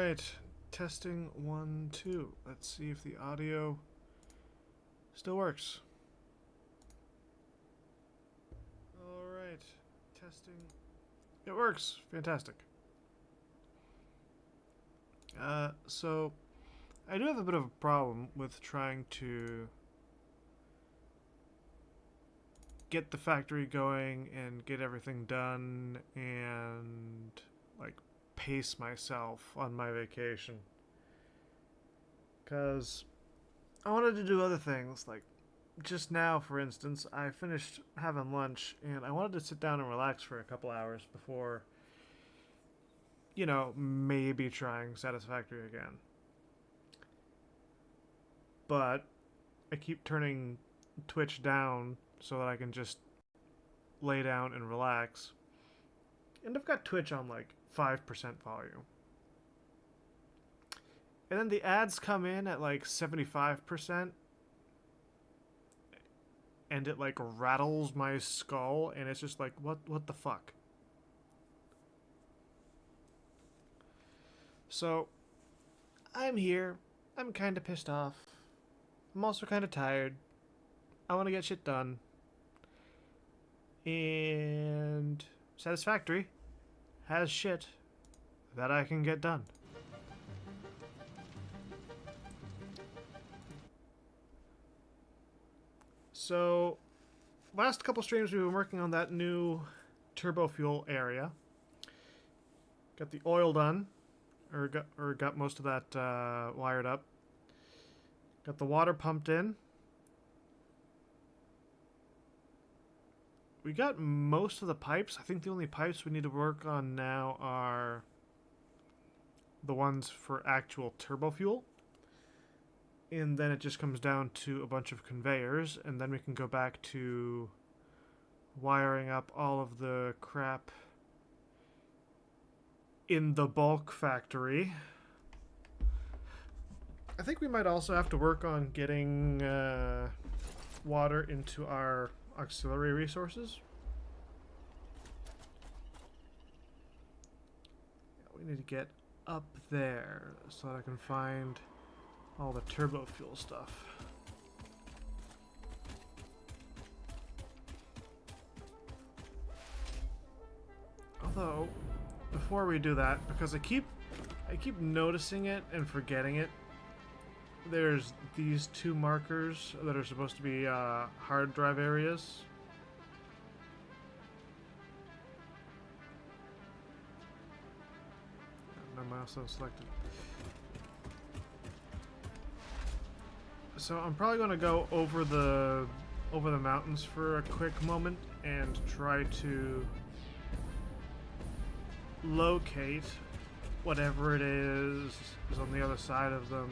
Alright, testing 1, 2. Let's see if the audio still works. Alright, testing. It works. Fantastic. So I do have a bit of a problem with trying to get the factory going and get everything done and like pace myself on my vacation, because I wanted to do other things. Like just now, for instance, I finished having lunch and I wanted to sit down and relax for a couple hours before, maybe trying Satisfactory again. But I keep turning Twitch down so that I can just lay down and relax. And I've got Twitch on like 5% volume. And then the ads come in at like 75%. And it like rattles my skull, and it's just like, what the fuck? So I'm here. I'm kind of pissed off. I'm also kind of tired. I want to get shit done. And Satisfactory has shit that I can get done. So, last couple streams we've been working on that new Turbofuel area. Got the oil done, or got most of that wired up. Got the water pumped in. We got most of the pipes. I think the only pipes we need to work on now are the ones for actual turbofuel. And then it just comes down to a bunch of conveyors, and then we can go back to wiring up all of the crap in the bulk factory. I think we might also have to work on getting water into our auxiliary resources. We need to get up there so that I can find all the turbo fuel stuff. Although, before we do that, because I keep noticing it and forgetting it, there's these two markers that are supposed to be hard drive areas. My mouse is selected. So I'm probably going to go over the mountains for a quick moment and try to locate whatever it is on the other side of them.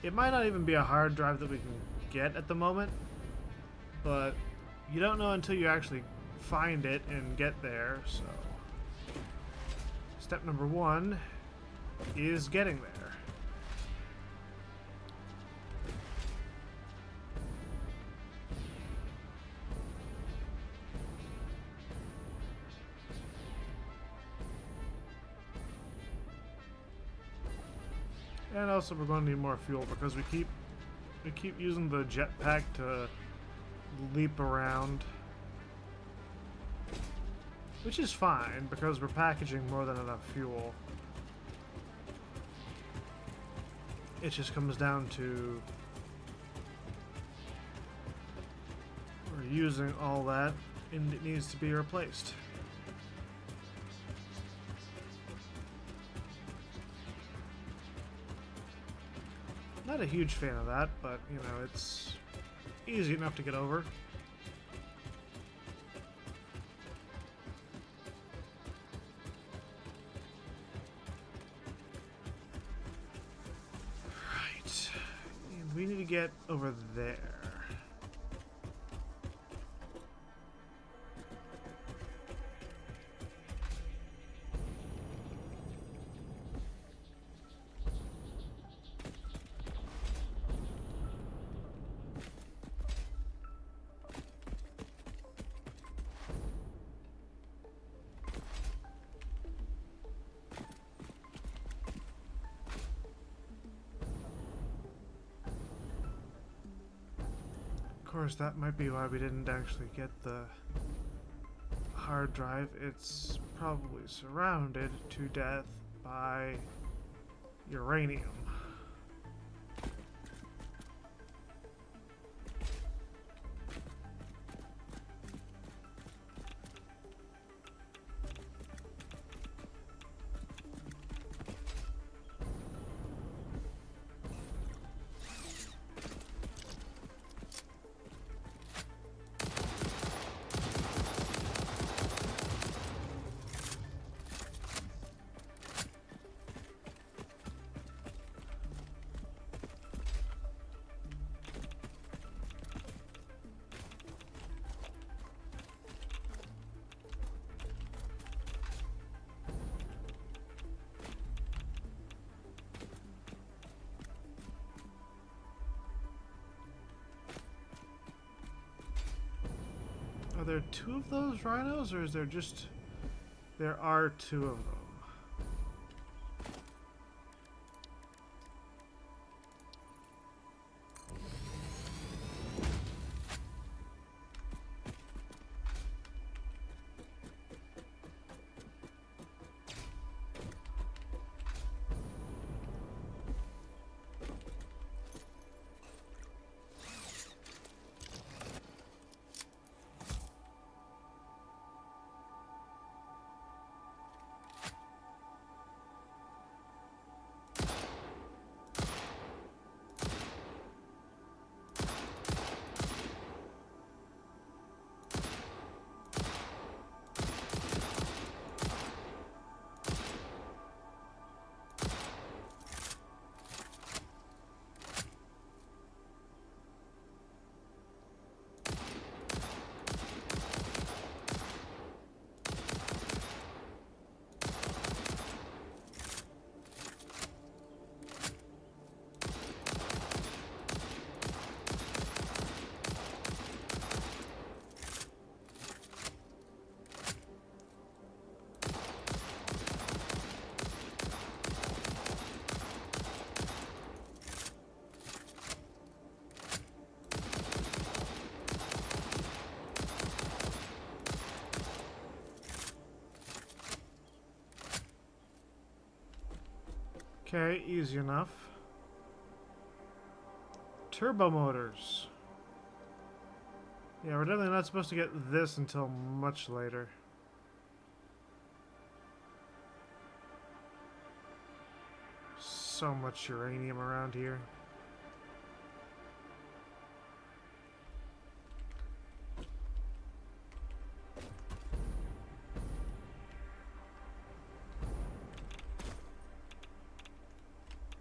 It might not even be a hard drive that we can get at the moment, but you don't know until you actually find it and get there. So step number 1 is getting there. And also we're going to need more fuel because we keep using the jetpack to leap around. Which is fine because we're packaging more than enough fuel. It just comes down to we're using all that and it needs to be replaced. Not a huge fan of that, but it's easy enough to get over. Right. And we need to get over there. course, that might be why we didn't actually get the hard drive. It's probably surrounded to death by uranium. Are there two of those rhinos, or is there just... There are two of them. Okay, easy enough. Turbo motors. Yeah, we're definitely not supposed to get this until much later. So much uranium around here.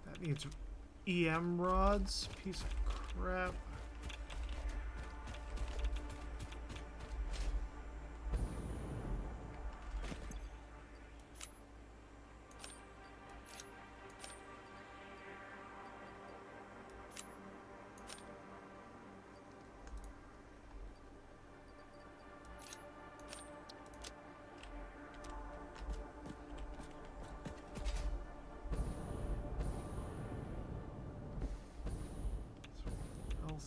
That needs EM rods. Piece of crap.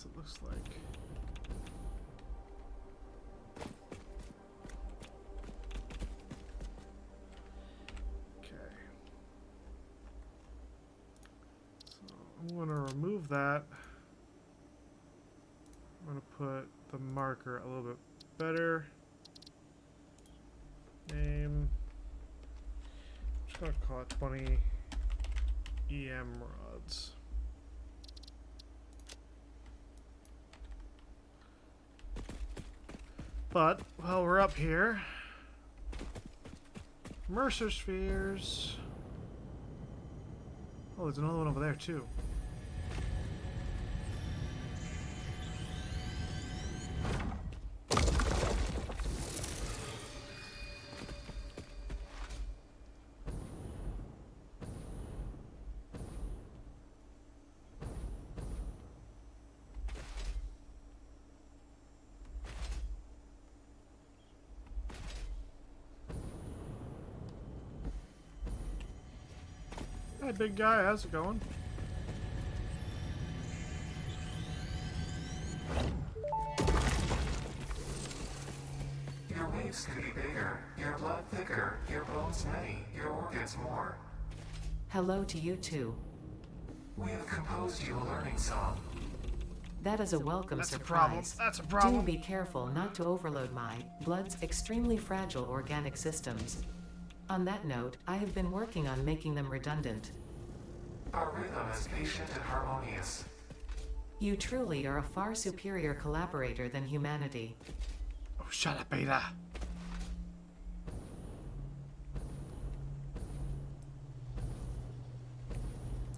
It looks like. Okay. So I'm going to remove that. I'm going to put the marker a little bit better. Name. I'm just going to call it 20 EM rods. But, while we're up here, Mercer spheres. Oh, there's another one over there, too. Hey, big guy, how's it going? leaves could be bigger, your blood thicker, your bones many, your organs more. Hello to you too. We have composed you a learning song. That is a welcome That's a problem. surprise. That's a problem. Do be careful not to overload my blood's extremely fragile organic systems. On that note, I have been working on making them redundant. Our rhythm is patient and harmonious. You truly are a far superior collaborator than humanity. Oh, shut up, Beta.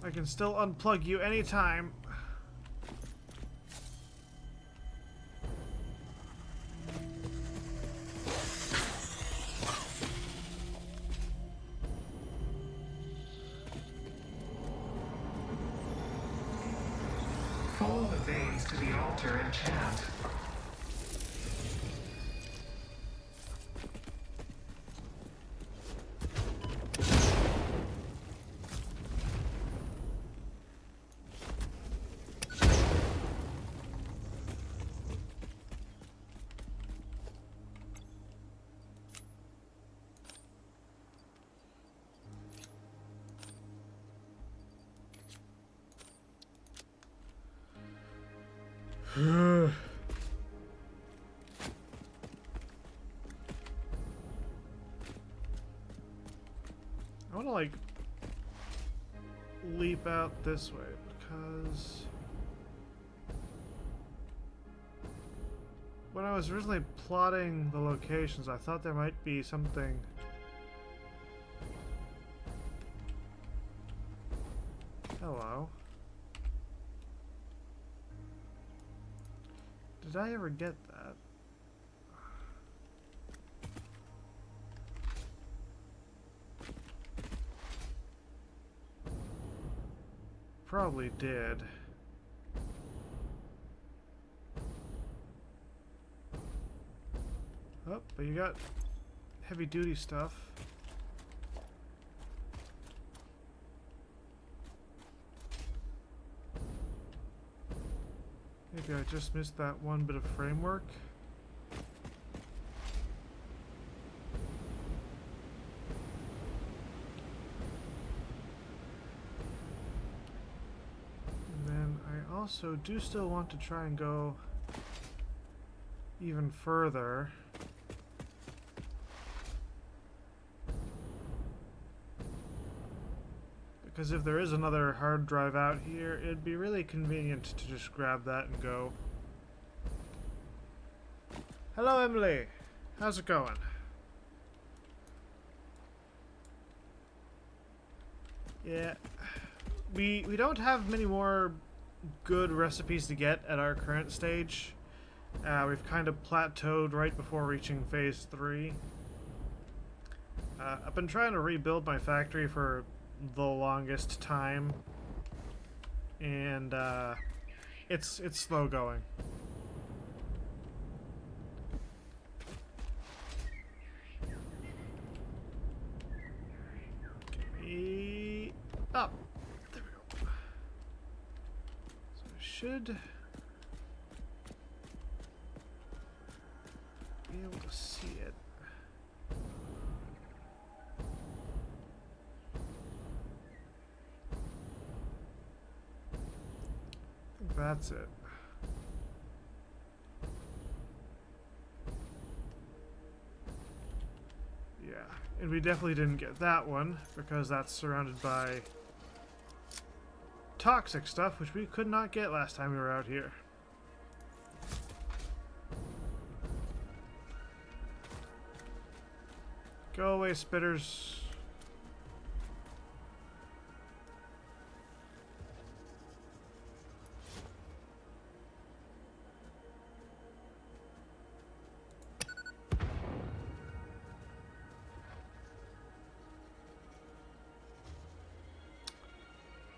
I can still unplug you anytime. Follow the veins to the altar and chant. I want to like leap out this way because when I was originally plotting the locations, I thought there might be something. Hello. Did I ever get that? Probably did. Oh, but you got heavy duty stuff. Maybe I just missed that one bit of framework. And then I also do still want to try and go even further. Because if there is another hard drive out here, it'd be really convenient to just grab that and go. Hello, Emily. How's it going? Yeah. We don't have many more good recipes to get at our current stage. We've kind of plateaued right before reaching phase 3. I've been trying to rebuild my factory for the longest time, and it's slow going. Up. There we go. So I should be able to see it. That's it. Yeah, and we definitely didn't get that one because that's surrounded by toxic stuff, which we could not get last time we were out here. Go away, spitters.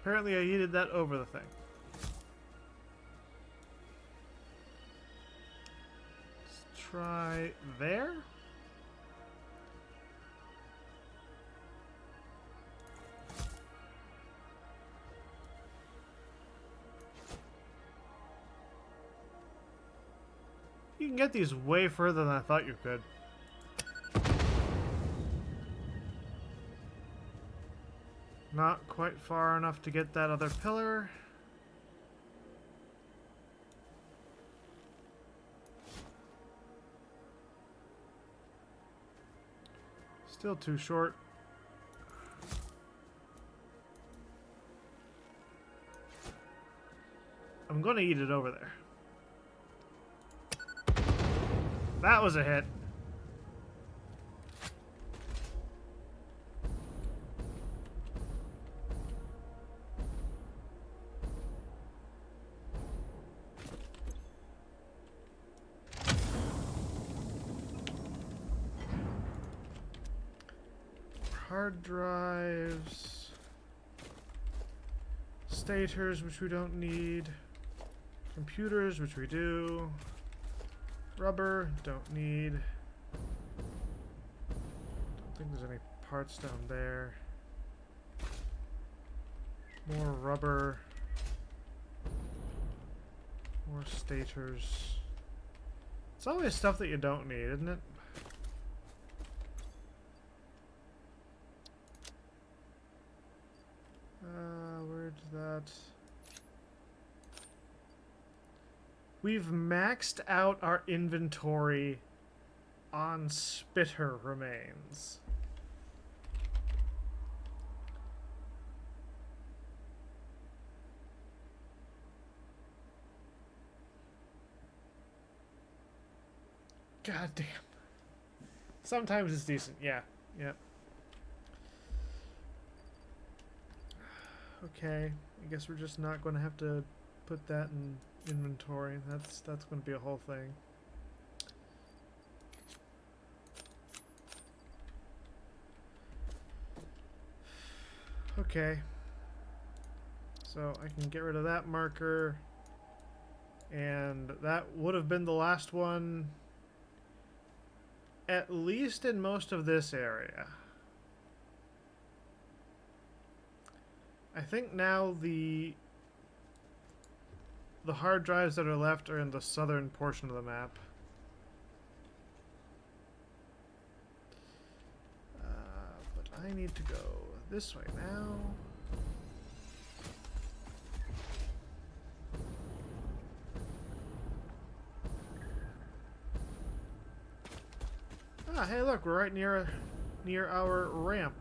Apparently I yeeted that over the thing. Let's try there. You can get these way further than I thought you could. Not quite far enough to get that other pillar. Still too short. I'm gonna eat it over there. That was a hit. Hard drives. Stators, which we don't need. Computers, which we do. Rubber, don't need. Don't think there's any parts down there. More rubber. More stators. It's always stuff that you don't need, isn't it? Where's that? We've maxed out our inventory on spitter remains. God damn. Sometimes it's decent, yeah. Yeah. Okay, I guess we're just not going to have to put that in inventory. That's going to be a whole thing. Okay. So I can get rid of that marker. And that would have been the last one, at least in most of this area. I think now the hard drives that are left are in the southern portion of the map. But I need to go this way now. Ah, hey look, we're right near our ramp.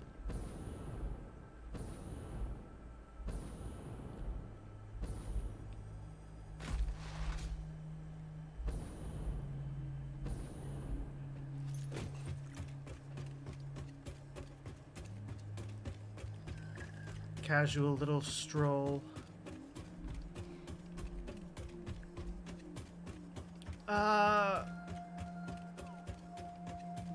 Casual little stroll.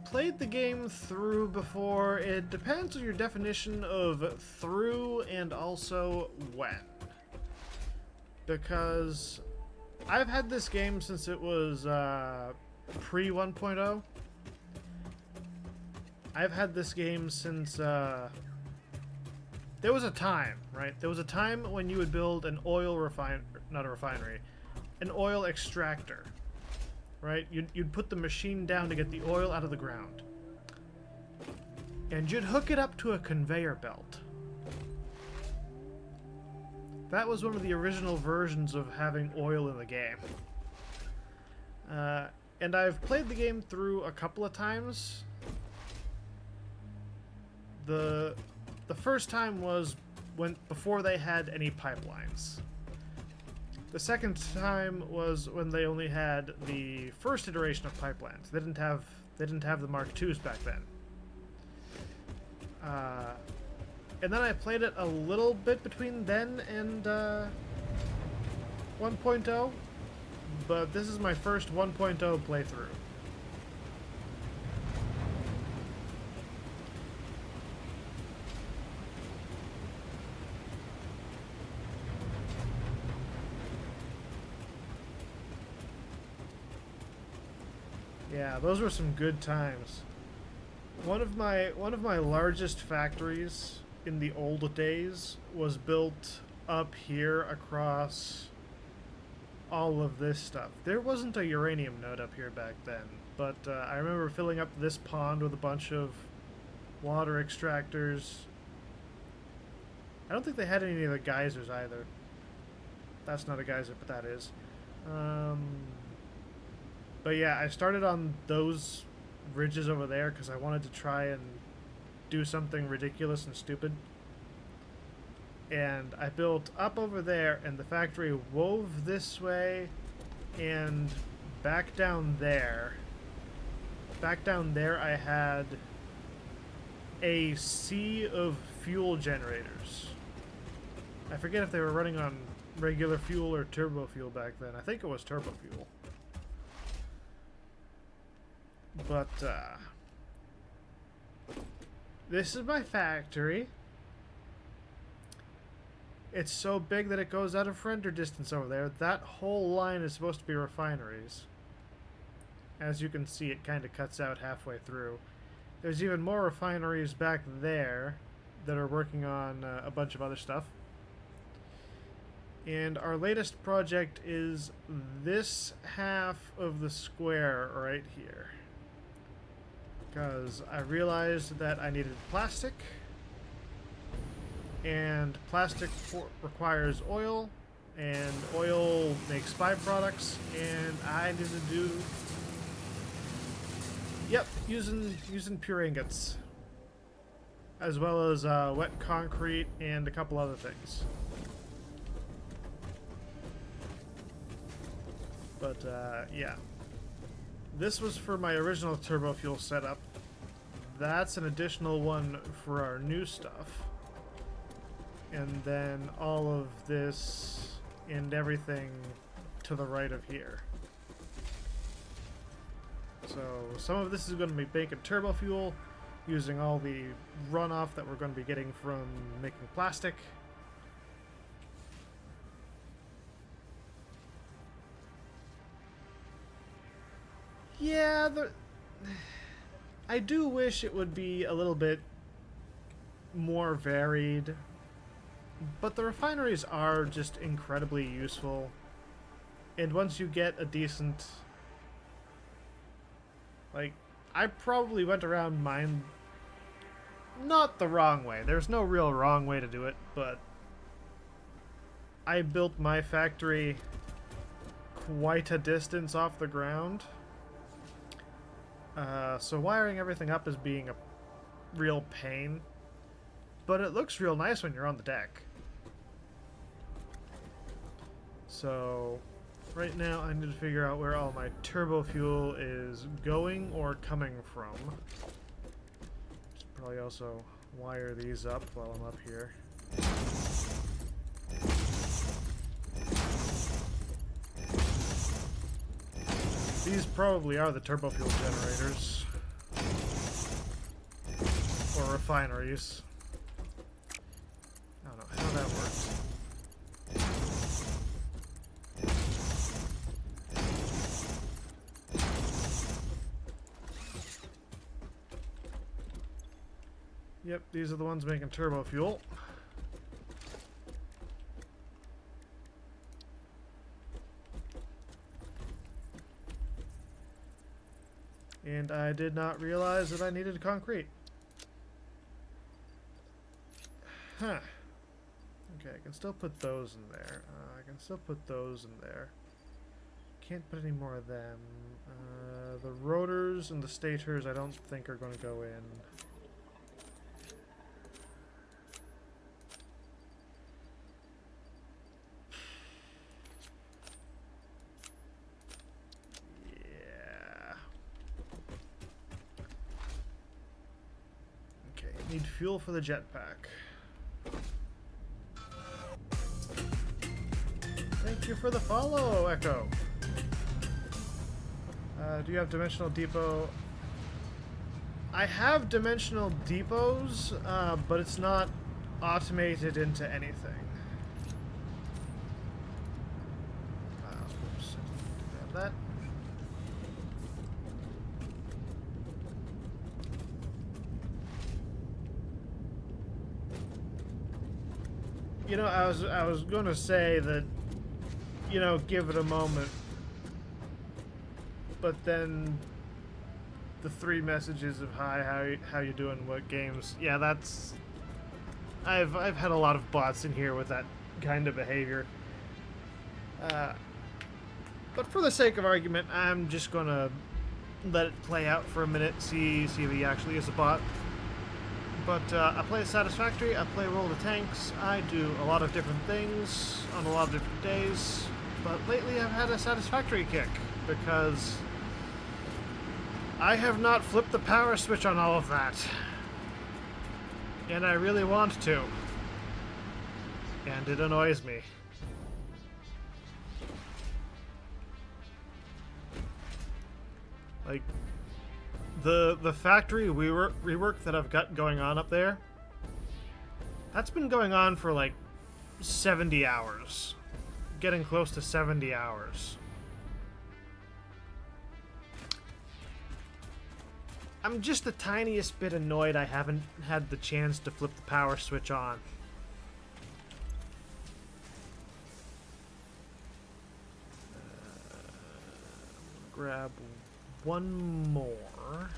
Played the game through before. It depends on your definition of through and also when. Because I've had this game since it was pre 1.0. I've had this game since there was a time, right? There was a time when you would build an oil not a refinery, an oil extractor, right? You'd put the machine down to get the oil out of the ground. And you'd hook it up to a conveyor belt. That was one of the original versions of having oil in the game. And I've played the game through a couple of times. The first time was before they had any pipelines. The second time was when they only had the first iteration of pipelines. They didn't have the Mark IIs back then. And then I played it a little bit between then and 1.0, but this is my first 1.0 playthrough. Yeah, those were some good times. One of my largest factories in the old days was built up here across all of this stuff. There wasn't a uranium node up here back then, but I remember filling up this pond with a bunch of water extractors I don't think they had any of the geysers either. That's not a geyser, but that is. But yeah, I started on those ridges over there because I wanted to try and do something ridiculous and stupid. And I built up over there, and the factory wove this way and back down there. Back down there I had a sea of fuel generators. I forget if they were running on regular fuel or turbo fuel back then. I think it was turbo fuel. But, this is my factory. It's so big that it goes out of render distance over there. That whole line is supposed to be refineries. As you can see, it kind of cuts out halfway through. There's even more refineries back there that are working on a bunch of other stuff. And our latest project is this half of the square right here. Because I realized that I needed plastic. And plastic requires oil. And oil makes byproducts. And I needed to do... Yep, using pure ingots. As well as wet concrete and a couple other things. But, yeah. This was for my original Turbofuel setup. That's an additional one for our new stuff. And then all of this and everything to the right of here. So some of this is going to be making Turbofuel, using all the runoff that we're going to be getting from making plastic. Yeah, I do wish it would be a little bit more varied, but the refineries are just incredibly useful. And once you get a decent... Like, I probably went around mine not the wrong way. There's no real wrong way to do it, but I built my factory quite a distance off the ground. So wiring everything up is being a real pain, but it looks real nice when you're on the deck. So right now I need to figure out where all my turbo fuel is going or coming from. Should probably also wire these up while I'm up here. These probably are the turbofuel generators. Or refineries. I don't know how that works. Yep, these are the ones making turbofuel. And I did not realize that I needed concrete. Huh. Okay, I can still put those in there. I can still put those in there. Can't put any more of them. The rotors and the stators I don't think are going to go in. Need fuel for the jetpack. Thank you for the follow, Echo. Do you have Dimensional Depot? I have Dimensional Depots, but it's not automated into anything. Oops. Grab that. You know, I was going to say that, you know, give it a moment, but then the 3 messages of hi, how you doing, what games? Yeah, that's I've had a lot of bots in here with that kind of behavior. But for the sake of argument, I'm just gonna let it play out for a minute, see if he actually is a bot. But I play Satisfactory, I play Roll the Tanks, I do a lot of different things on a lot of different days, but lately I've had a Satisfactory kick, because I have not flipped the power switch on all of that. And I really want to. And it annoys me. Like, the factory rework that I've got going on up there, that's been going on for like 70 hours. Getting close to 70 hours. I'm just the tiniest bit annoyed I haven't had the chance to flip the power switch on. Grab one more.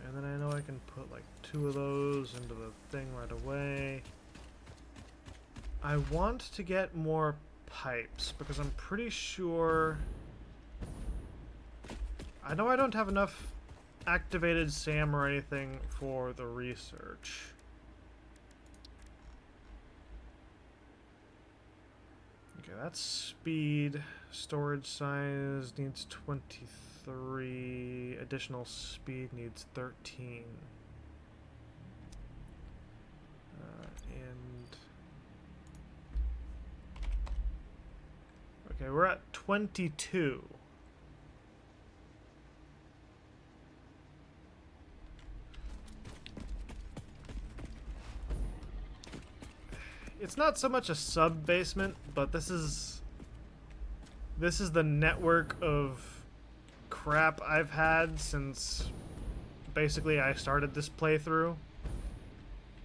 And then I know I can put like 2 of those into the thing right away. I want to get more pipes because I'm pretty sure... I know I don't have enough activated SAM or anything for the research. Okay, that's speed. Storage size needs 23. Additional speed needs 13. Okay, we're at 22. It's not so much a sub-basement, but this is the network of crap I've had since basically I started this playthrough.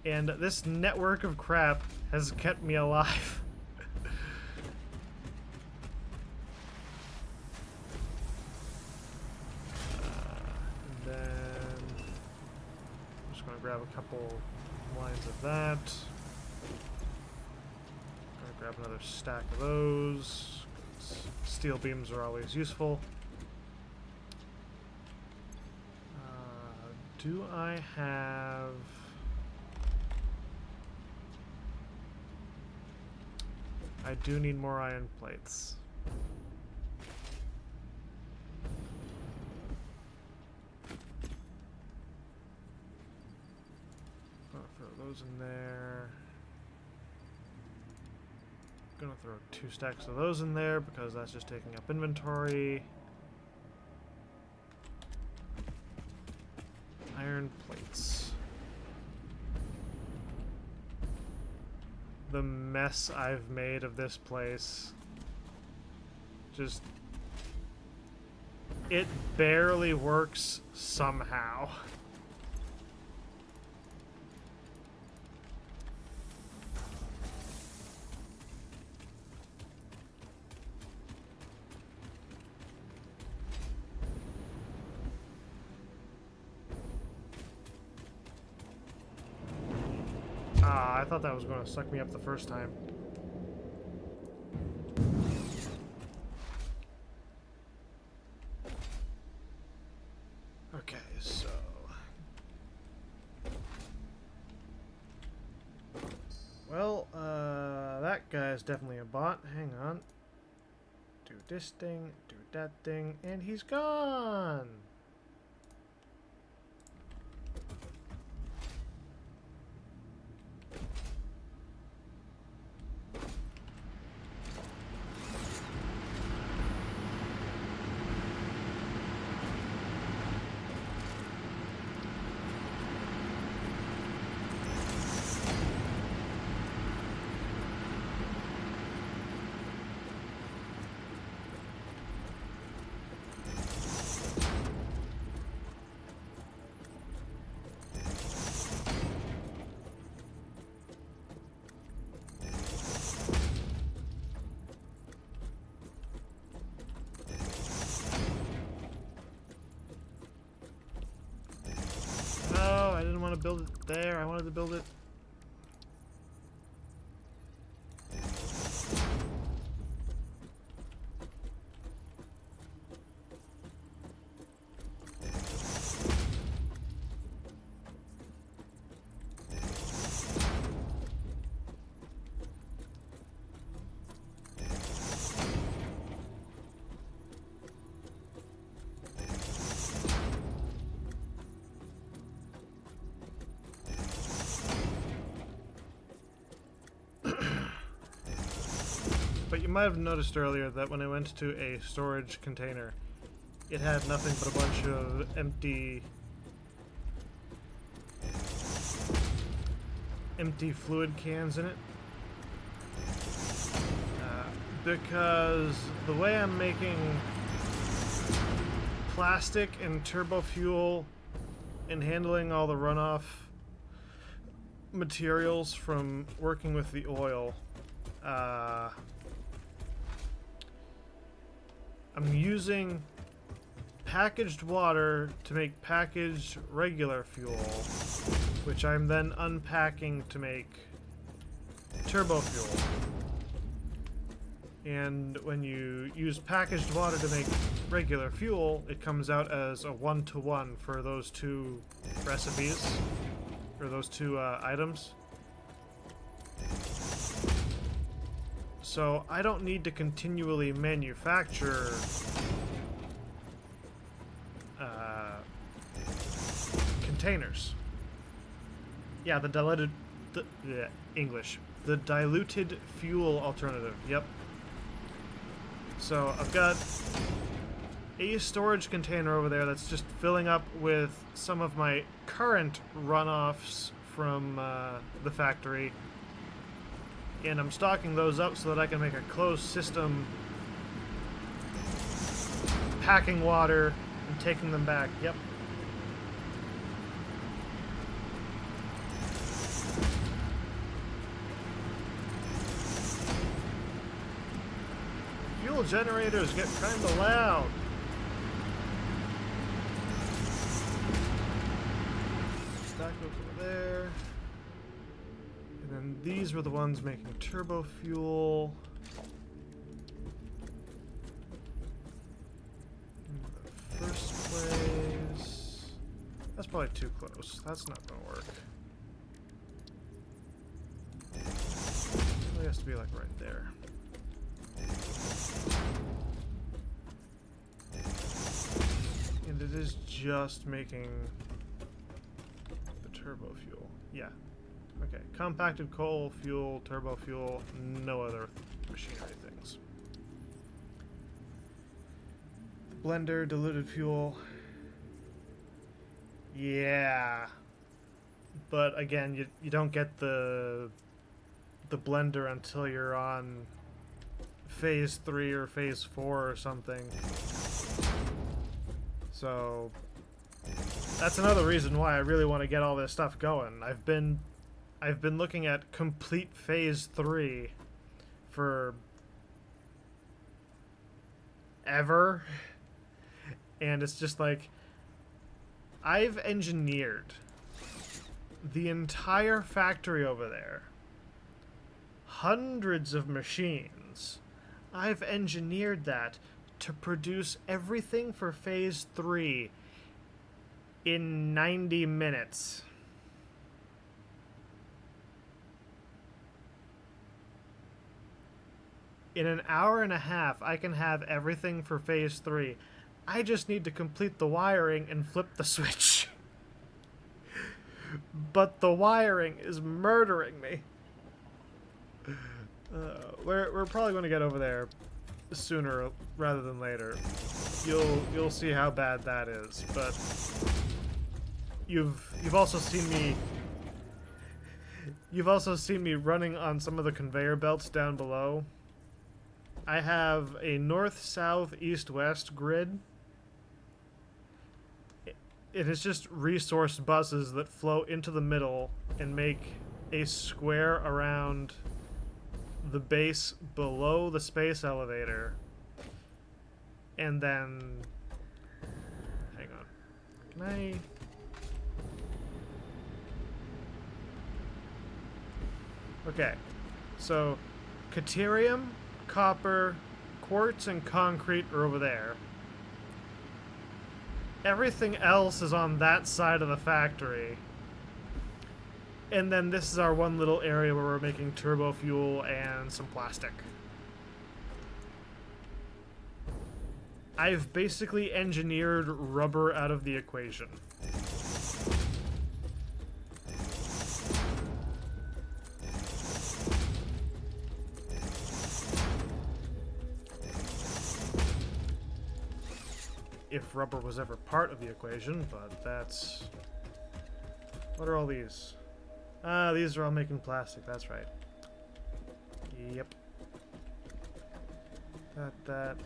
And this network of crap has kept me alive. And then I'm just gonna grab a couple lines of that. Grab another stack of those. Steel beams are always useful. Do I have... I do need more iron plates. I'll throw those in there. Gonna throw 2 stacks of those in there because that's just taking up inventory. Iron plates. The mess I've made of this place. Just... it barely works somehow. I thought that was going to suck me up the first time. Okay, so... well, that guy's definitely a bot. Hang on. Do this thing, do that thing, and he's gone! build it there. I wanted to build it. But you might have noticed earlier that when I went to a storage container, it had nothing but a bunch of empty fluid cans in it. Because the way I'm making plastic and turbo fuel and handling all the runoff materials from working with the oil, I'm using packaged water to make packaged regular fuel, which I'm then unpacking to make turbo fuel. And when you use packaged water to make regular fuel, it comes out as a 1-to-1 for those two recipes, or those two items. So I don't need to continually manufacture containers. Yeah, the diluted fuel alternative. Yep. So I've got a storage container over there that's just filling up with some of my current runoffs from the factory. And I'm stocking those up so that I can make a closed system, packing water and taking them back. Yep. Fuel generators get kind of loud. Stack those over there. And then these were the ones making turbo fuel. In the first place. That's probably too close. That's not gonna work. It has to be like right there. And it is just making the turbo fuel. Yeah. Okay. Compacted coal, fuel, turbo fuel, no other machinery things. Blender, diluted fuel. Yeah. But again, you don't get the blender until you're on phase 3 or phase 4 or something. So that's another reason why I really want to get all this stuff going. I've been looking at complete phase 3 for ever, and it's just like I've engineered the entire factory over there, hundreds of machines. I've engineered that to produce everything for phase 3 in 90 minutes. In an hour and a half, I can have everything for phase 3. I just need to complete the wiring and flip the switch. But the wiring is murdering me. We're probably going to get over there sooner rather than later. You'll see how bad that is. But you've also seen me running on some of the conveyor belts down below. I have a north, south, east, west grid. It is just resource buses that flow into the middle and make a square around the base below the space elevator. And then... hang on. Can I... Okay, so Caterium, copper, quartz, and concrete are over there. Everything else is on that side of the factory. And then this is our one little area where we're making turbo fuel and some plastic. I've basically engineered rubber out of the equation. If rubber was ever part of the equation, but that's... What are all these? Ah, these are all making plastic, that's right. Yep. That.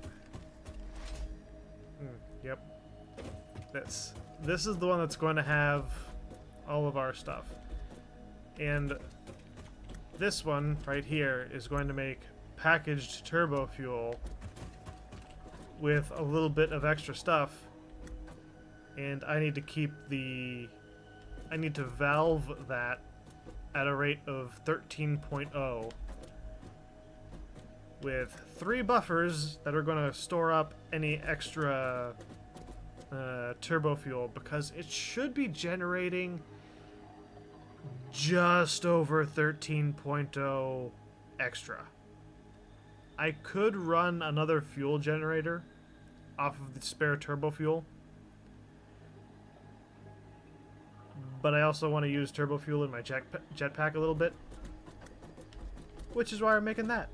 Yep. This is the one that's going to have all of our stuff. And this one right here is going to make packaged turbo fuel with a little bit of extra stuff, and I need to keep I need to valve that at a rate of 13.0 with 3 buffers that are going to store up any extra turbo fuel, because it should be generating just over 13.0 extra. I could run another fuel generator off of the spare turbo fuel, but I also want to use turbo fuel in my jetpack a little bit, which is why I'm making that.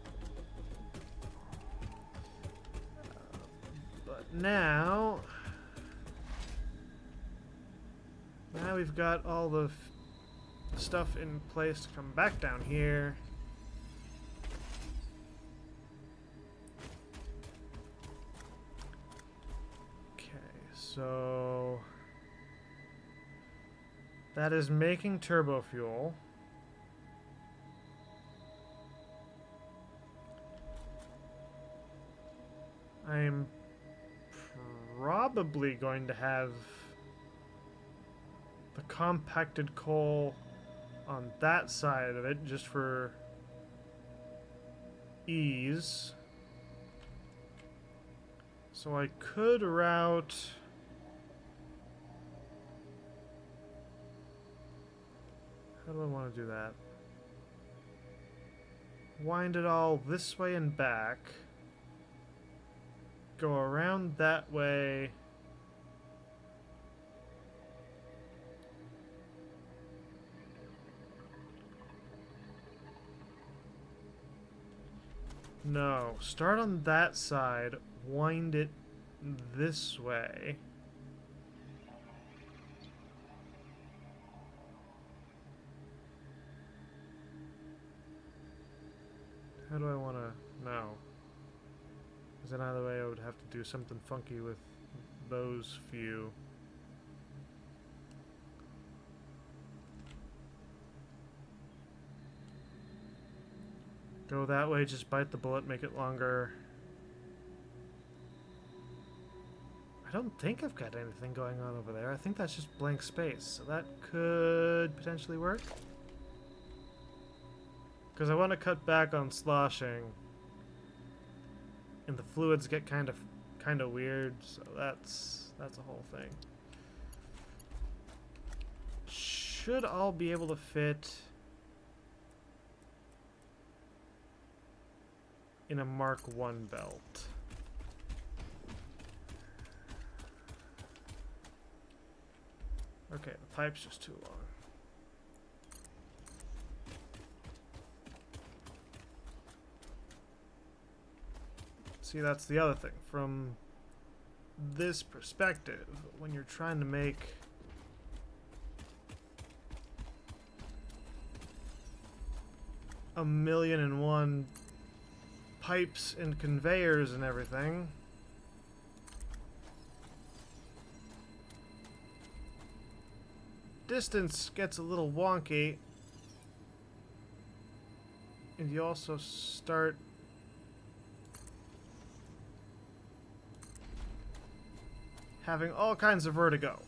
But now we've got all the stuff in place to come back down here. So that is making turbo fuel. I'm probably going to have the compacted coal on that side of it just for ease. So I could route... How do I want to do that? Wind it all this way and back. Go around that way. No, start on that side, wind it this way. How do I want to... No. Because then either way I would have to do something funky with those few. Go that way, just bite the bullet, make it longer. I don't think I've got anything going on over there. I think that's just blank space, so that could potentially work. Because I want to cut back on sloshing, and the fluids get kind of weird, so that's a whole thing. Should all be able to fit in a Mark I belt. Okay, the pipe's just too long. See, that's the other thing. From this perspective, when you're trying to make a million and one pipes and conveyors and everything, distance gets a little wonky, and you also start having all kinds of vertigo.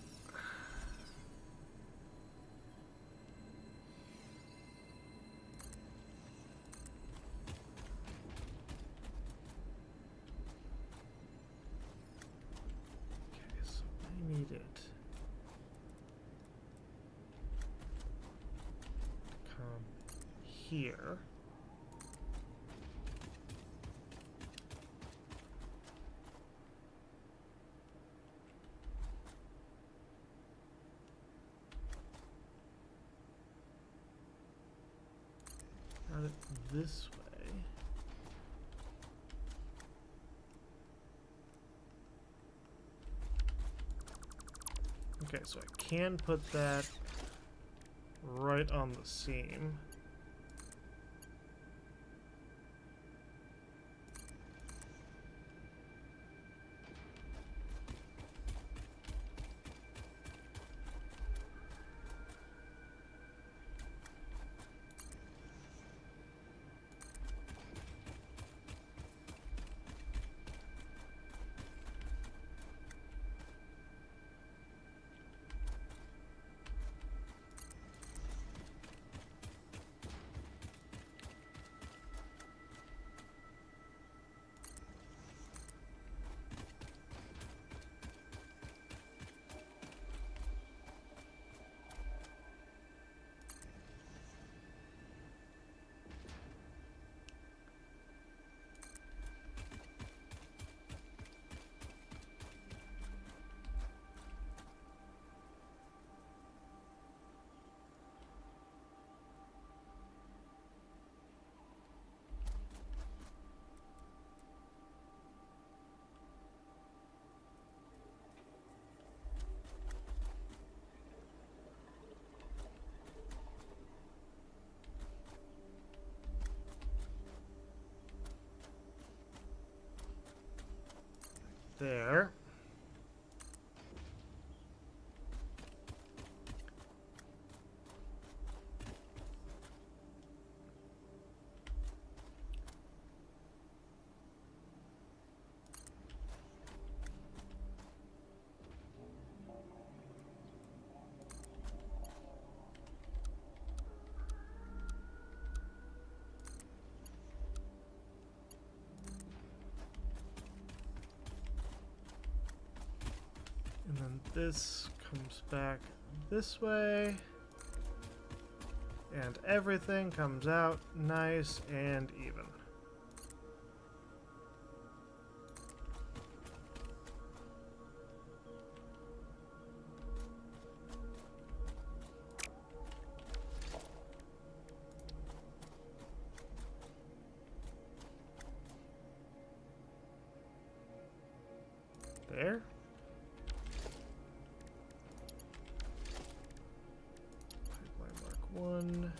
it come here. Route it this way. Okay, so I can put that right on the seam. There. And then this comes back this way. And everything comes out nice and even. There. Pipeline mark 1.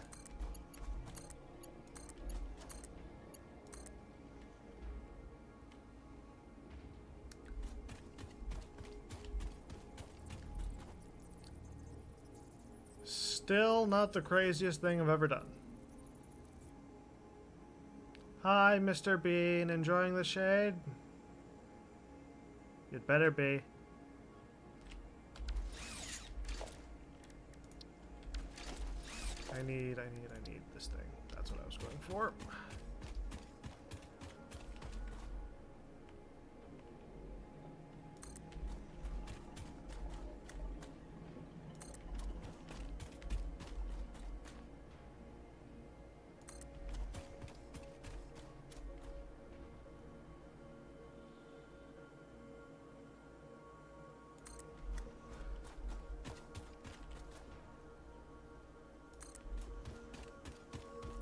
Still not the craziest thing I've ever done. Hi, Mr. Bean. Enjoying the shade? You'd better be. I need this thing. That's what I was going for.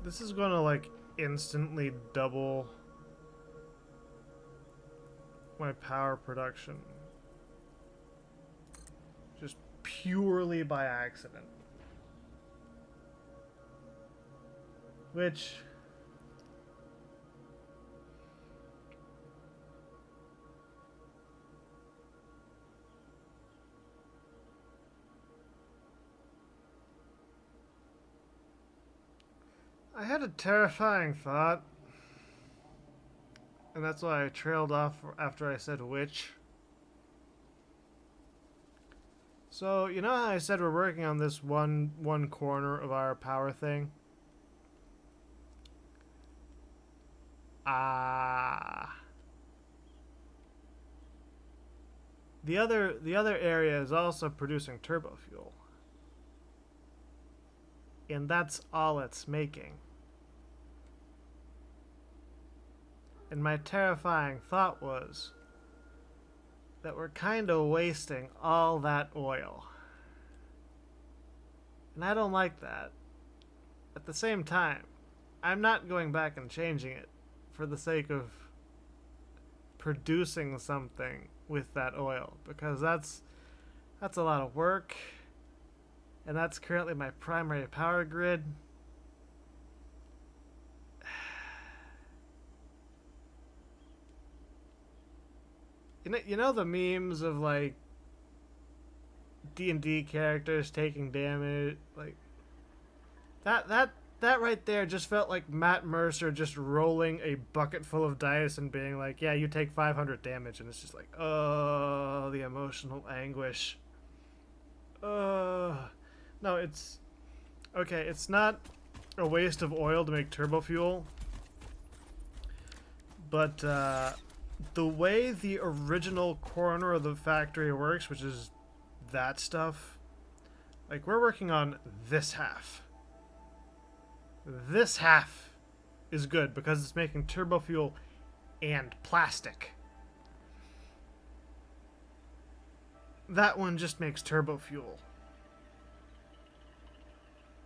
This is gonna like instantly double my power production. Just purely by accident. Which I had a terrifying thought, and that's why I trailed off after I said which. So, you know how I said we're working on this one corner of our power thing? The other area is also producing turbo fuel. And that's all it's making. And my terrifying thought was that we're kind of wasting all that oil. And I don't like that. At the same time, I'm not going back and changing it for the sake of producing something with that oil, because that's a lot of work, and that's currently my primary power grid. You know the memes of like D&D characters taking damage, like that right there just felt like Matt Mercer just rolling a bucket full of dice and being like, yeah, you take 500 damage, and it's just like, oh, the emotional anguish. No, it's okay, it's not a waste of oil to make turbo fuel, but the way the original corner of the factory works, which is that stuff, like, we're working on this half. This half is good because it's making turbo fuel and plastic. That one just makes turbo fuel.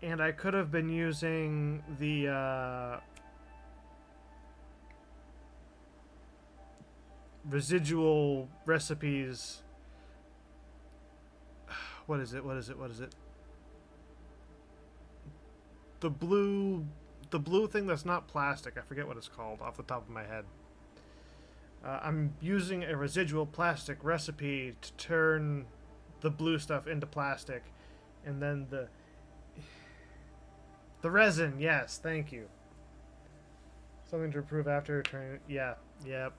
And I could have been using the residual recipes. What is it? The blue thing that's not plastic. I forget what it's called off the top of my head. I'm using a residual plastic recipe to turn the blue stuff into plastic, and then the resin. Yes, thank you. Something to improve after turning. Yeah, yep.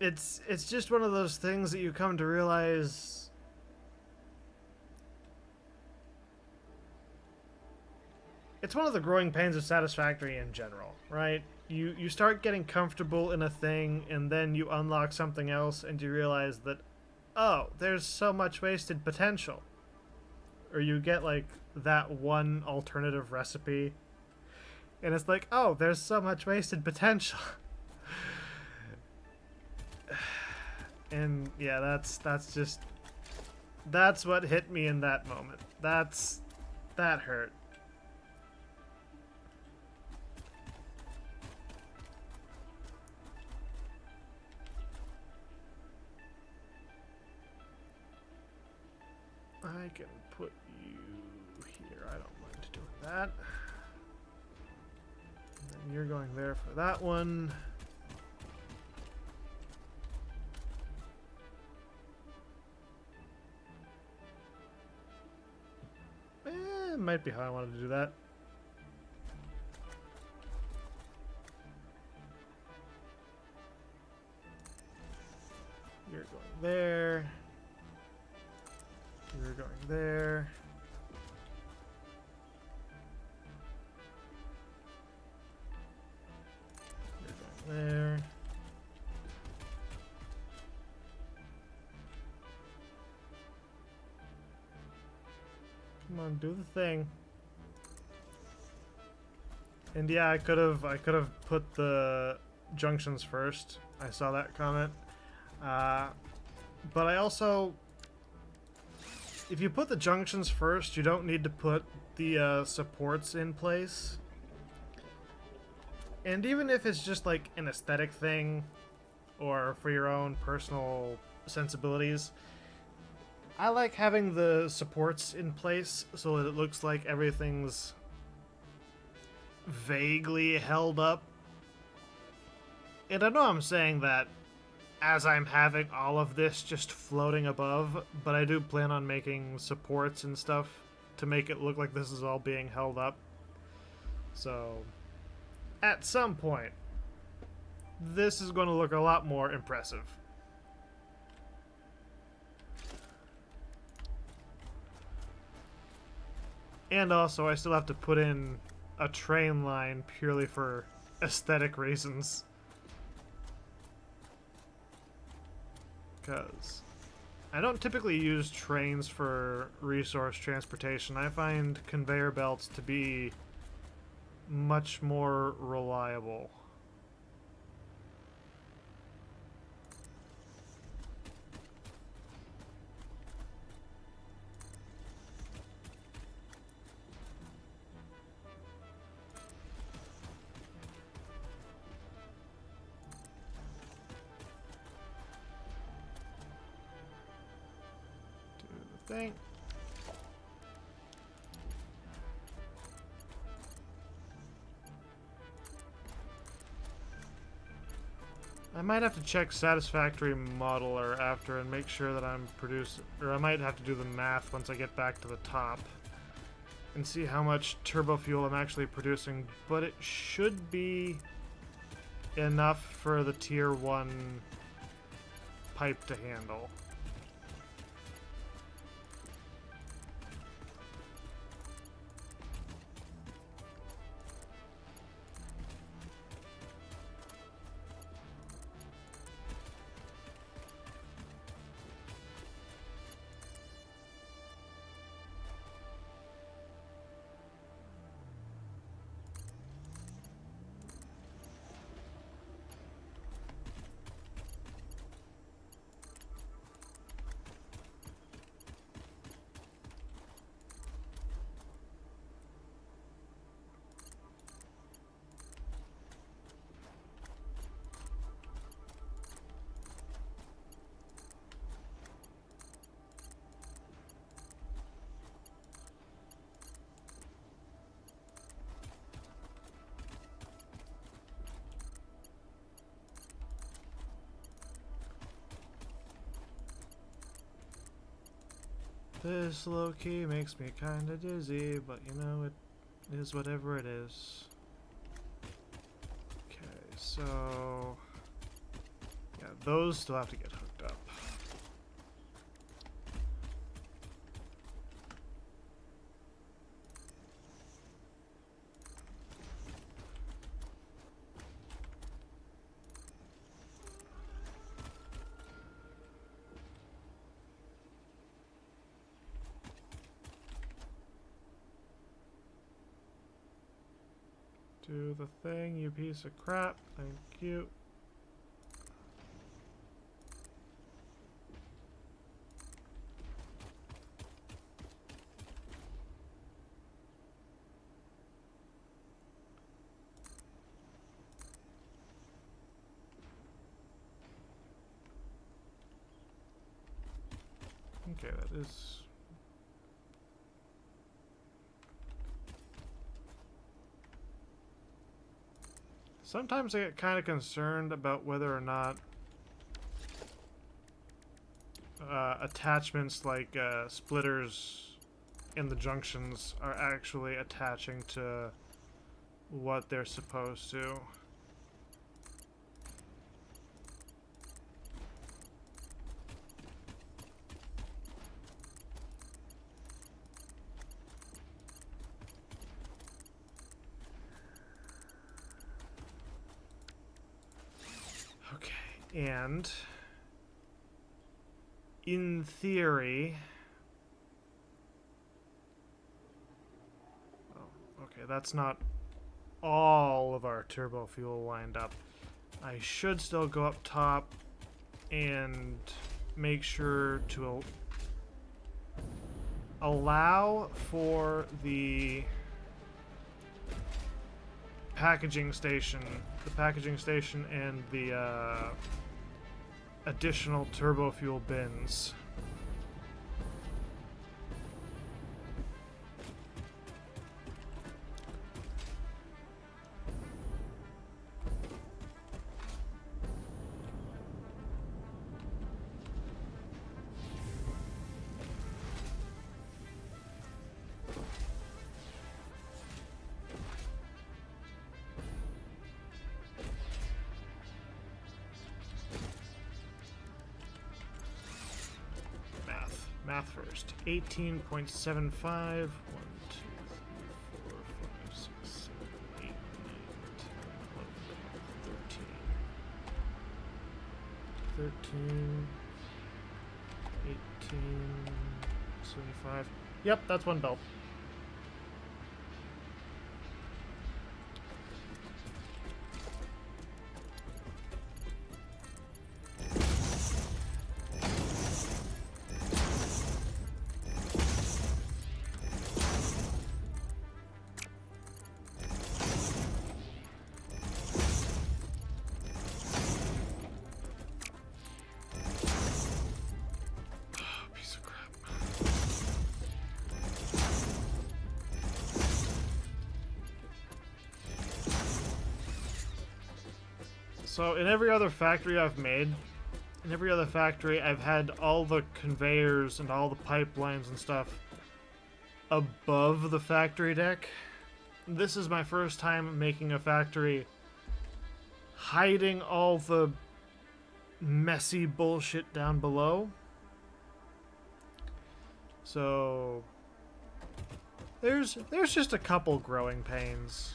It's just one of those things that you come to realize. It's one of the growing pains of Satisfactory in general, right? You start getting comfortable in a thing, and then you unlock something else, and you realize that, oh, there's so much wasted potential. Or you get, like, that one alternative recipe, and it's like, oh, there's so much wasted potential. And, yeah, that's what hit me in that moment. That hurt. I can put you here. I don't mind doing that. And then you're going there for that one. It might be how I wanted to do that. You're going there. You're going there. You're going there. Come on, do the thing. And yeah, I could have put the junctions first. I saw that comment. But I also, if you put the junctions first, you don't need to put the supports in place. And even if it's just like an aesthetic thing, or for your own personal sensibilities, I like having the supports in place so that it looks like everything's vaguely held up. And I know I'm saying that as I'm having all of this just floating above, but I do plan on making supports and stuff to make it look like this is all being held up. So, at some point, this is going to look a lot more impressive. And also, I still have to put in a train line purely for aesthetic reasons. because I don't typically use trains for resource transportation. I find conveyor belts to be much more reliable. Thing. I might have to check Satisfactory modeler after and make sure that I'm producing, or I might have to do the math once I get back to the top and see how much turbo fuel I'm actually producing, but it should be enough for the tier 1 pipe to handle. This low-key makes me kinda dizzy, but you know, it is whatever it is. Okay, so... yeah, those still have to get hooked up. Do the thing, you piece of crap. Thank you. Okay, that is... sometimes I get kind of concerned about whether or not attachments like splitters in the junctions are actually attaching to what they're supposed to. And in theory, oh, okay, that's not all of our turbo fuel lined up. I should still go up top and make sure to allow for the packaging station and the additional turbo fuel bins. Math first. 18.75. 1, 2, 3, 4, 5, 6, 7, 8, 9, 10, 11, 13. 13. 1975. Yep, that's one belt. Piece of crap. So in every other factory I've made, in every other factory I've had all the conveyors and all the pipelines and stuff above the factory deck. This is my first time making a factory hiding all the messy bullshit down below. So there's just a couple growing pains.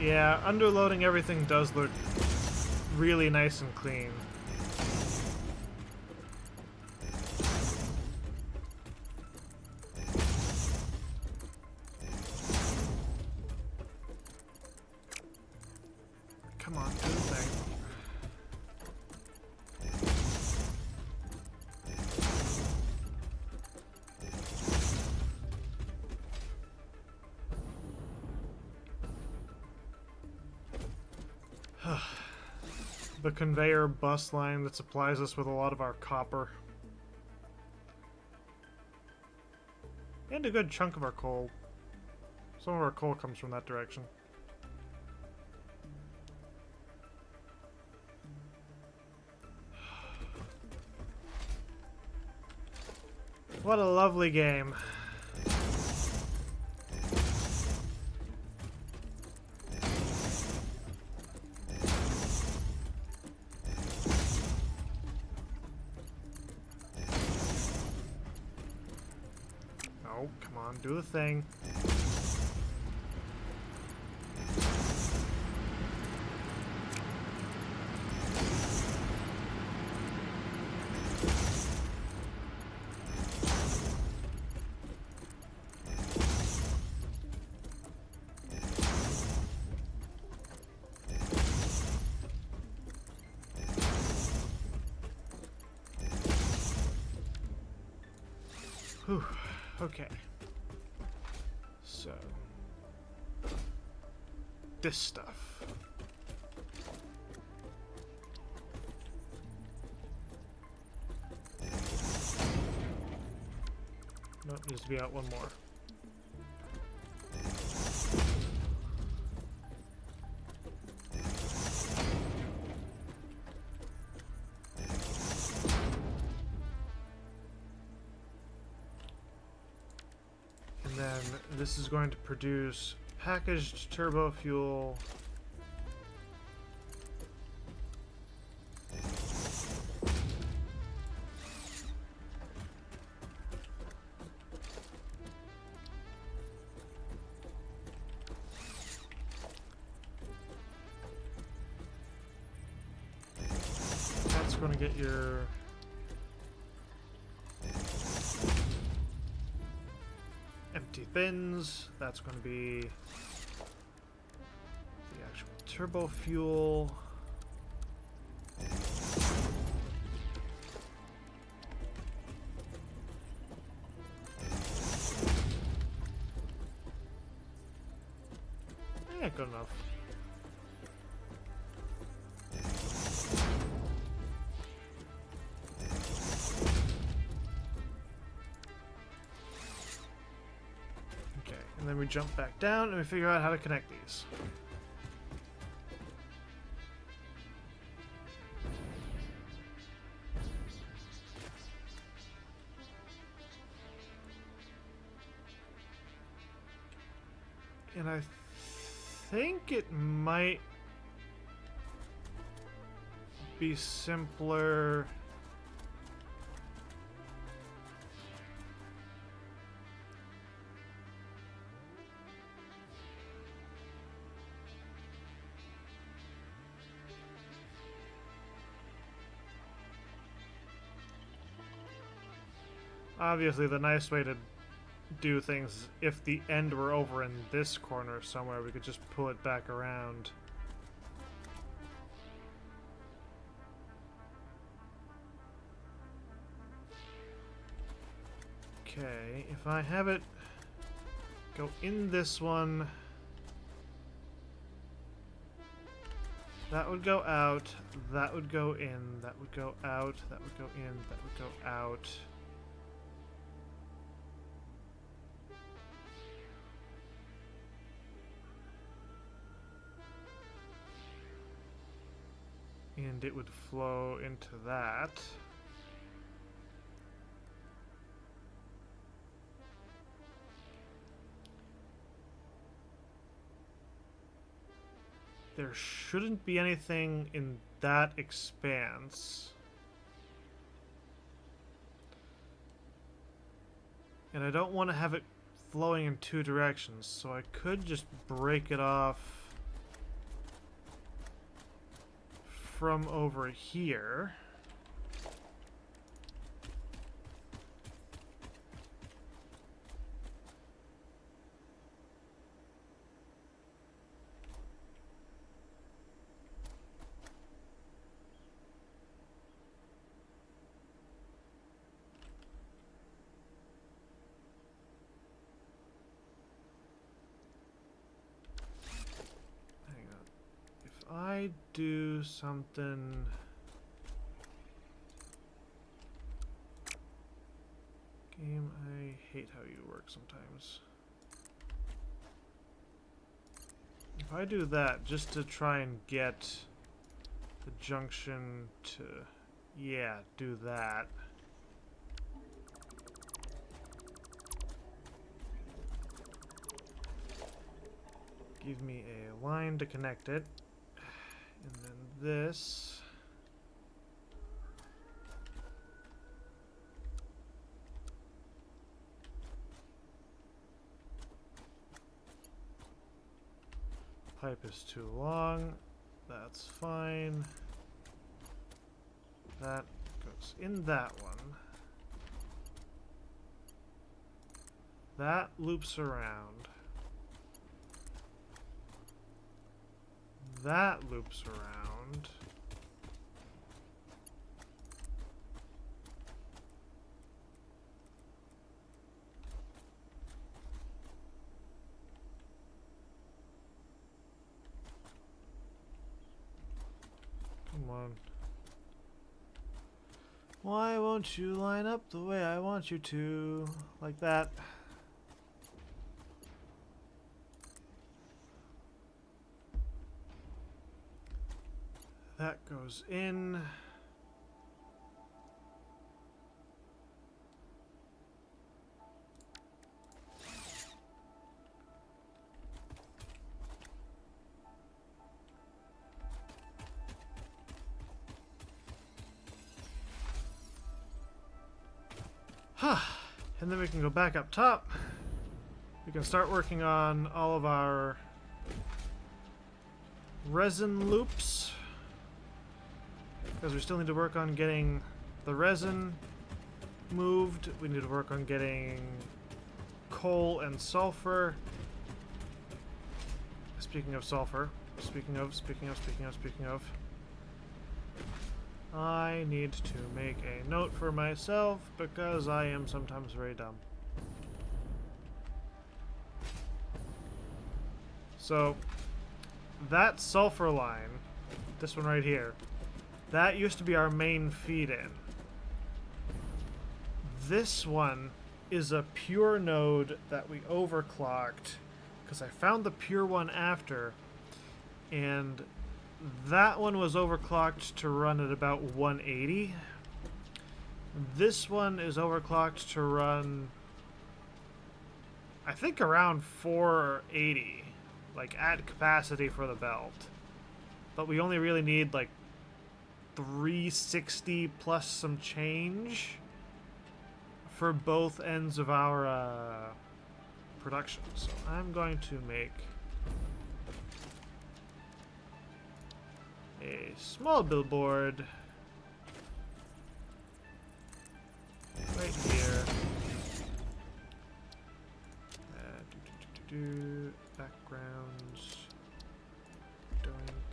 Yeah, underloading everything does look really nice and clean. Come on, do the thing. The conveyor bus line that supplies us with a lot of our copper. And a good chunk of our coal. Some of our coal comes from that direction. What a lovely game. Oh, come on, do the thing. Whew. Okay. So this stuff. Nope, needs to be out one more. And then this is going to produce packaged turbo fuel. That's going to get your empty bins. That's going to be the actual turbo fuel. Yeah, good enough. Okay, and then we jump back down and we figure out how to connect these. And I think it might be simpler. Obviously, the nice way to do things, if the end were over in this corner somewhere, we could just pull it back around. Okay, if I have it go in this one, that would go out, that would go in, that would go out, that would go in, that would go out. And it would flow into that. There shouldn't be anything in that expanse. And I don't want to have it flowing in two directions, so I could just break it off from over here. I do something. Game, I hate how you work sometimes. If I do that just to try and get the junction to, yeah, do that. Give me a line to connect it. And then this. Pipe is too long. That's fine. That goes in that one. That loops around. That loops around. Come on. Why won't you line up the way I want you to? Like that. That goes in. And then we can go back up top. We can start working on all of our resin loops, because we still need to work on getting the resin moved. We need to work on getting coal and sulfur. Speaking of sulfur, speaking of, I need to make a note for myself because I am sometimes very dumb. So, that sulfur line, this one right here, that used to be our main feed-in. This one is a pure node that we overclocked because I found the pure one after, and that one was overclocked to run at about 180. This one is overclocked to run, I think, around 480, like at capacity for the belt. But we only really need like 360 plus some change for both ends of our production. So I'm going to make a small billboard right here. Backgrounds. Doink.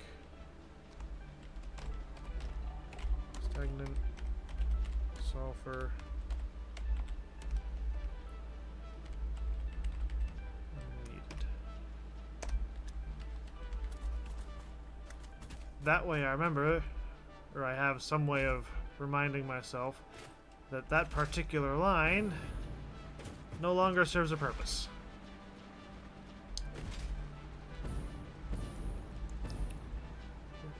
Stagnant. Sulfur. Needed. That way I remember, or I have some way of reminding myself that that particular line no longer serves a purpose.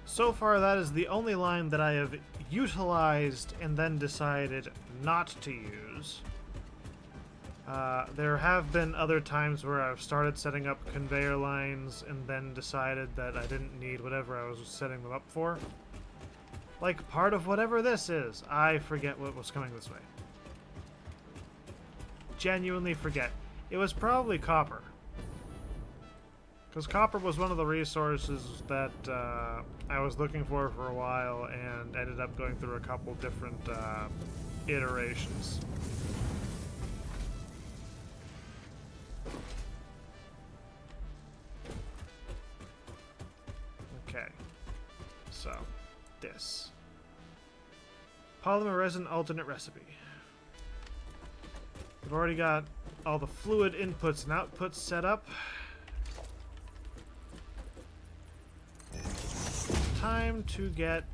So far, that is the only line that I have utilized and then decided not to use. There have been other times where I've started setting up conveyor lines and then decided that I didn't need whatever I was setting them up for. Like part of whatever this is. I forget what was coming this way. Genuinely forget. It was probably copper. Because copper was one of the resources that I was looking for a while and ended up going through a couple different iterations. Okay, so this. Polymer resin alternate recipe. We've already got all the fluid inputs and outputs set up. Time to get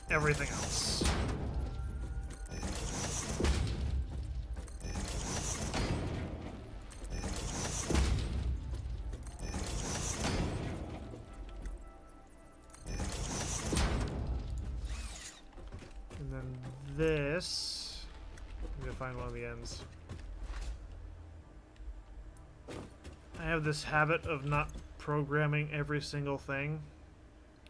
everything else. And then this, I'm gonna find one of the ends. I have this habit of not programming every single thing,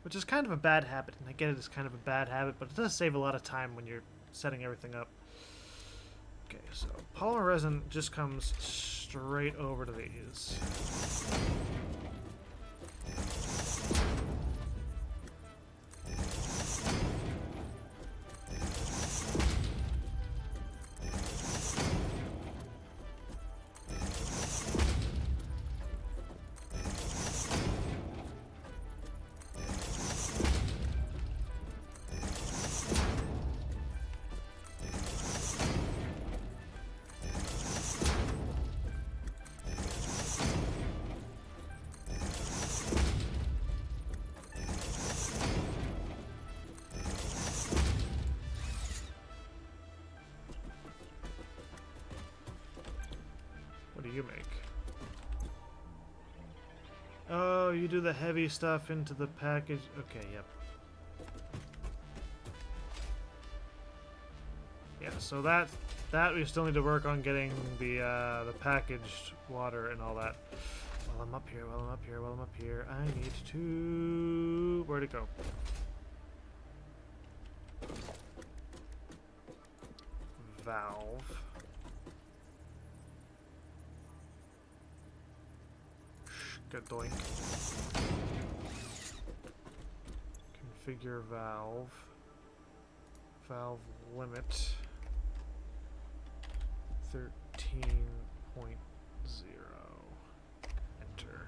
which is kind of a bad habit, and I get it is kind of a bad habit, but it does save a lot of time when you're setting everything up. Okay, so polymer resin just comes straight over to these. What do you make? Oh, you do the heavy stuff into the package. Okay, yep. Yeah, so that we still need to work on getting the packaged water and all that. While I'm up here, I need to... Where'd it go? Valve. Doink. Configure valve. Valve limit 13.0. Enter.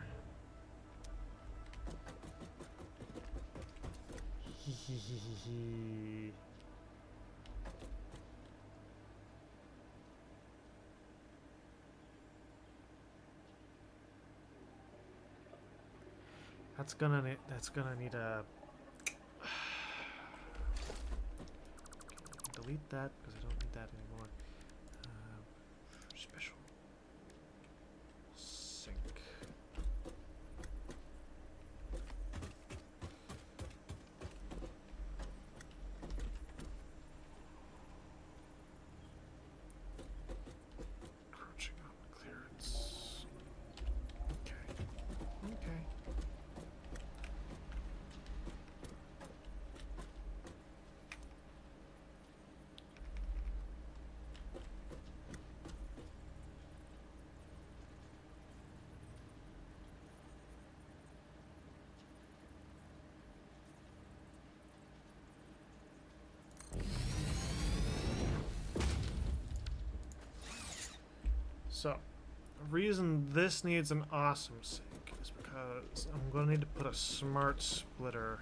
That's gonna need a delete that because I don't need that anymore. Special sync. Crouching on clearance. Okay. So, the reason this needs an awesome sink is because I'm going to need to put a smart splitter.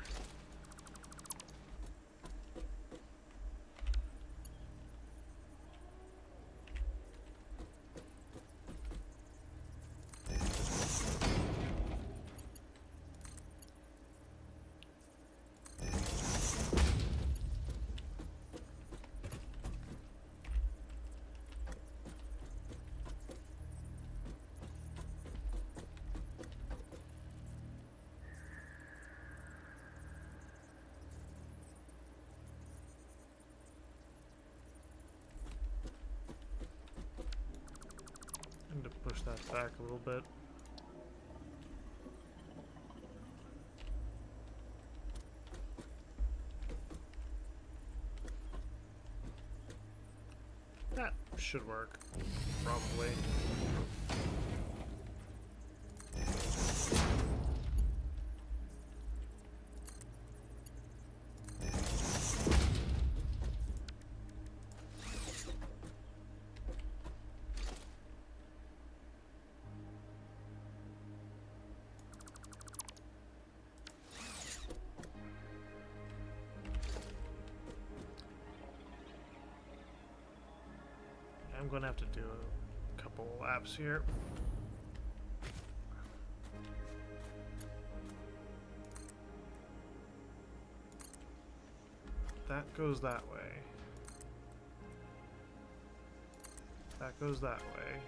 And to push that back a little bit. That should work, probably. I'm going to have to do a couple laps here. That goes that way. That goes that way.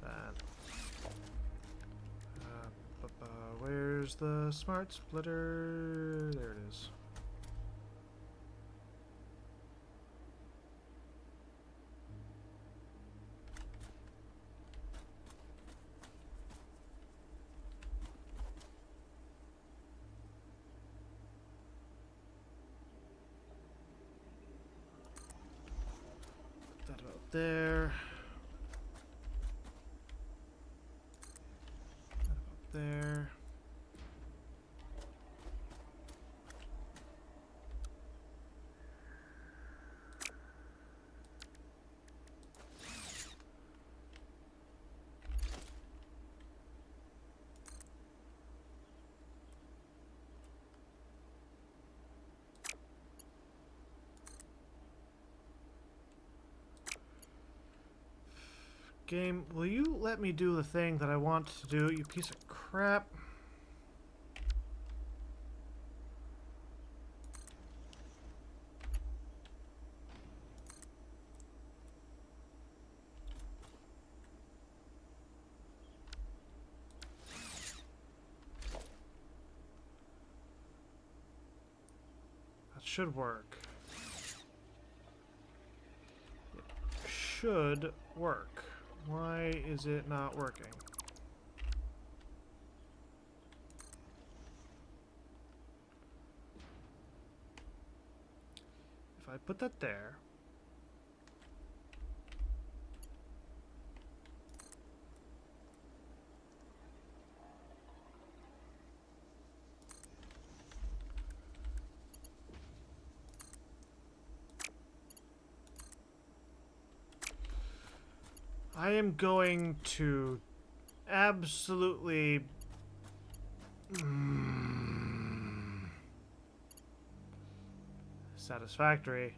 That. Where's the smart splitter? There it is. That about there. That about there. Game, will you let me do the thing that I want to do, you piece of crap? That should work. It should work. Why is it not working? If I put that there, I am going to absolutely Satisfactory.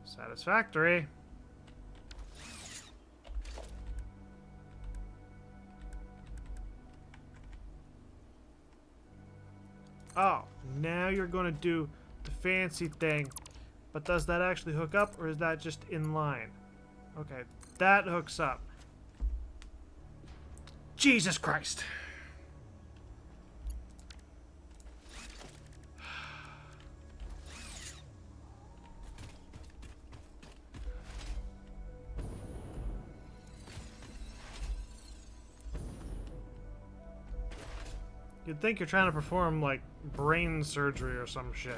Satisfactory. Oh, now you're going to do the fancy thing. But does that actually hook up, or is that just in line? Okay, that hooks up. Jesus Christ. You'd think you're trying to perform, like, brain surgery or some shit.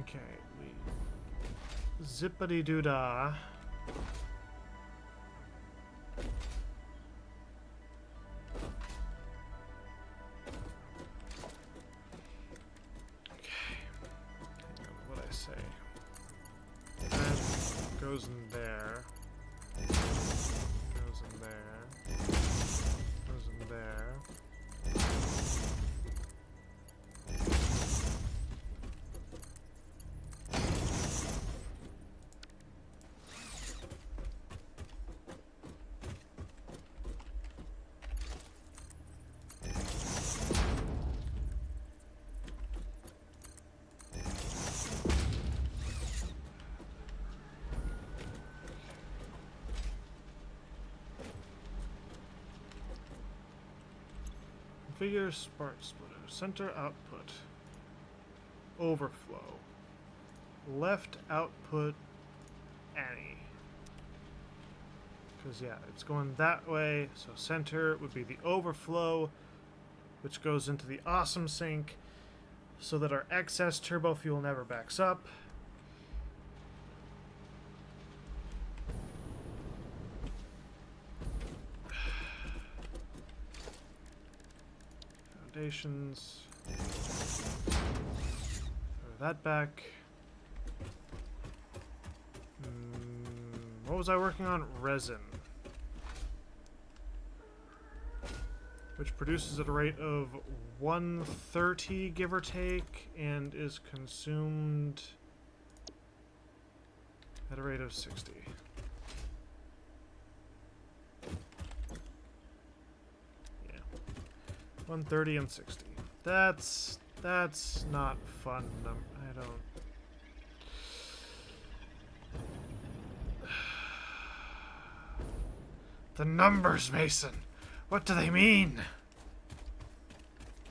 Okay, we zippity doo dah. Okay, hang on, what'd I say? That goes in there. Goes in there. Goes in there. Configure spark splitter. Center output. Overflow. Left output any. Because, yeah, it's going that way. So center would be the overflow, which goes into the awesome sink so that our excess turbo fuel never backs up. Foundations. Throw that back. What was I working on? Resin. Which produces at a rate of 130, give or take, and is consumed at a rate of 60. Yeah. 130 and 60. That's not fun. I don't... The numbers, Mason! What do they mean?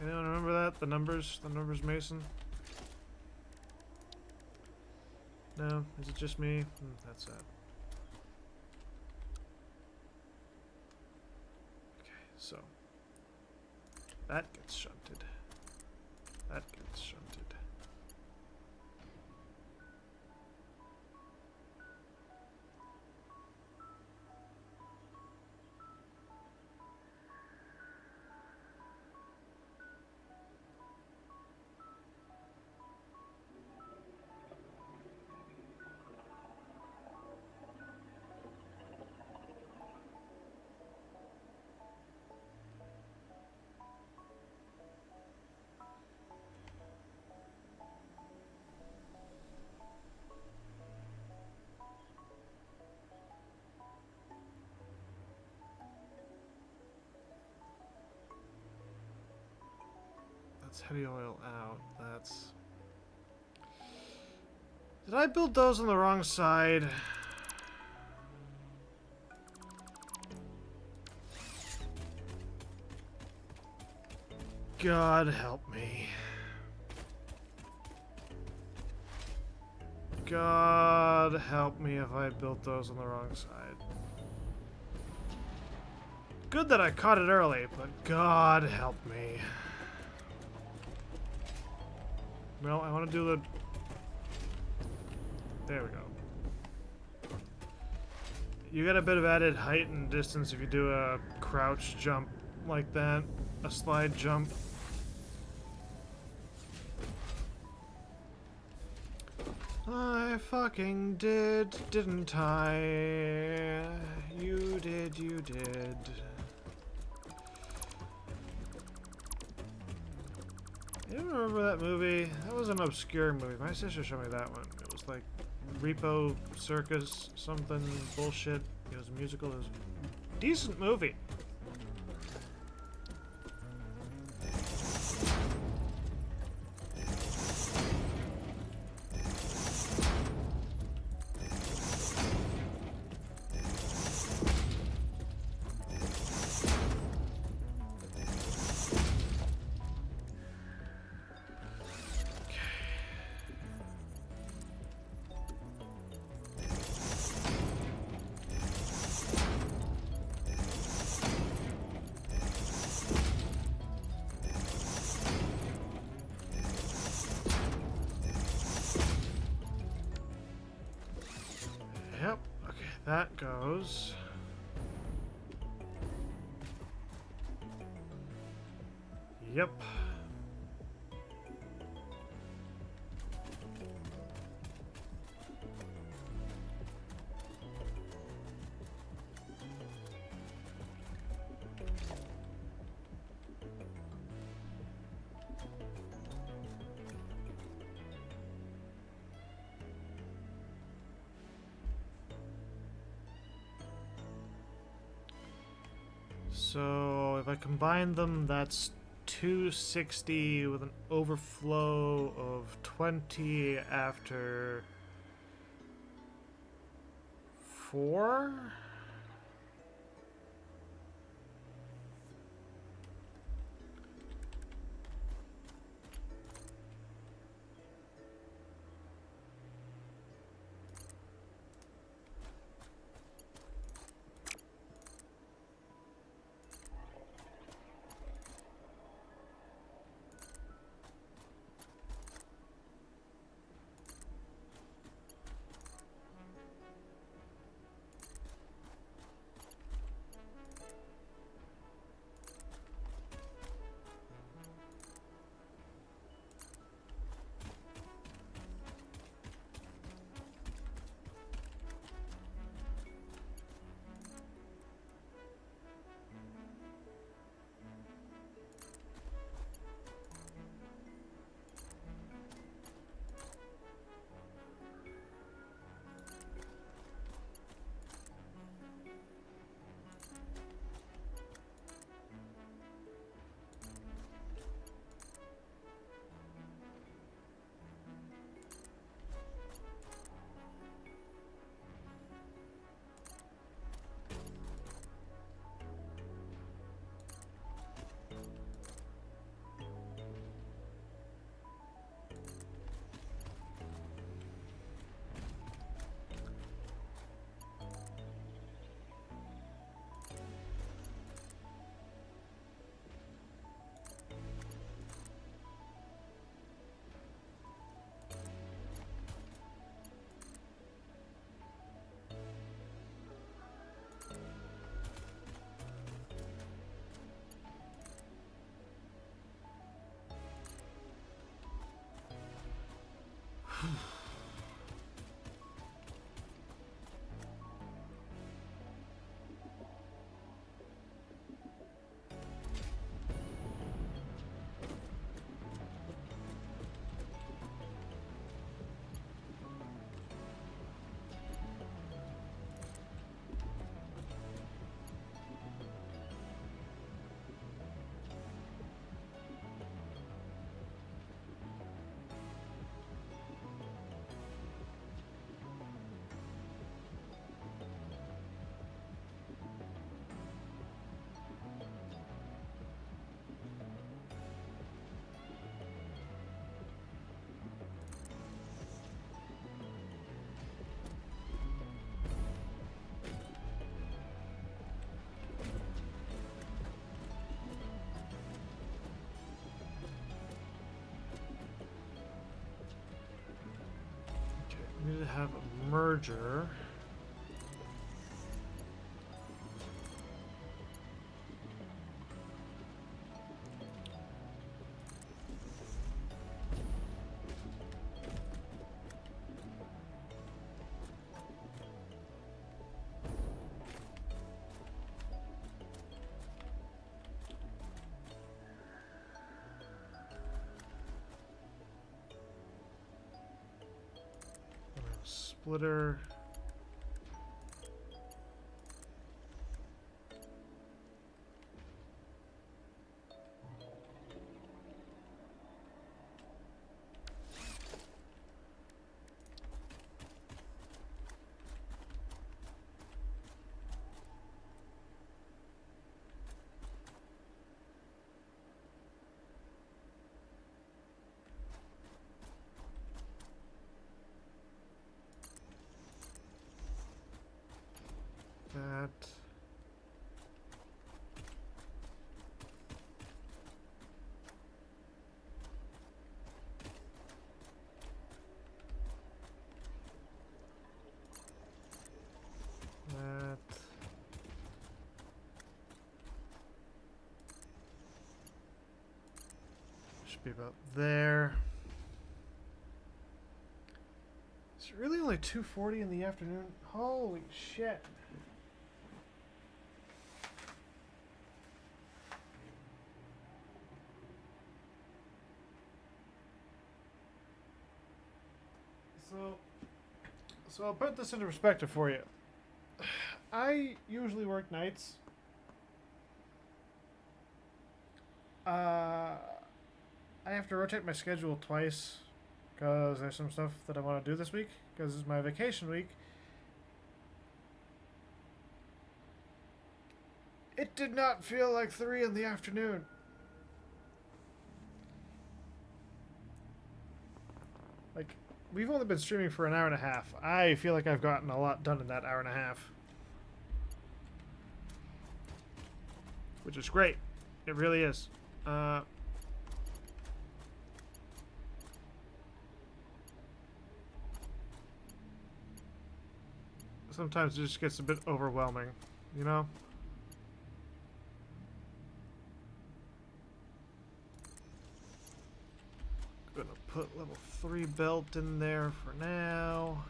Anyone remember that? The numbers, Mason? No? Is it just me? That's sad. Okay, so. That gets shunted. That gets shunted. Heavy oil out. That's... Did I build those on the wrong side? God help me. God help me if I built those on the wrong side. Good that I caught it early, but God help me. Well, I want to do the... There we go. You get a bit of added height and distance if you do a crouch jump like that. A slide jump. I fucking did, didn't I? You did, you did. You remember that movie? That was an obscure movie. My sister showed me that one. It was like Repo Circus something bullshit. It was a musical. It was a decent movie. that goes. Yep. So if I combine them, that's 260 with an overflow of 20 after 4? We need to have a merger. Splitter. be about there. It's really only 2:40 in the afternoon. Holy shit. So I'll put this into perspective for you. I usually work nights. I have to rotate my schedule twice because there's some stuff that I want to do this week because it's my vacation week. It did not feel like 3 in the afternoon. Like, we've only been streaming for an hour and a half. I feel like I've gotten a lot done in that hour and a half. Which is great. It really is. Sometimes it just gets a bit overwhelming, you know? Gonna put level 3 belt in there for now.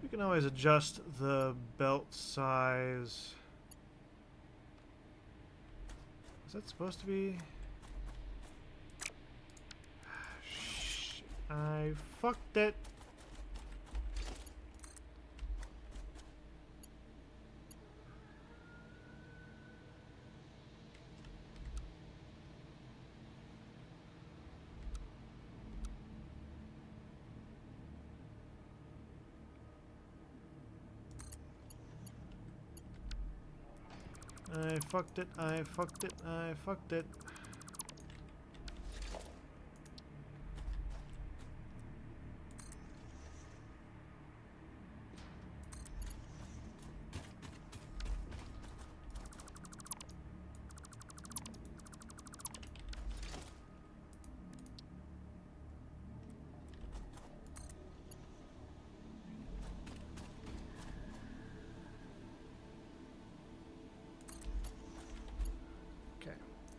We can always adjust the belt size. Is that supposed to be? Shit, I fucked it. I fucked it, I fucked it, I fucked it.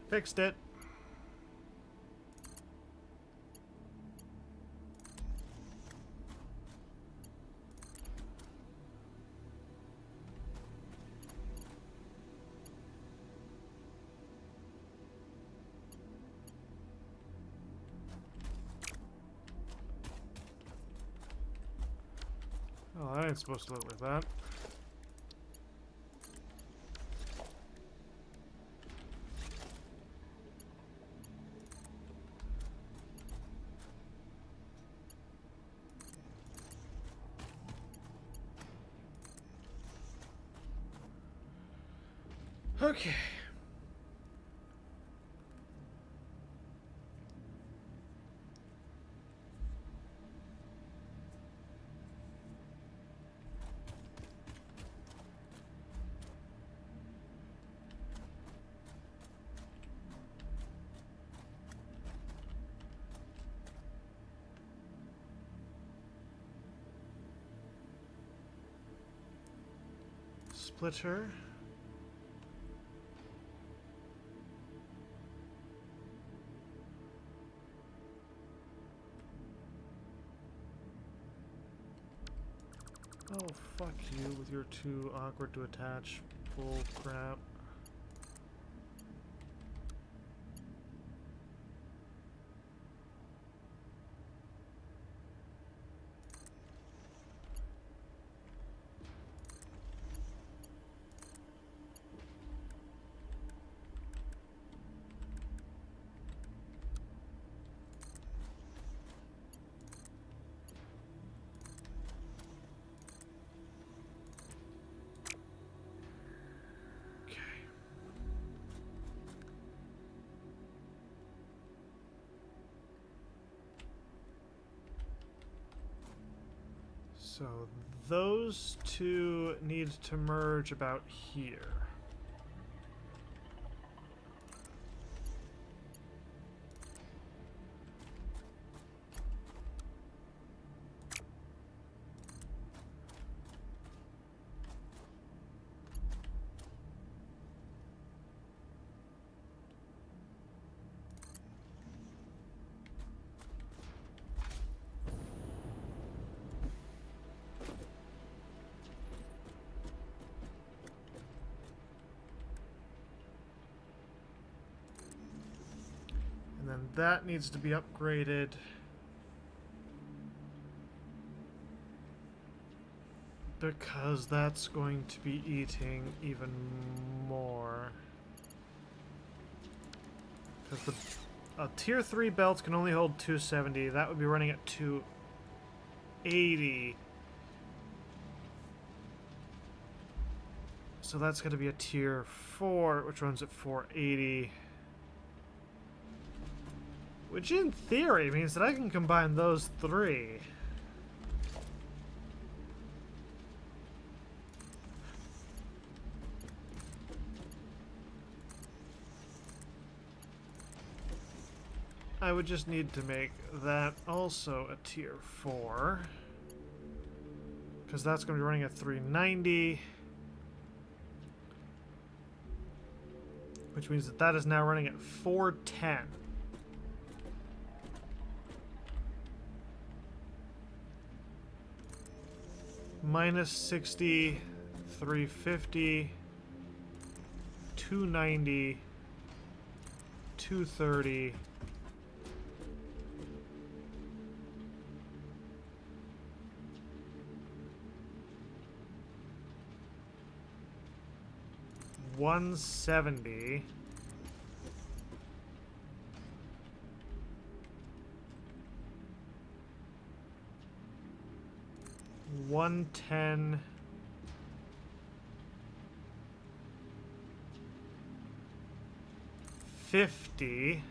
Fixed it. Oh, I ain't supposed to look like that. Okay. Splitter. Oh, fuck you with your too awkward to attach bull crap. So those two need to merge about here. And that needs to be upgraded. Because that's going to be eating even more. Because a tier 3 belt can only hold 270. That would be running at 280. So that's going to be a tier 4, which runs at 480. Which in theory means that I can combine those three. I would just need to make that also a tier 4. Because that's going to be running at 390. Which means that that is now running at 410. Minus 60, 350, 290, 230. $170. $110. $50.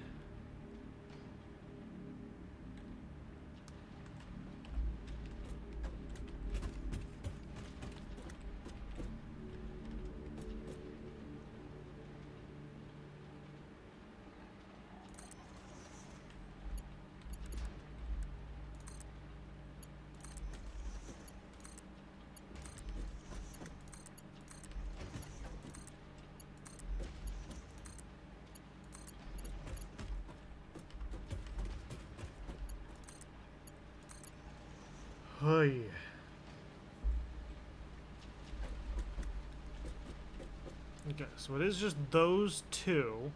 Hey. Okay, so it is just those two.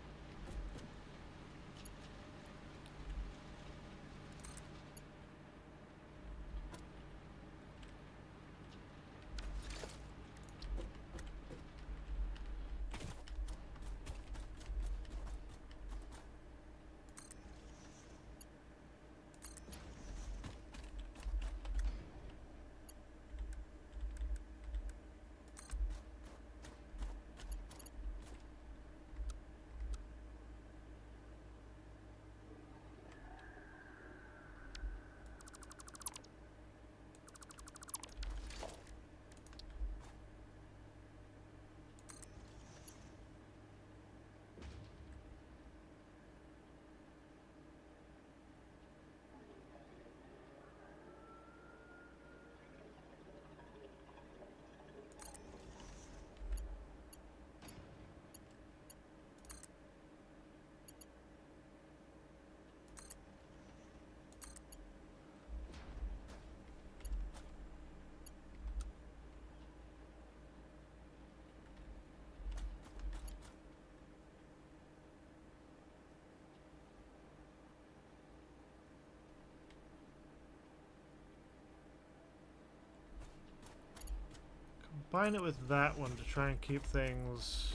Combine it with that one to try and keep things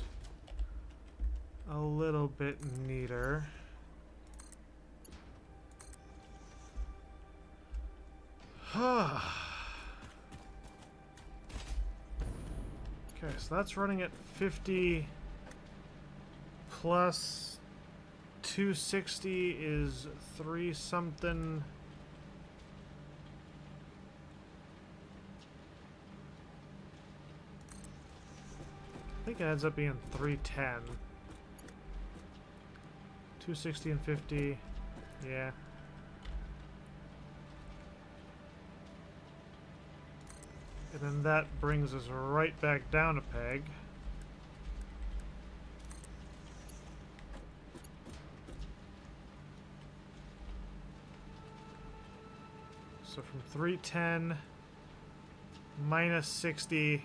a little bit neater. Okay, so that's running at 50 plus 260 is 3 something. I think it ends up being 310. 260 and 50. Yeah. And then that brings us right back down a peg. So from 310 minus 60.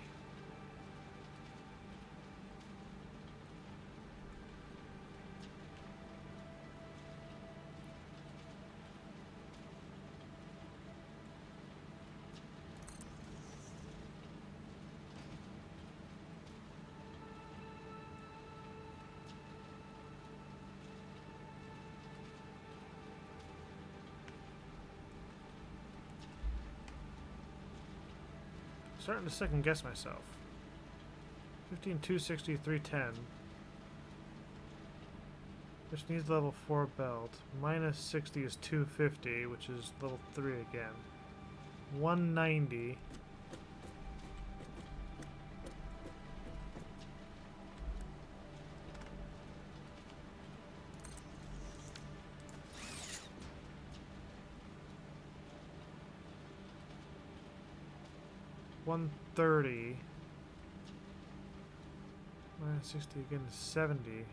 Starting to second guess myself. 15, 260, 310. Which needs level 4 belt. Minus 60 is 250, which is level 3 again. 190. $130. Minus 60 again is 70.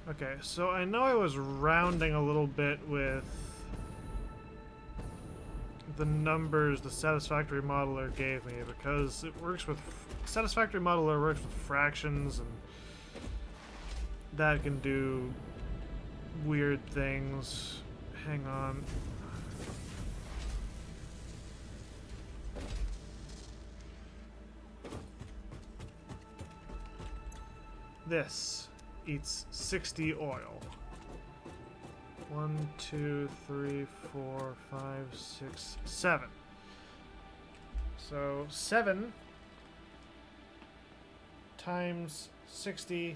Okay, so I know I was rounding a little bit with the numbers the Satisfactory modeler gave me because it works with Satisfactory modeler works with fractions, and that can do weird things. Hang on. This eats 60 oil. 1, 2, 3, 4, 5, 6, 7. So 7 times 60.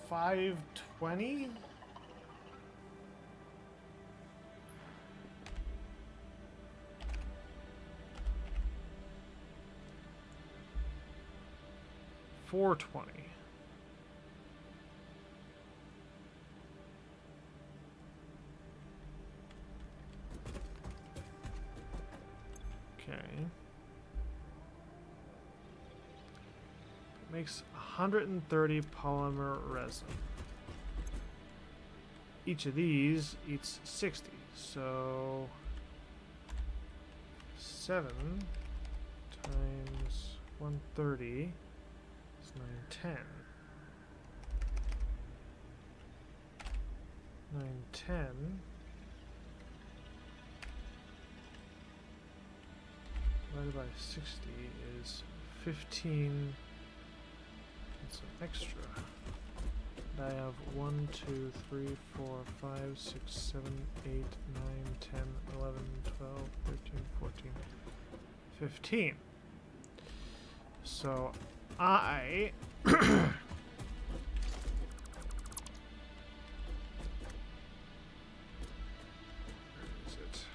520? $420. Okay. Makes 130 polymer resin. Each of these eats 60, so 7 times 130 is 910. 910 divided by 60 is 15. That's an extra. And I have 1, 2, 3, 4, 5, 6, 7, 8, 9, 10, 11, 12, 13, 14, 15. So I where is it?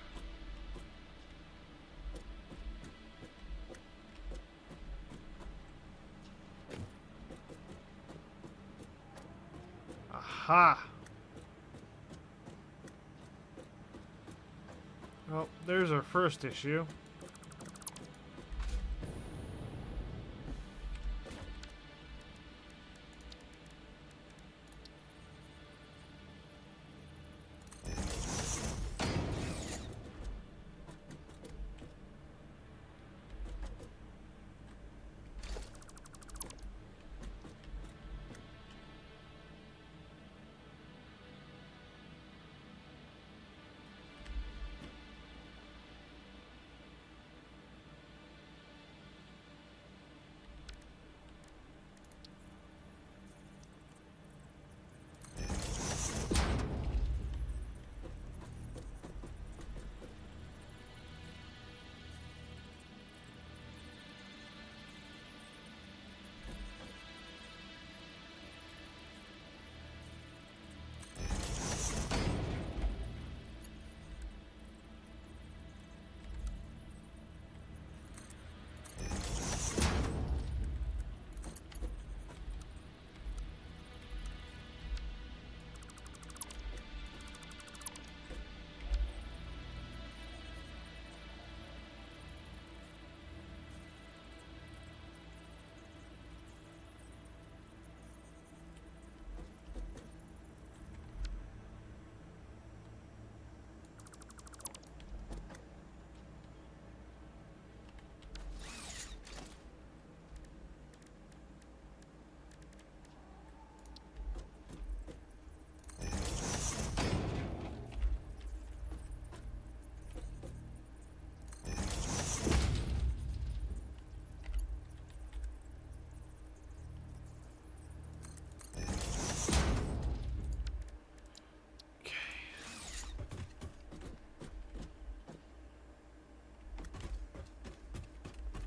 Aha! Well, there's our first issue.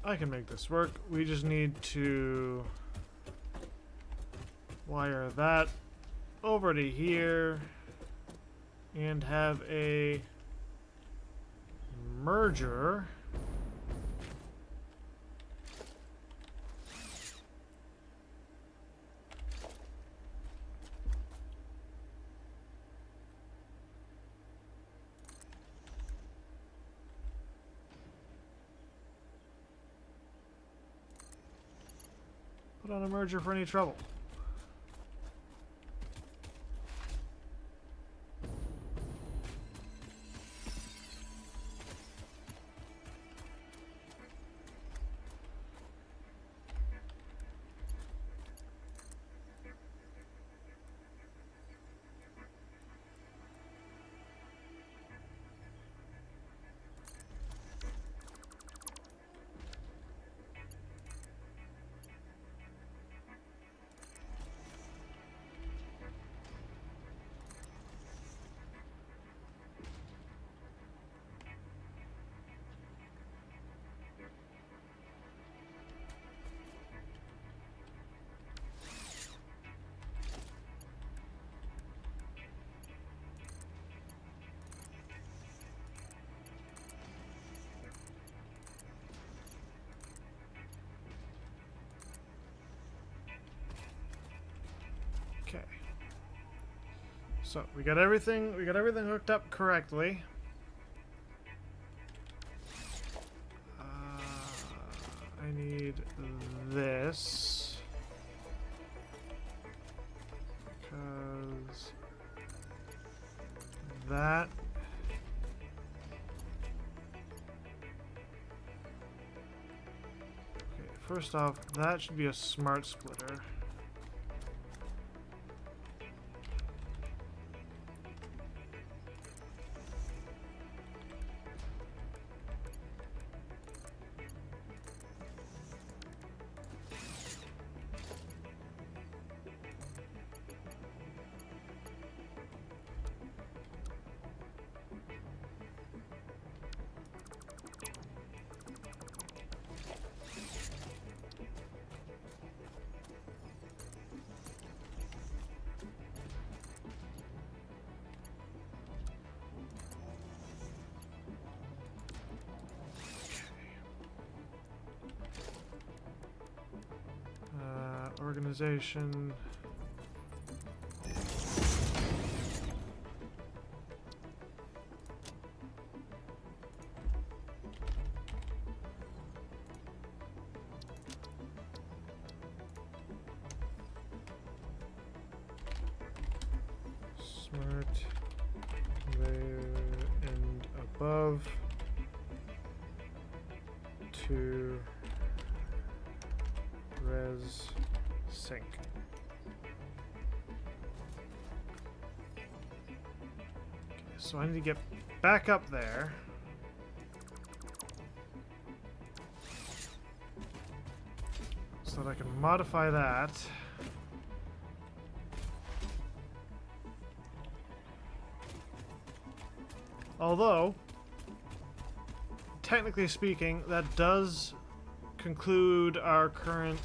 I can make this work. We just need to wire that over to here and have a merger. Put on a merger for any trouble. Okay. So we got everything hooked up correctly. I need this because that okay, first off, that should be a smart splitter. Organization. Smart layer and above to res sync. Okay, so I need to get back up there. So that I can modify that. Although, technically speaking, that does conclude our current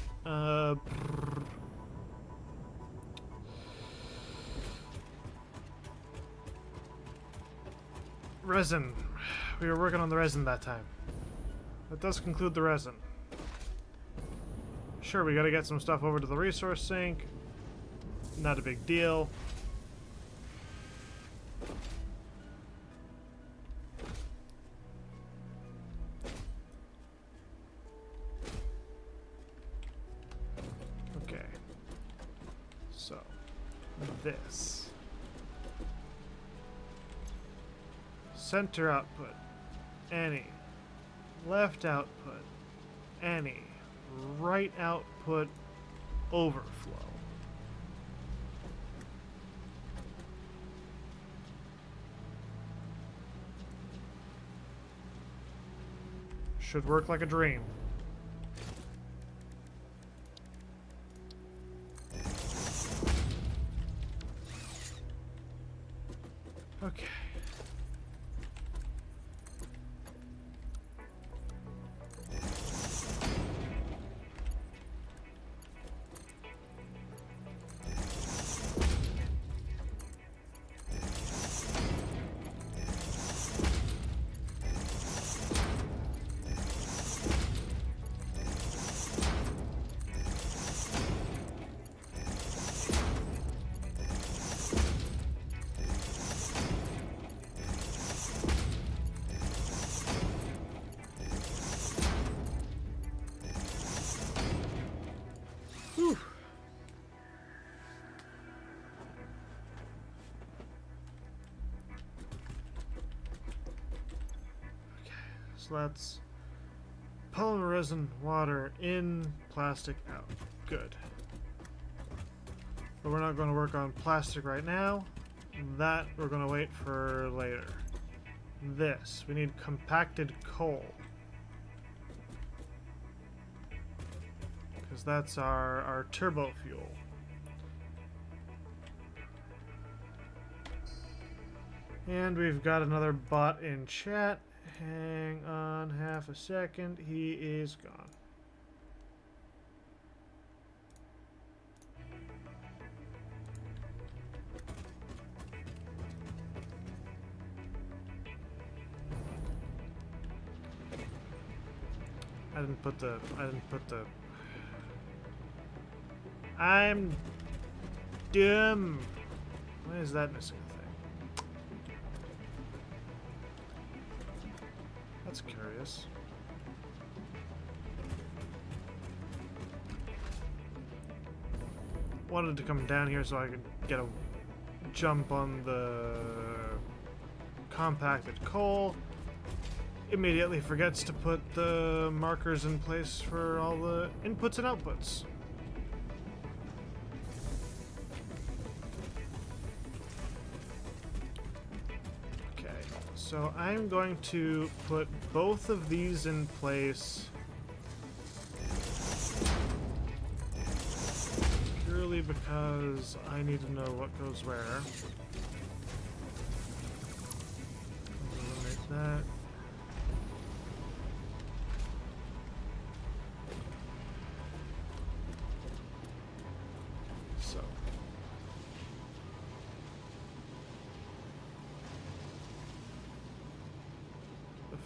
resin. We were working on the resin that time. That does conclude the resin. Sure, we gotta get some stuff over to the resource sink. Not a big deal. Okay. So, this. Center output, any. Left output, any. Right output, overflow. Should work like a dream. Okay. So that's polymer resin, water in, plastic out. Good. But we're not going to work on plastic right now. That we're going to wait for later. This. We need compacted coal. Because that's our turbo fuel. And we've got another bot in chat. Hang on half a second. He is gone. I didn't put the I'm dumb. Why is that missing a thing? That's curious. Wanted to come down here so I could get a jump on the compacted coal. Immediately forgets to put the markers in place for all the inputs and outputs. Okay, so I'm going to put both of these in place purely because I need to know what goes where. Eliminate that.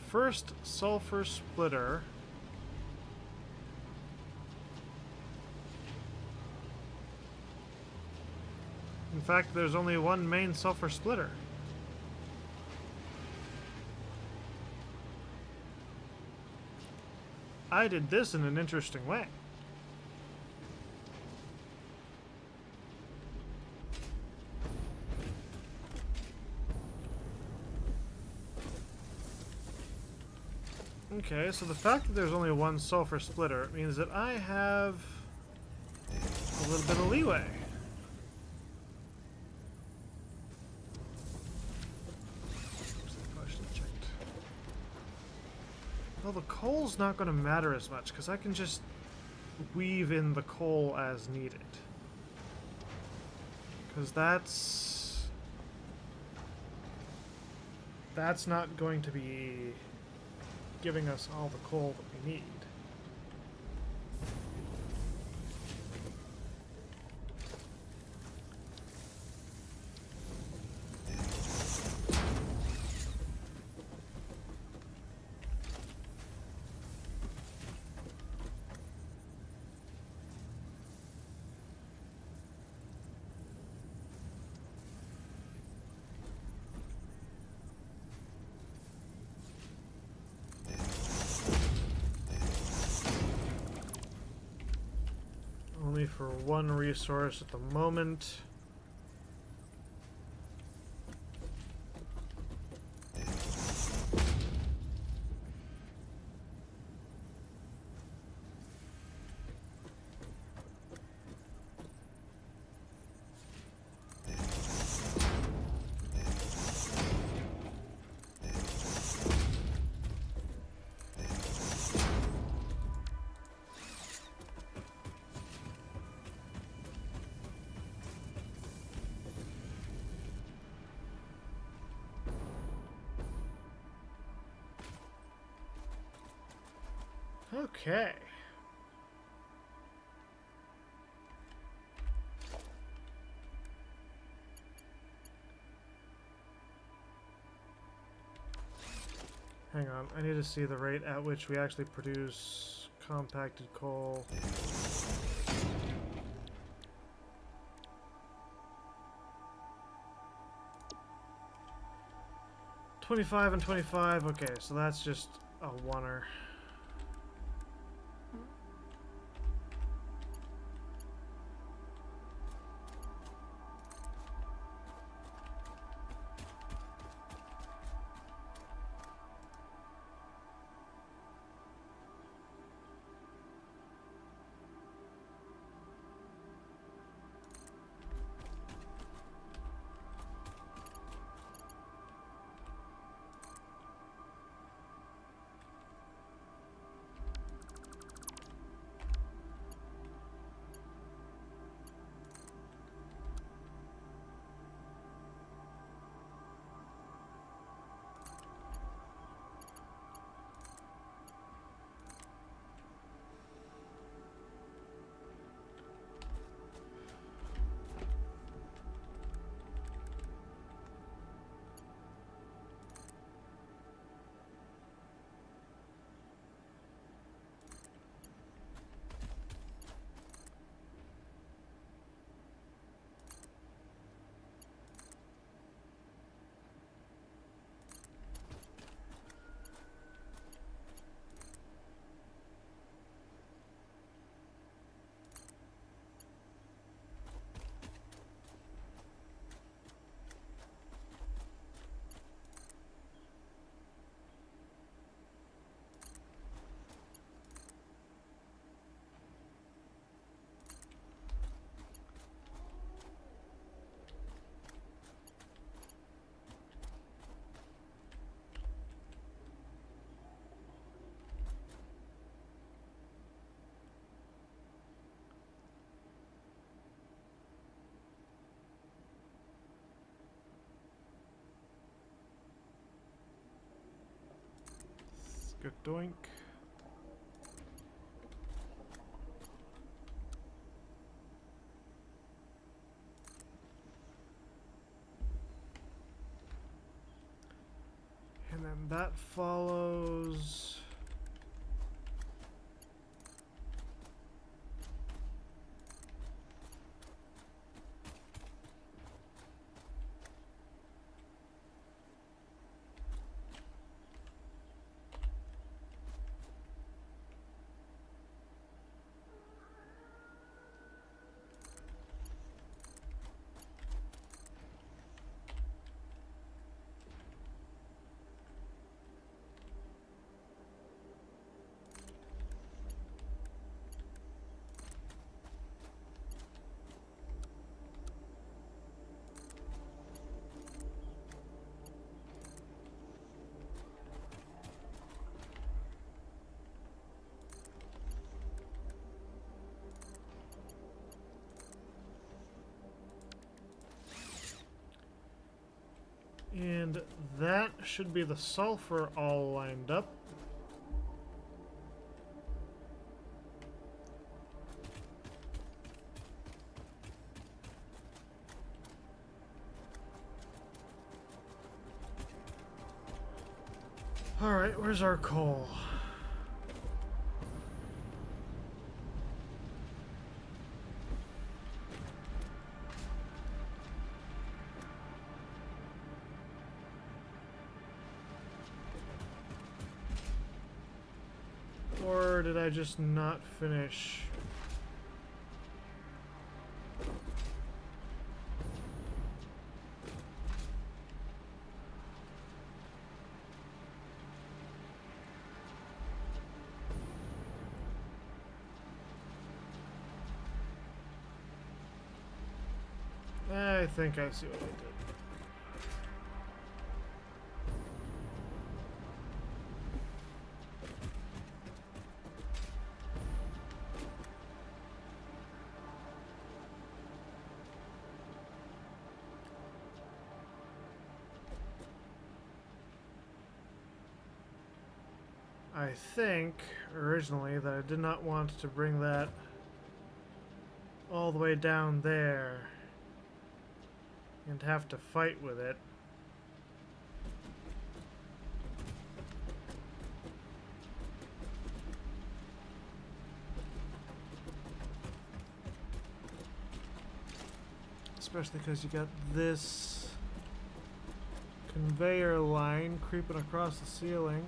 First sulfur splitter in fact, there's only one main sulfur splitter. I did this in an interesting way. Okay, so the fact that there's only one sulfur splitter means that I have a little bit of leeway. Probably should have checked. Well, the coal's not going to matter as much because I can just weave in the coal as needed. Because that's not going to be giving us all the coal that we need. Only for one resource at the moment. Okay. Hang on, I need to see the rate at which we actually produce compacted coal. $25 and $25, okay, so that's just a oneer. Good doink. And then that follows. And that should be the sulfur all lined up. Alright, where's our coal? Or did I just not finish? I think I see what I did. I think originally that I did not want to bring that all the way down there and have to fight with it. Especially because you got this conveyor line creeping across the ceiling.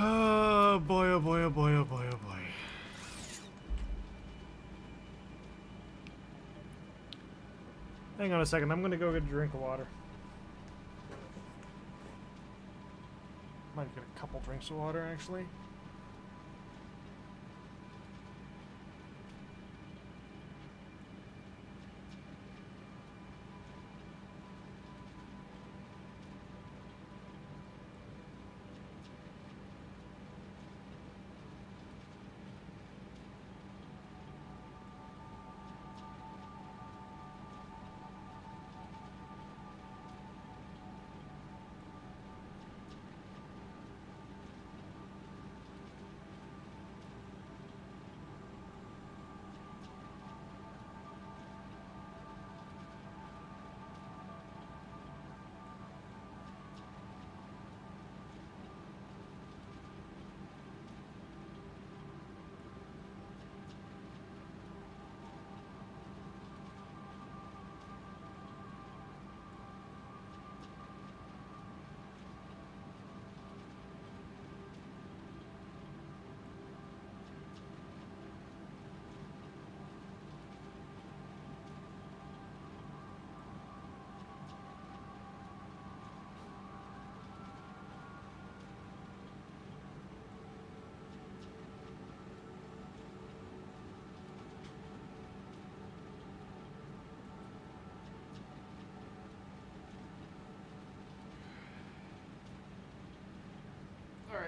Oh boy, oh boy, oh boy, oh boy, oh boy. Hang on a second, I'm gonna go get a drink of water. Might get a couple drinks of water actually.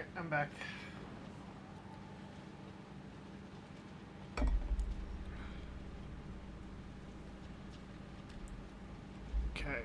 Alright, I'm back. Okay.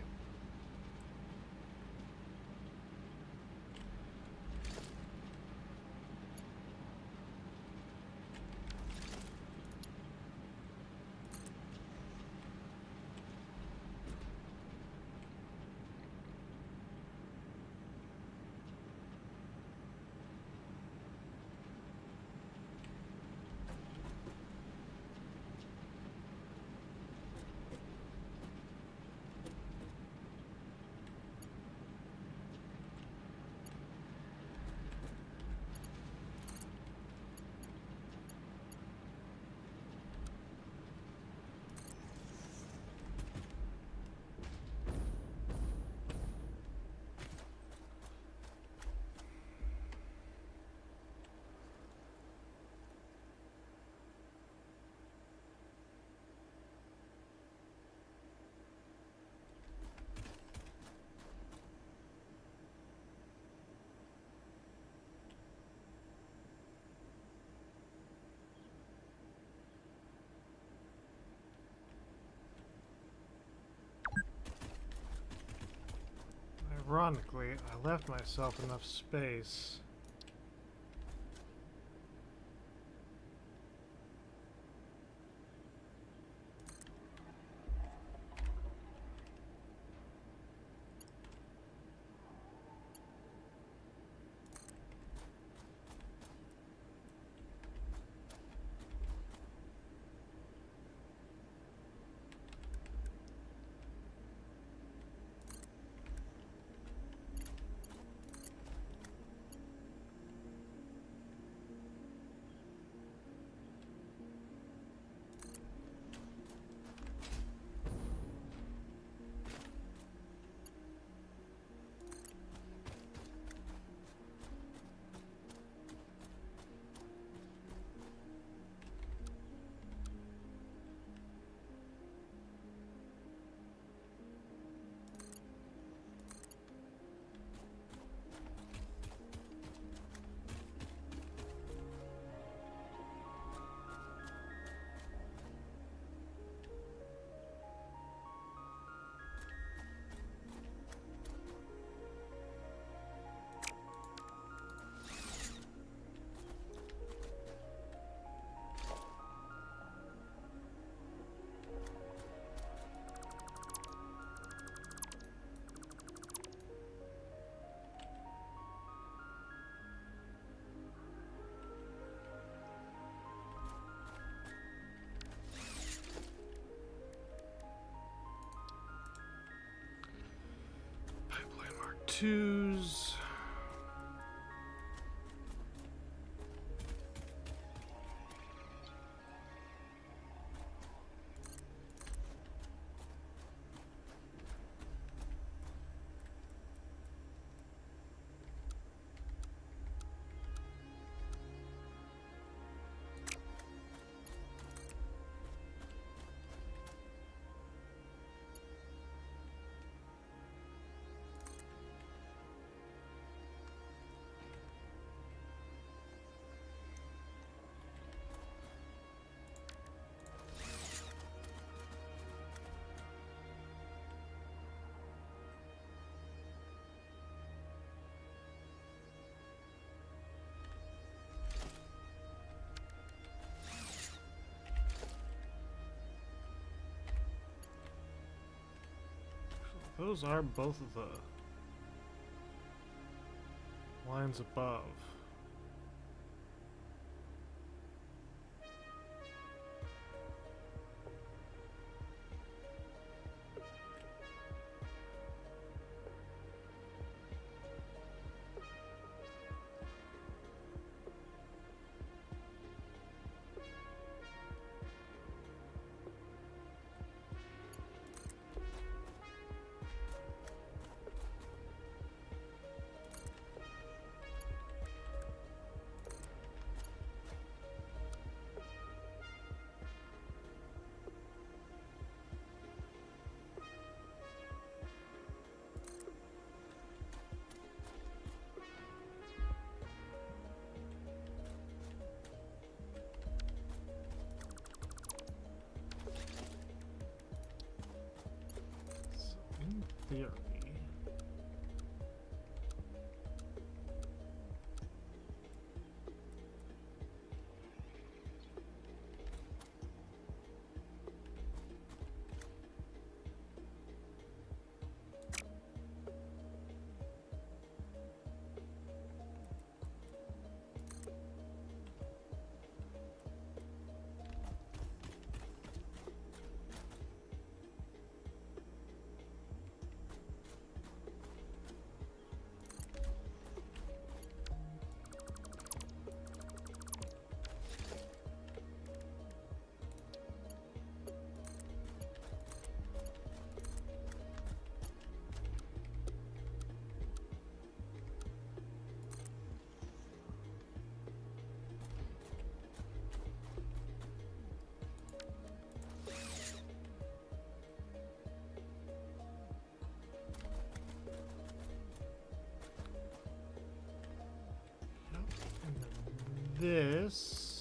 Ironically, I left myself enough space. Pipeline Mark IIs. Those are both of the lines above. theory. This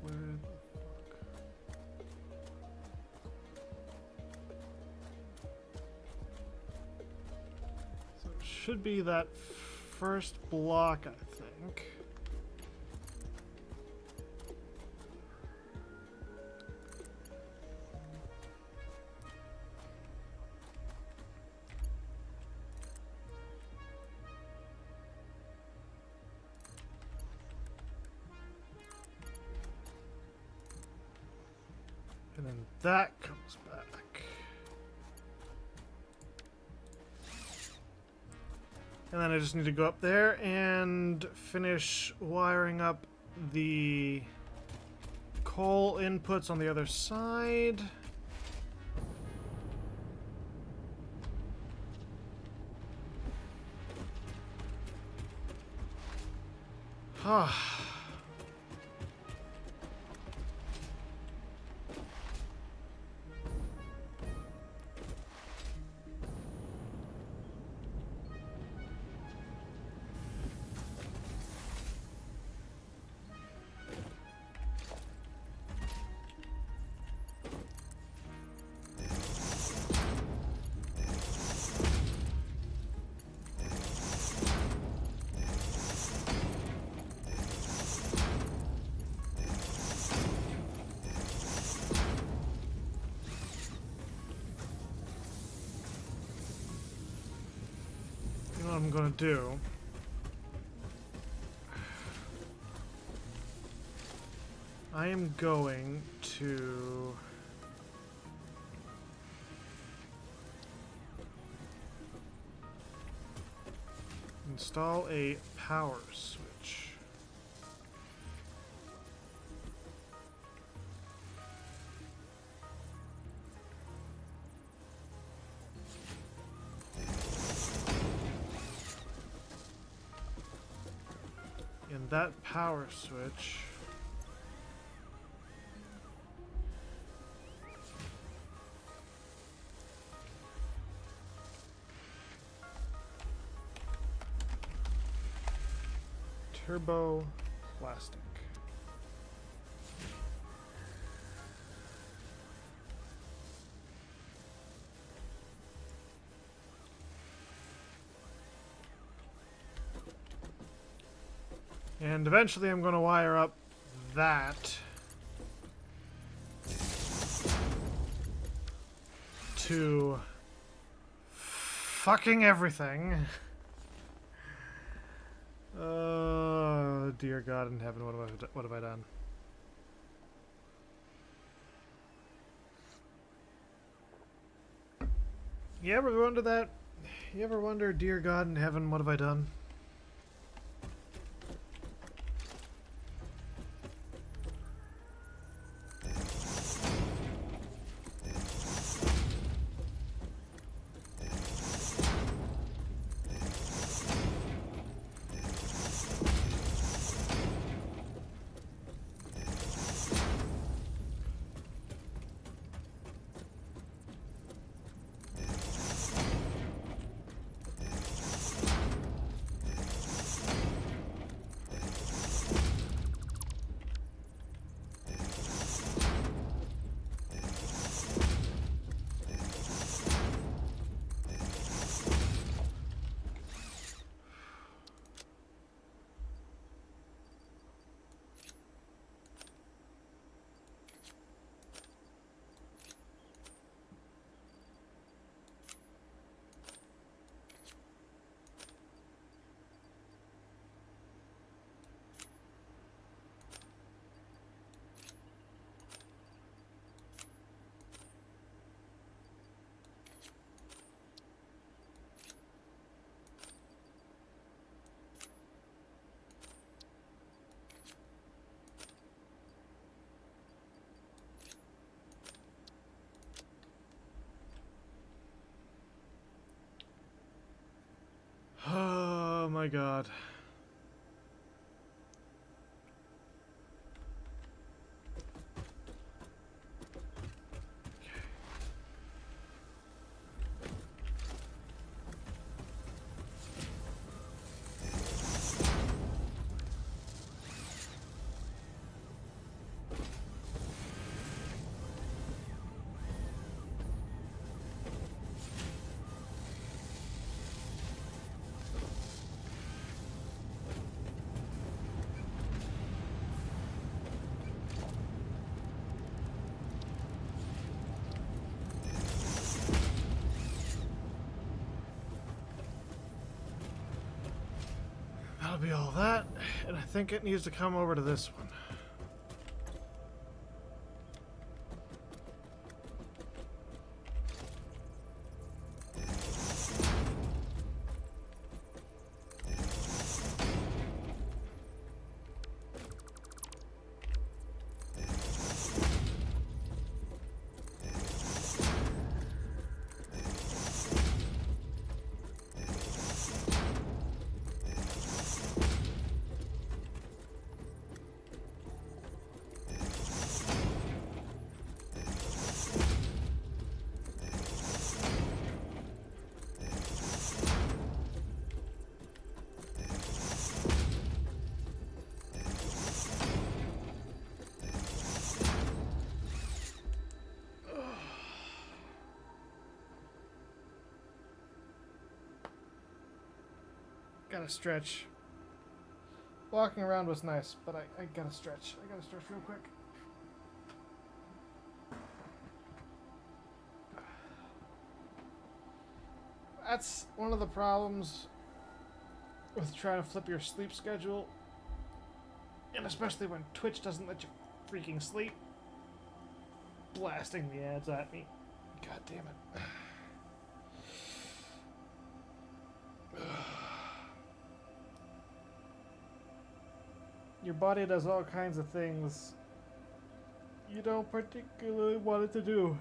where the fuck? So it should be that first block, I think. And then that comes back. And then I just need to go up there and finish wiring up the coal inputs on the other side. You know what I'm gonna do? I am going to install a power switch. And that power switch turbo plastic. And eventually I'm going to wire up that to fucking everything. Oh, dear God in heaven, what have I done? You ever wonder that? You ever wonder, dear God in heaven, what have I done? god. That'll be all that, and I think it needs to come over to this one. Gotta stretch. Walking around was nice, but I gotta stretch. I gotta stretch real quick. That's one of the problems with trying to flip your sleep schedule. And especially when Twitch doesn't let you freaking sleep. Blasting the ads at me. God damn it. Your body does all kinds of things you don't particularly want it to do.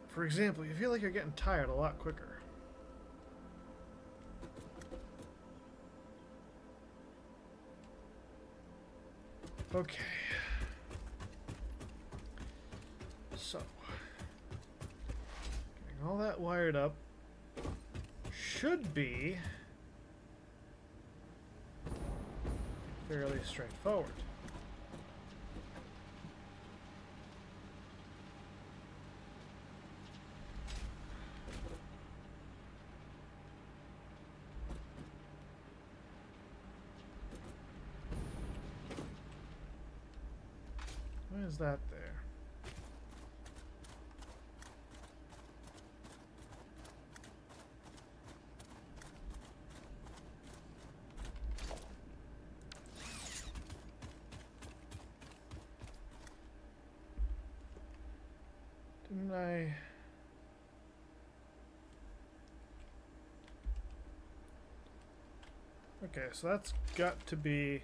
For example, you feel like you're getting tired a lot quicker. Okay. So, getting all that wired up should be fairly straightforward. Why is that there? Didn't I? Okay, so that's got to be,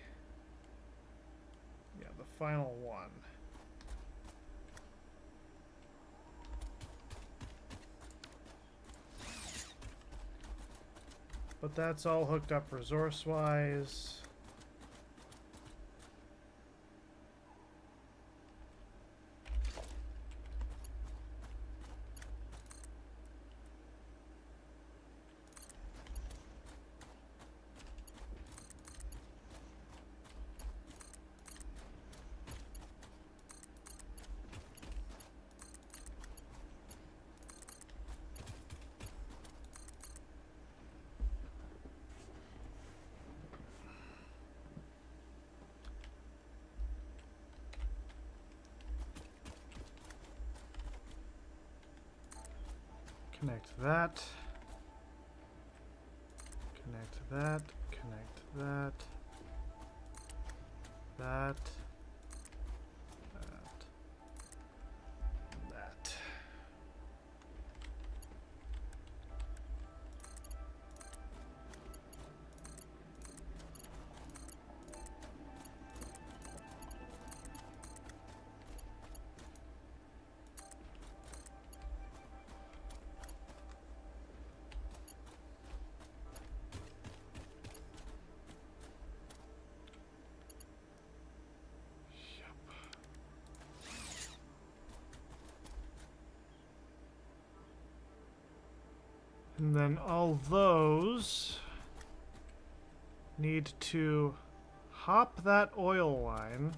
yeah, the final one. But that's all hooked up resource-wise. Connect that. Connect that. Connect that. That. That. That. And then all those need to hop that oil line.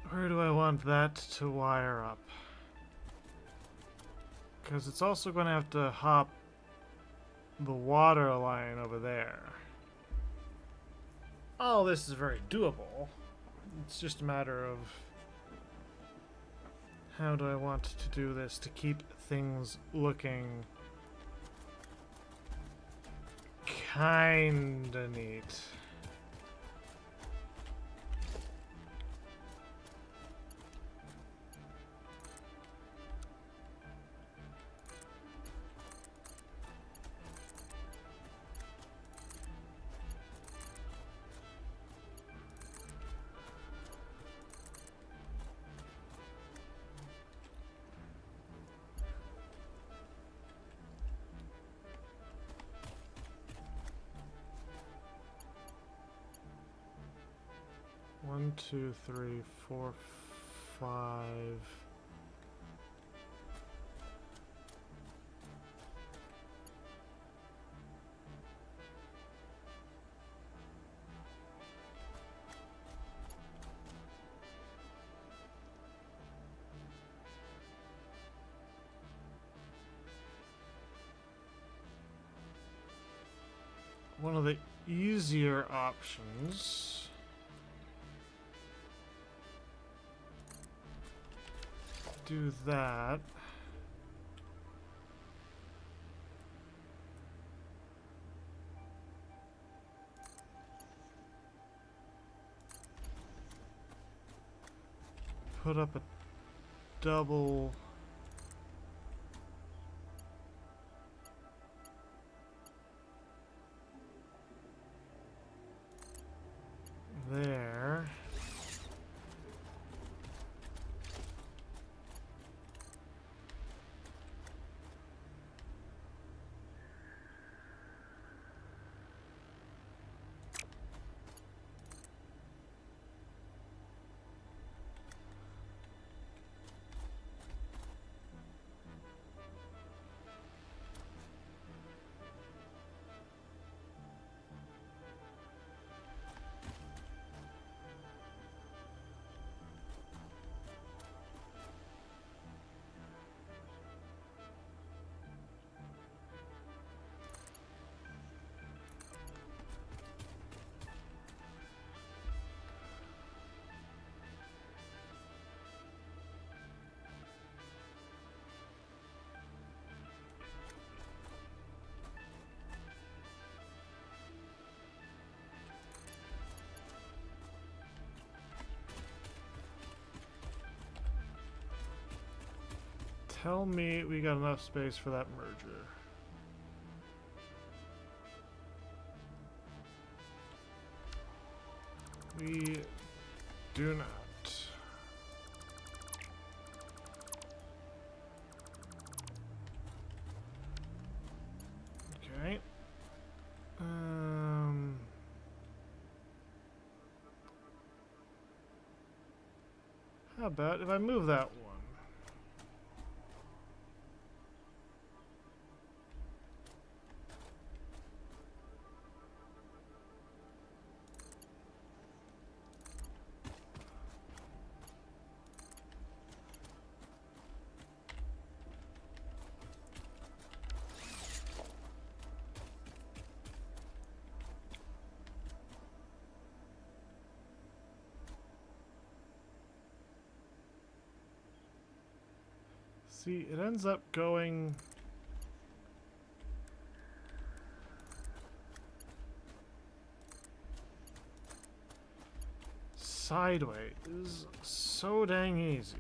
Where do I want that to wire up? Because it's also going to have to hop the water line over there. All this is very doable. It's just a matter of how do I want to do this to keep things looking kinda neat. One, two, three, four, five. One of the easier options. Do that. Put up a double there. Tell me we got enough space for that merger. We do not. Okay. How about if I move that one? See, it ends up going sideways. So dang easy.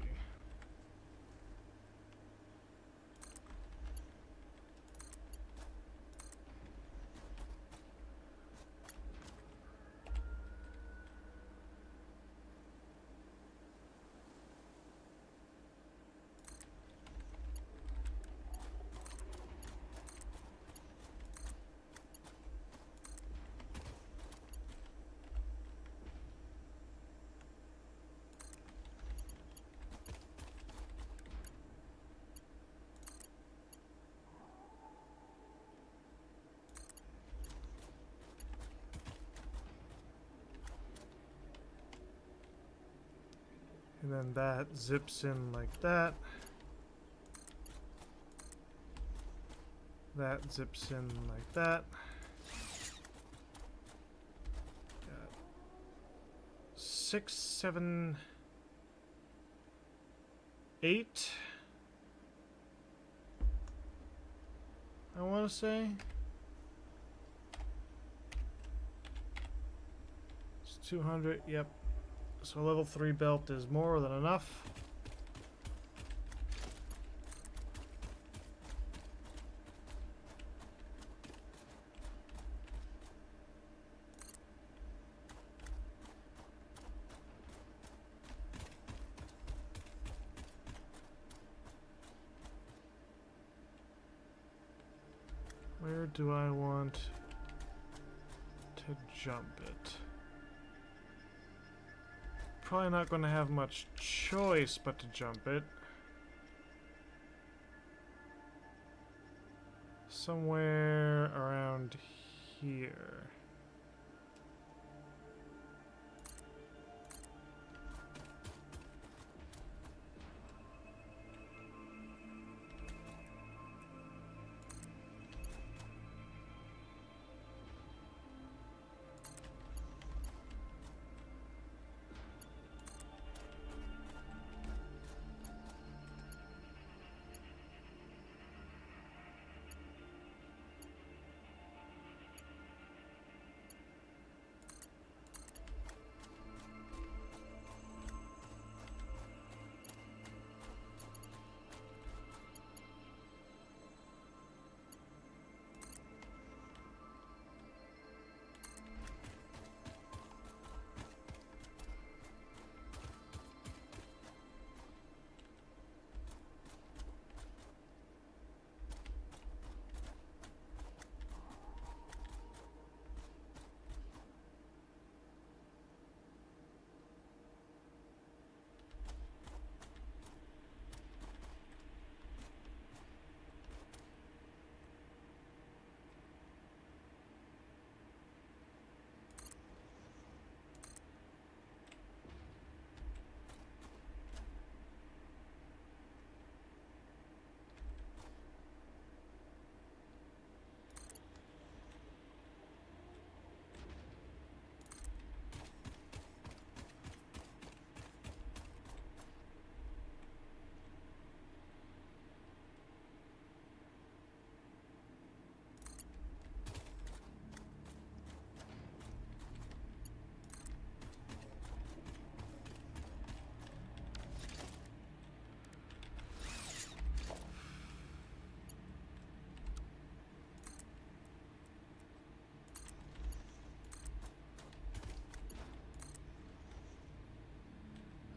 And then that zips in like that. That zips in like that. Got 6, 7, 8. I want to say. It's 200, yep. So level 3 belt is more than enough. Where do I want to jump it? Probably not going to have much choice but to jump it. Somewhere around here.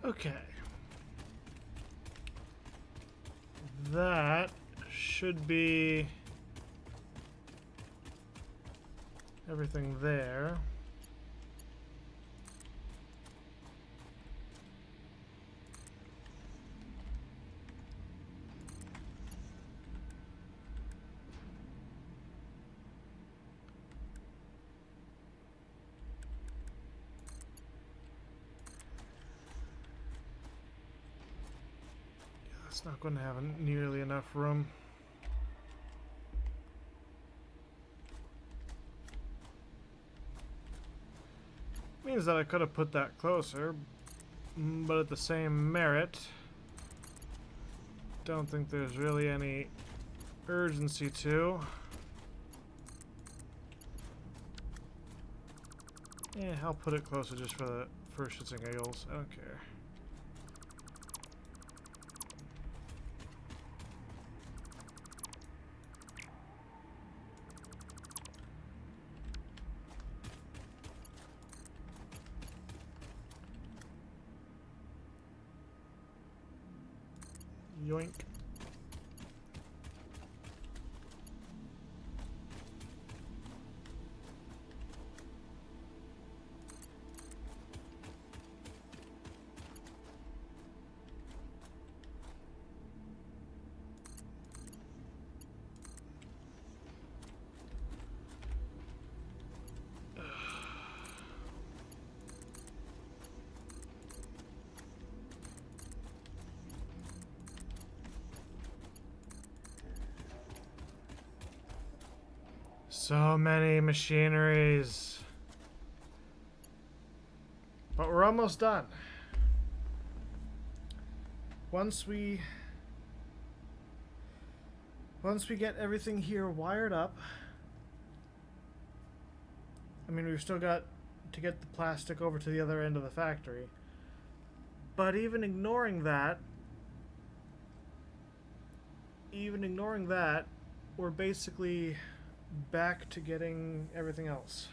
Okay. That should be everything there. It's not going to have nearly enough room. Means that I could have put that closer, but at the same merit, don't think there's really any urgency to. Yeah, I'll put it closer just for shits and giggles. I don't care. Yoink. So many machineries. But we're almost done. Once we get everything here wired up, I mean, we've still got to get the plastic over to the other end of the factory. But even ignoring that, we're basically back to getting everything else.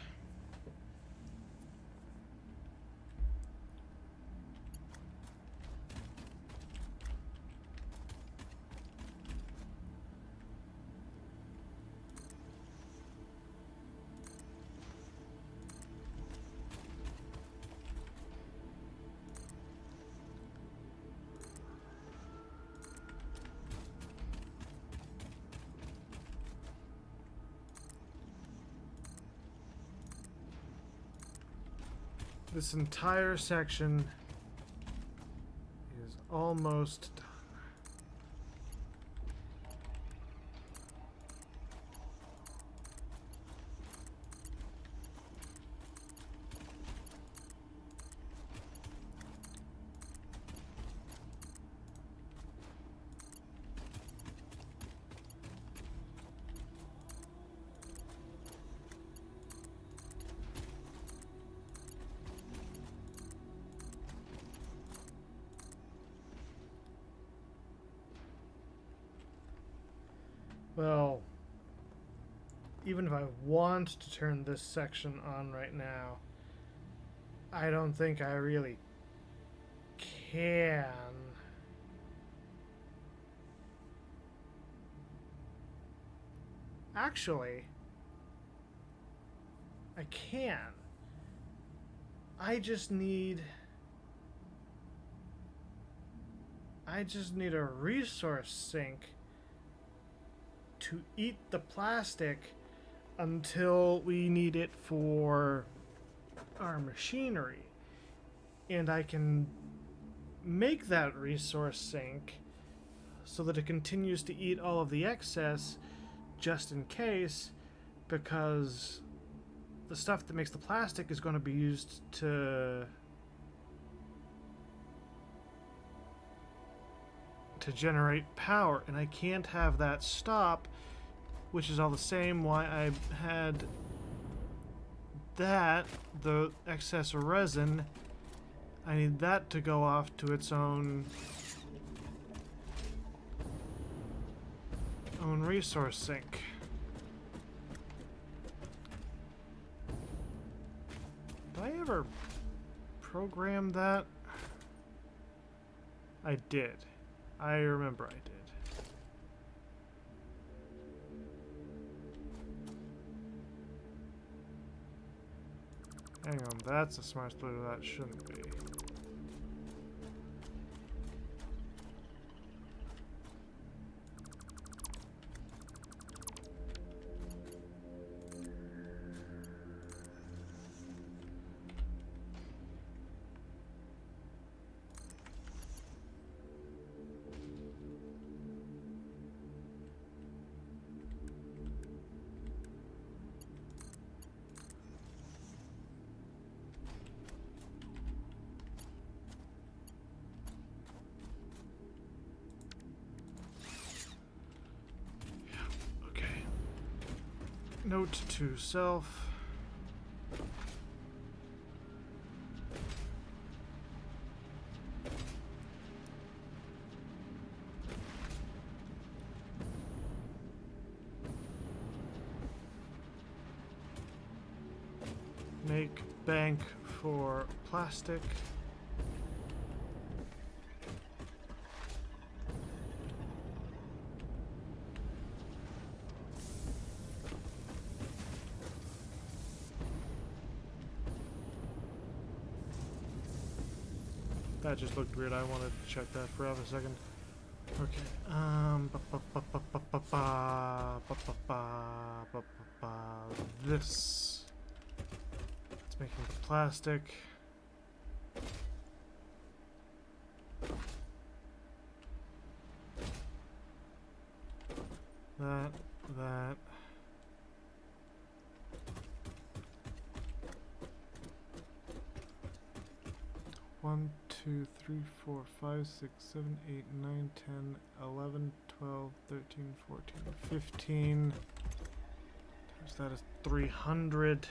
This entire section is almost done. Well, even if I want to turn this section on right now, I don't think I really can. Actually, I can. I just need a resource sink to eat the plastic until we need it for our machinery. And I can make that resource sink so that it continues to eat all of the excess just in case, because the stuff that makes the plastic is going to be used to generate power, and I can't have that stop, which is all the same why I had that, the excess resin, I need that to go off to its own resource sink. Did I ever program that? I did. I remember I did. Hang on, that's a smart splitter, that shouldn't be. Note to self. Make bank for plastic. That just looked weird. I wanted to check that for a second. Okay. This. It's making the plastic. That. 1, 2, 3, 4, 5, 6, 7, 8, 9, 10, 11, 12, 13, 14, 15. Times that is 300.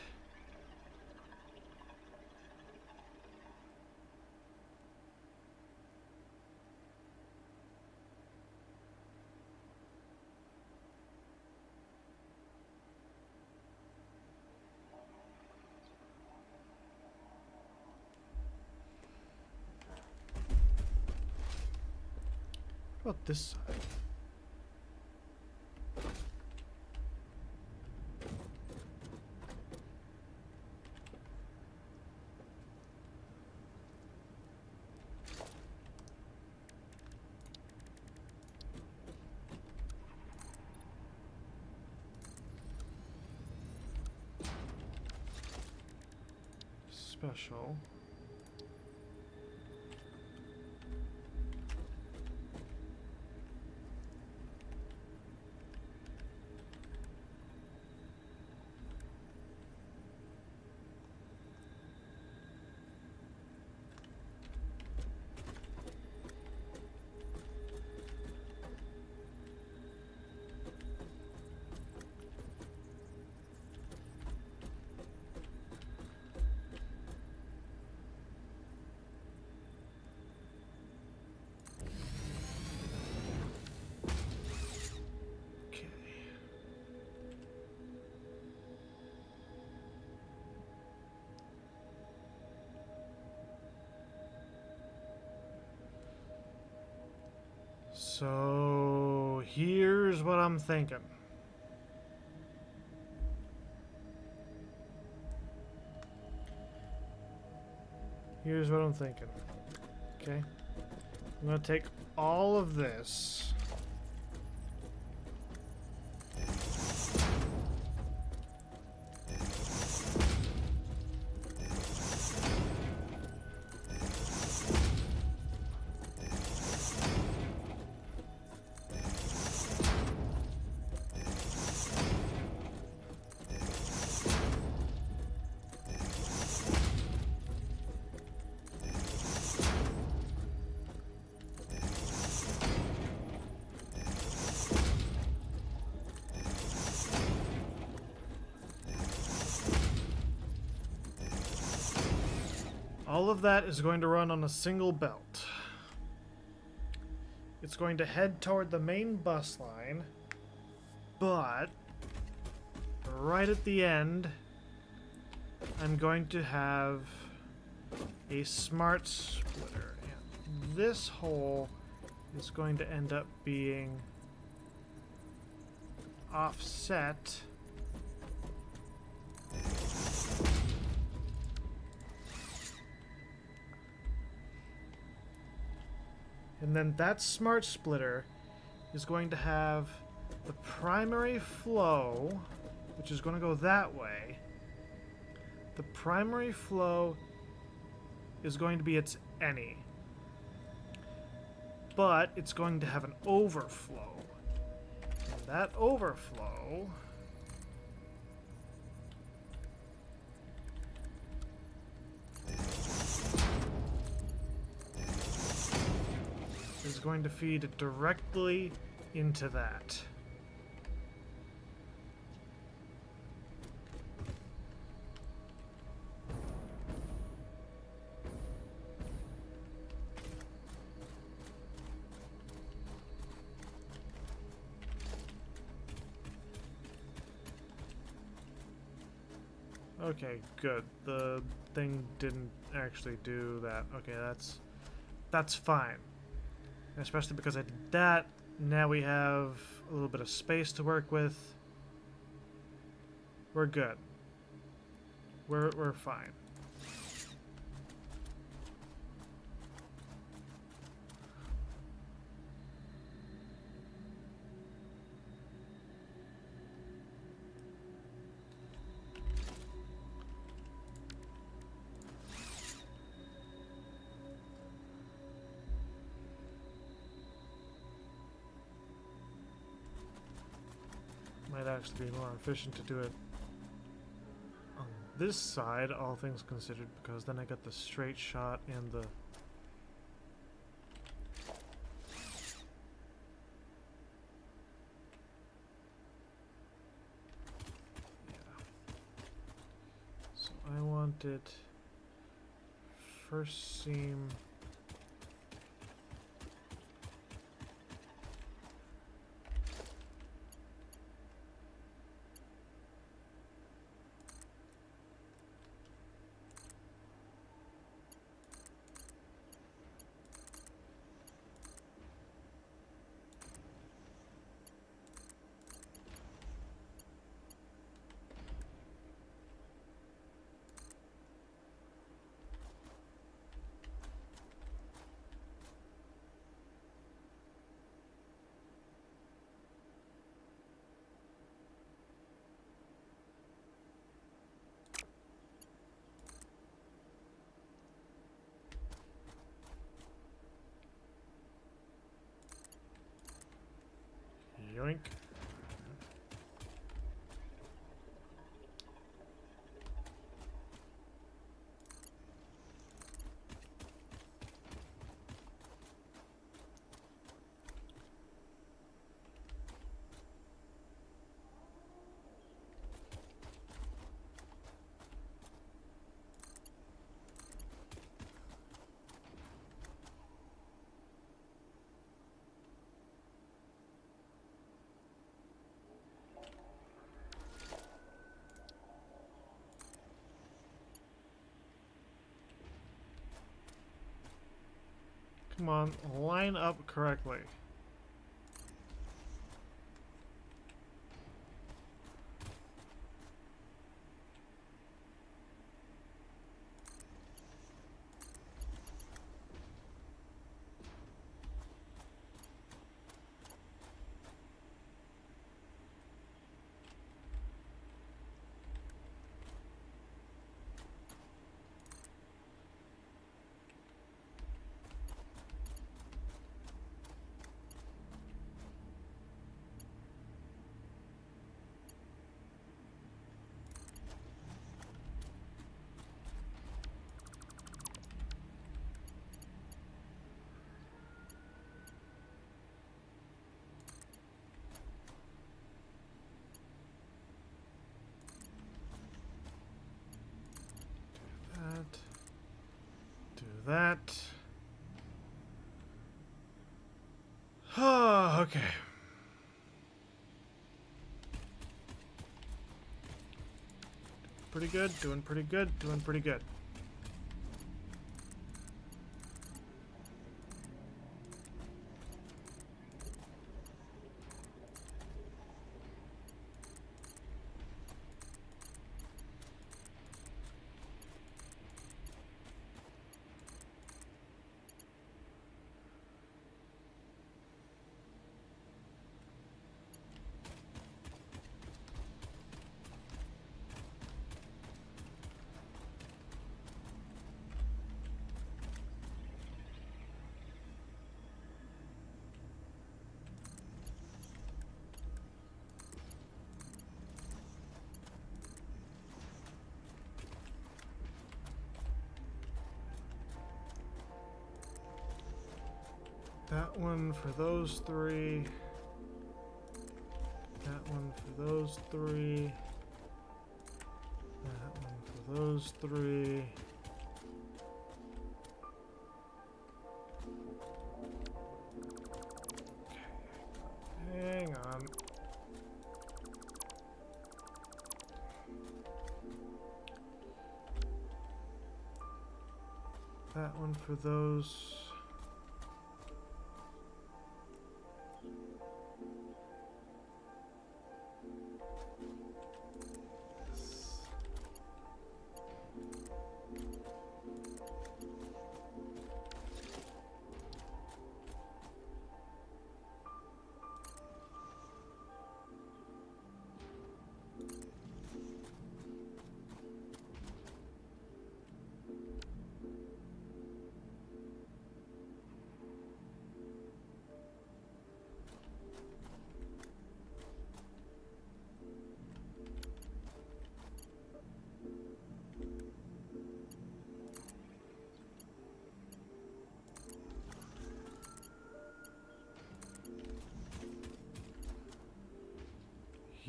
What about this side? Special. So here's what I'm thinking. Here's what I'm thinking. Okay. I'm gonna take all of this. All of that is going to run on a single belt. It's going to head toward the main bus line, but right at the end, I'm going to have a smart splitter. And this hole is going to end up being offset. And then that smart splitter is going to have the primary flow, which is going to go that way. The primary flow is going to be its any. But it's going to have an overflow. And that overflow is going to feed directly into that. Okay, good. The thing didn't actually do that. Okay, that's fine. Especially because I did that. Now we have a little bit of space to work with. We're good. We're fine. Might actually be more efficient to do it on this side, all things considered, because then I got the straight shot and the... Yeah. So I want it first seam... Yoink. Come on, line up correctly. Do that. Oh, okay. Pretty good, doing pretty good, doing pretty good. That one for those three. That one for those three. That one for those three. Okay. Hang on. that one for those.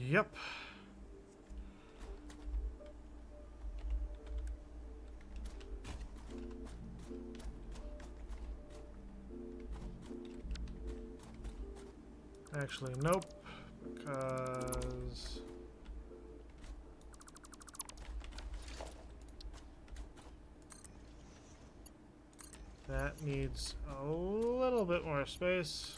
Yep. Actually, nope. Because that needs a little bit more space.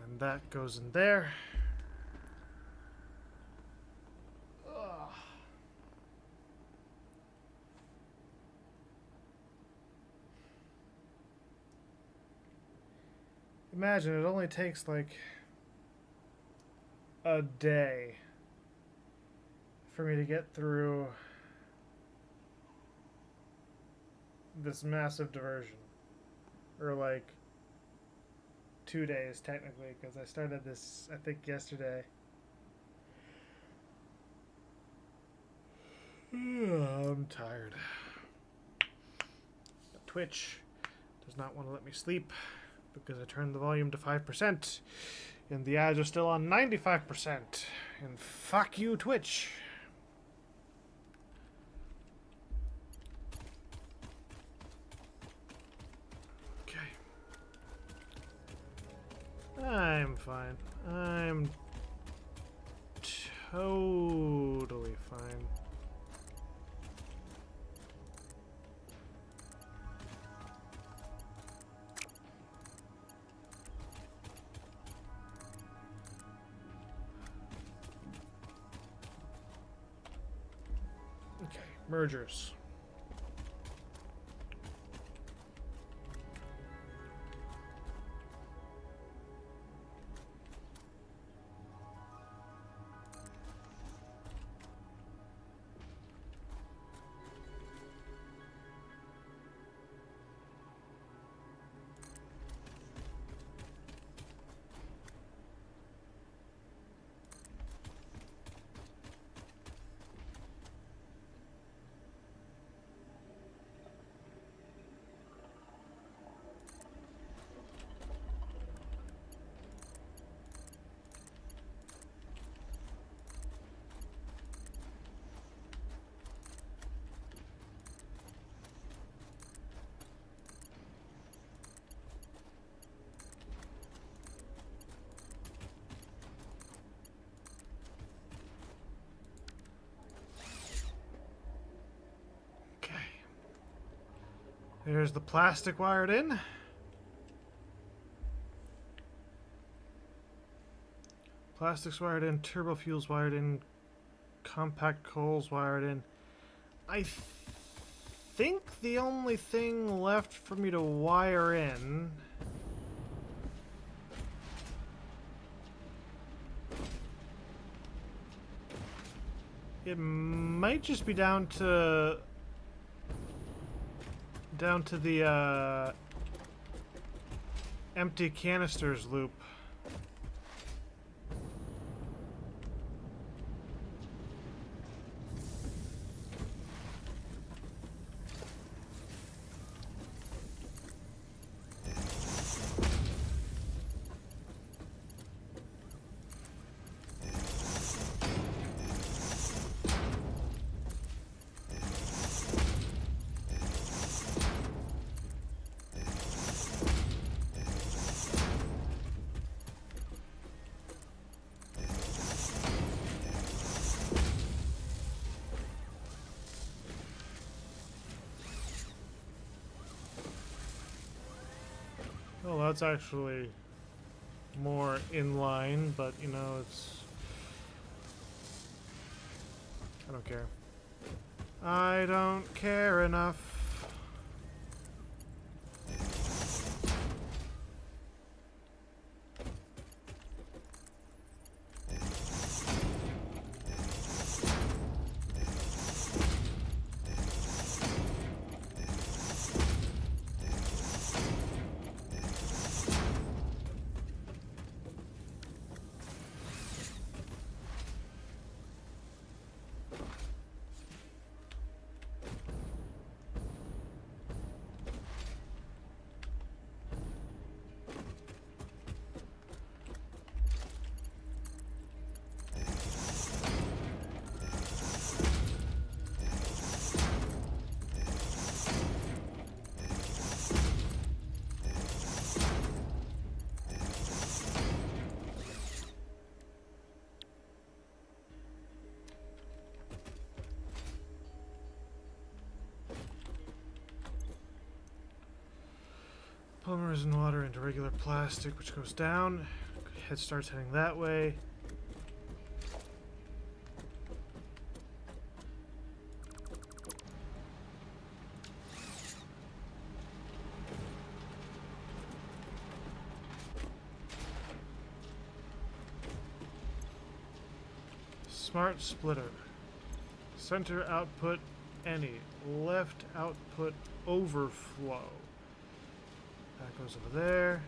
And that goes in there. Ugh. Imagine it only takes like a day for me to get through this massive diversion. Or like 2 days technically, because I started this I think yesterday. I'm tired. Twitch does not want to let me sleep because I turned the volume to 5% and the ads are still on 95%. And fuck you, Twitch. Okay. I'm fine. I'm totally fine. Okay, mergers. There's the plastic wired in. Plastics wired in, turbofuels wired in, compact coals wired in. I think the only thing left for me to wire in it might just be down to the empty canisters loop. Oh, that's actually more in line, but you know, it's. I don't care. I don't care enough. Polymers and water into regular plastic, which goes down. Head starts heading that way. Smart splitter. Center output any. Left output overflow. That goes over there.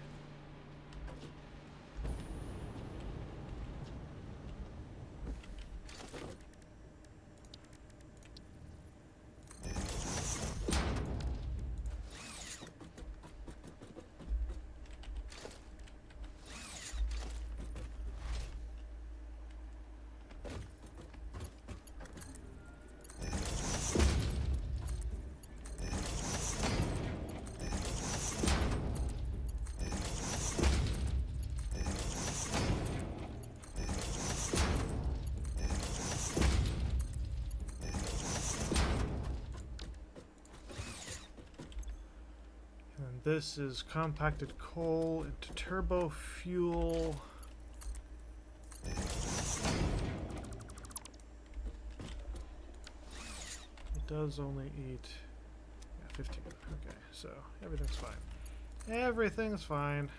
This is compacted coal into turbofuel. It does only eat 15. Okay, so everything's fine. Everything's fine.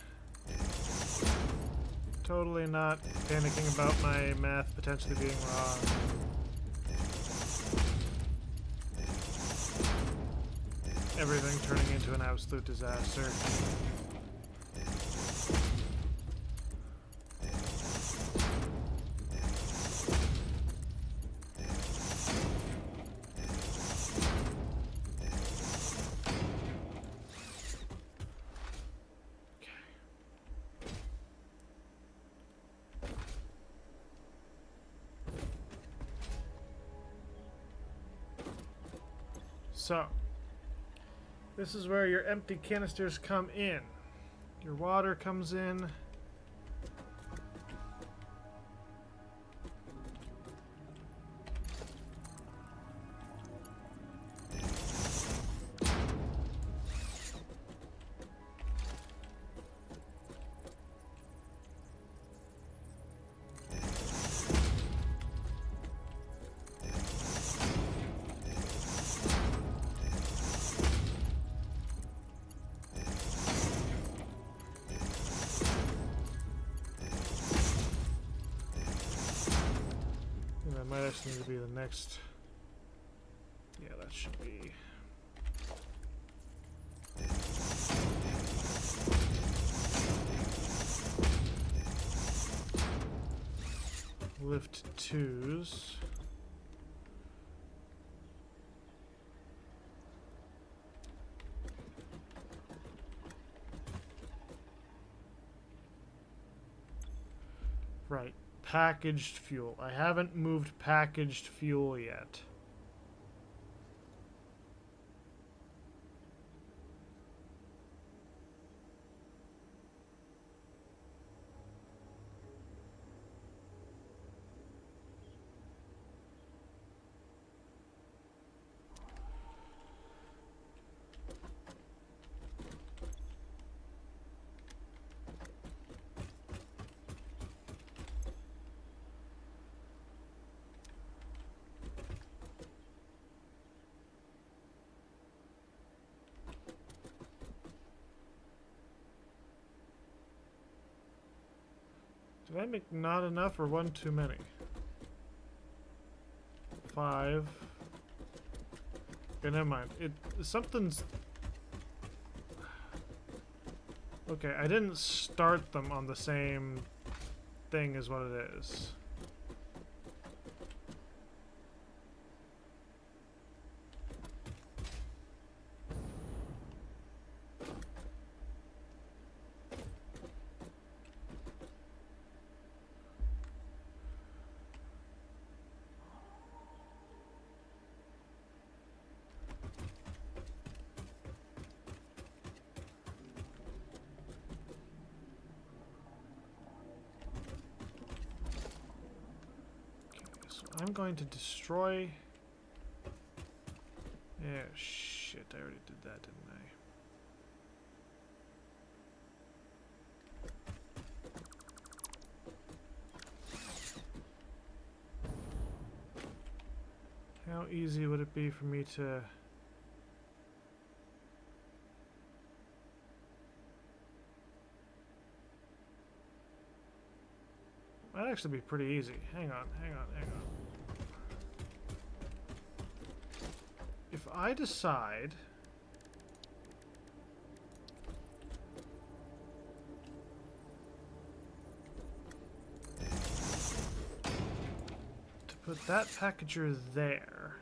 Totally not panicking about my math potentially being wrong. Everything turning into an absolute disaster. So, this is where your empty canisters come in. Your water comes in. That might actually need to be the next. Yeah, that should be. Lift twos. Right. Packaged fuel. I haven't moved packaged fuel yet. Did I make not enough or one too many? 5. Okay, never mind. Something's... Okay, I didn't start them on the same thing as what it is. I'm going to destroy... Yeah, shit, I already did that, didn't I? How easy would it be for me to... That'd actually be pretty easy. Hang on. If I decide to put that packager there,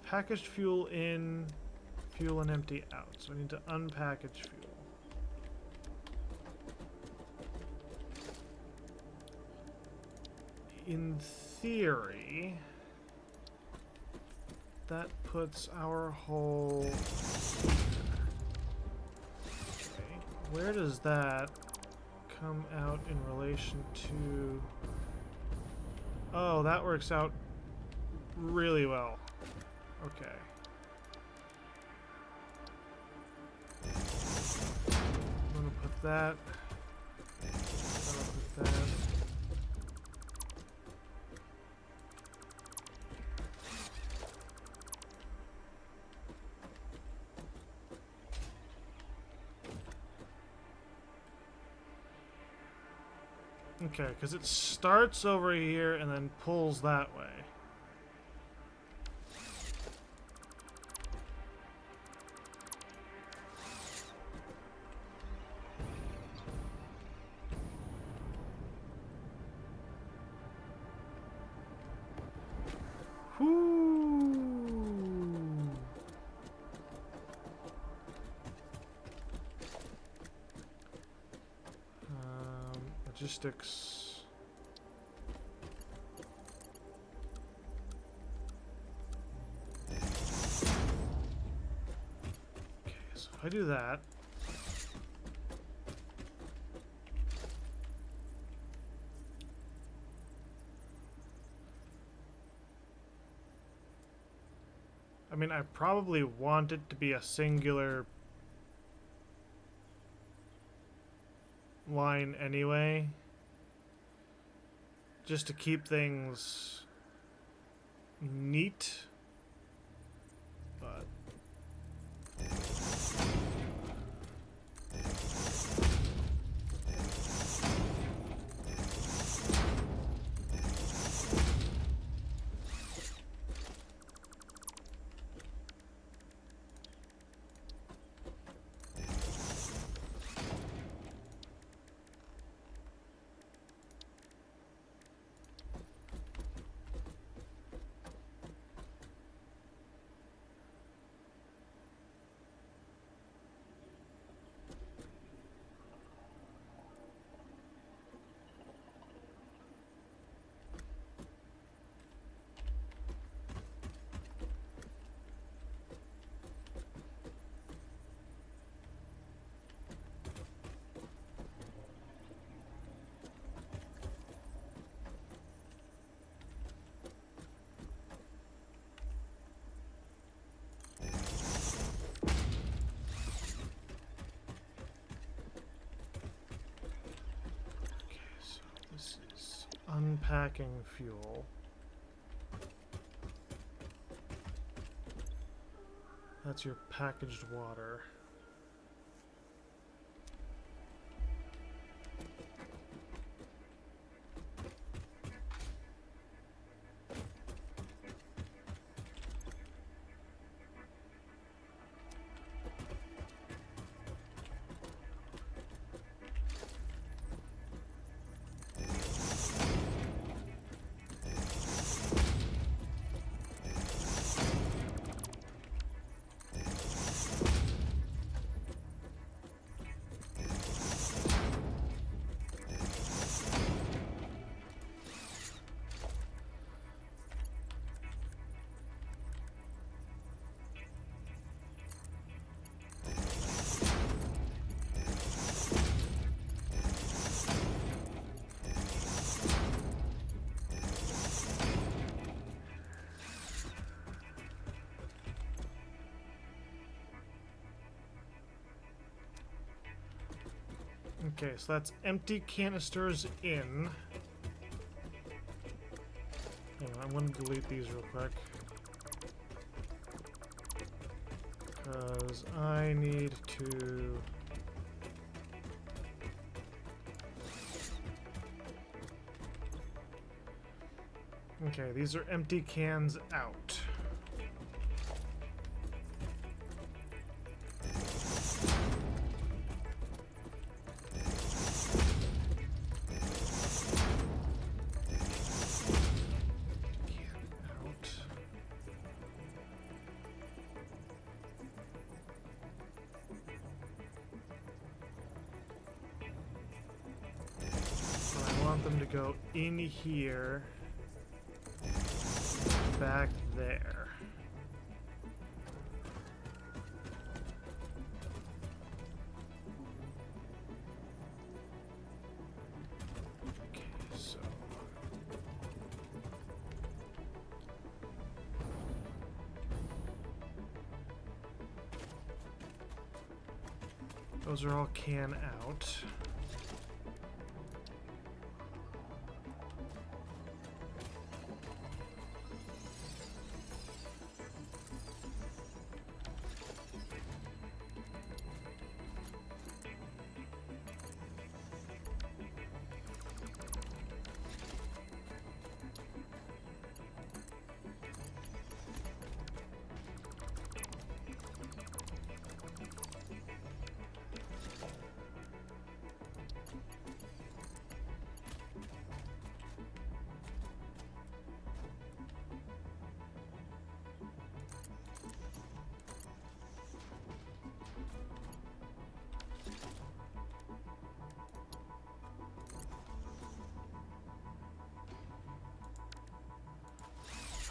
packaged fuel in, fuel and empty out. So I need to unpackage fuel. In theory, that puts our whole... Okay, where does that come out in relation to... Oh, that works out really well. Okay. I'm gonna put that. Put that. Okay, because it starts over here and then pulls that way. Whoo! Logistics. Okay, so if I do that, I mean, I probably want it to be a singular line anyway, just to keep things neat, but unpacking fuel. That's your packaged water. Okay, so that's empty canisters in. Hang on, I'm going to delete these real quick. Because I need to... Okay, these are empty cans out. Them to go in here, back there. Okay, so those are all can out.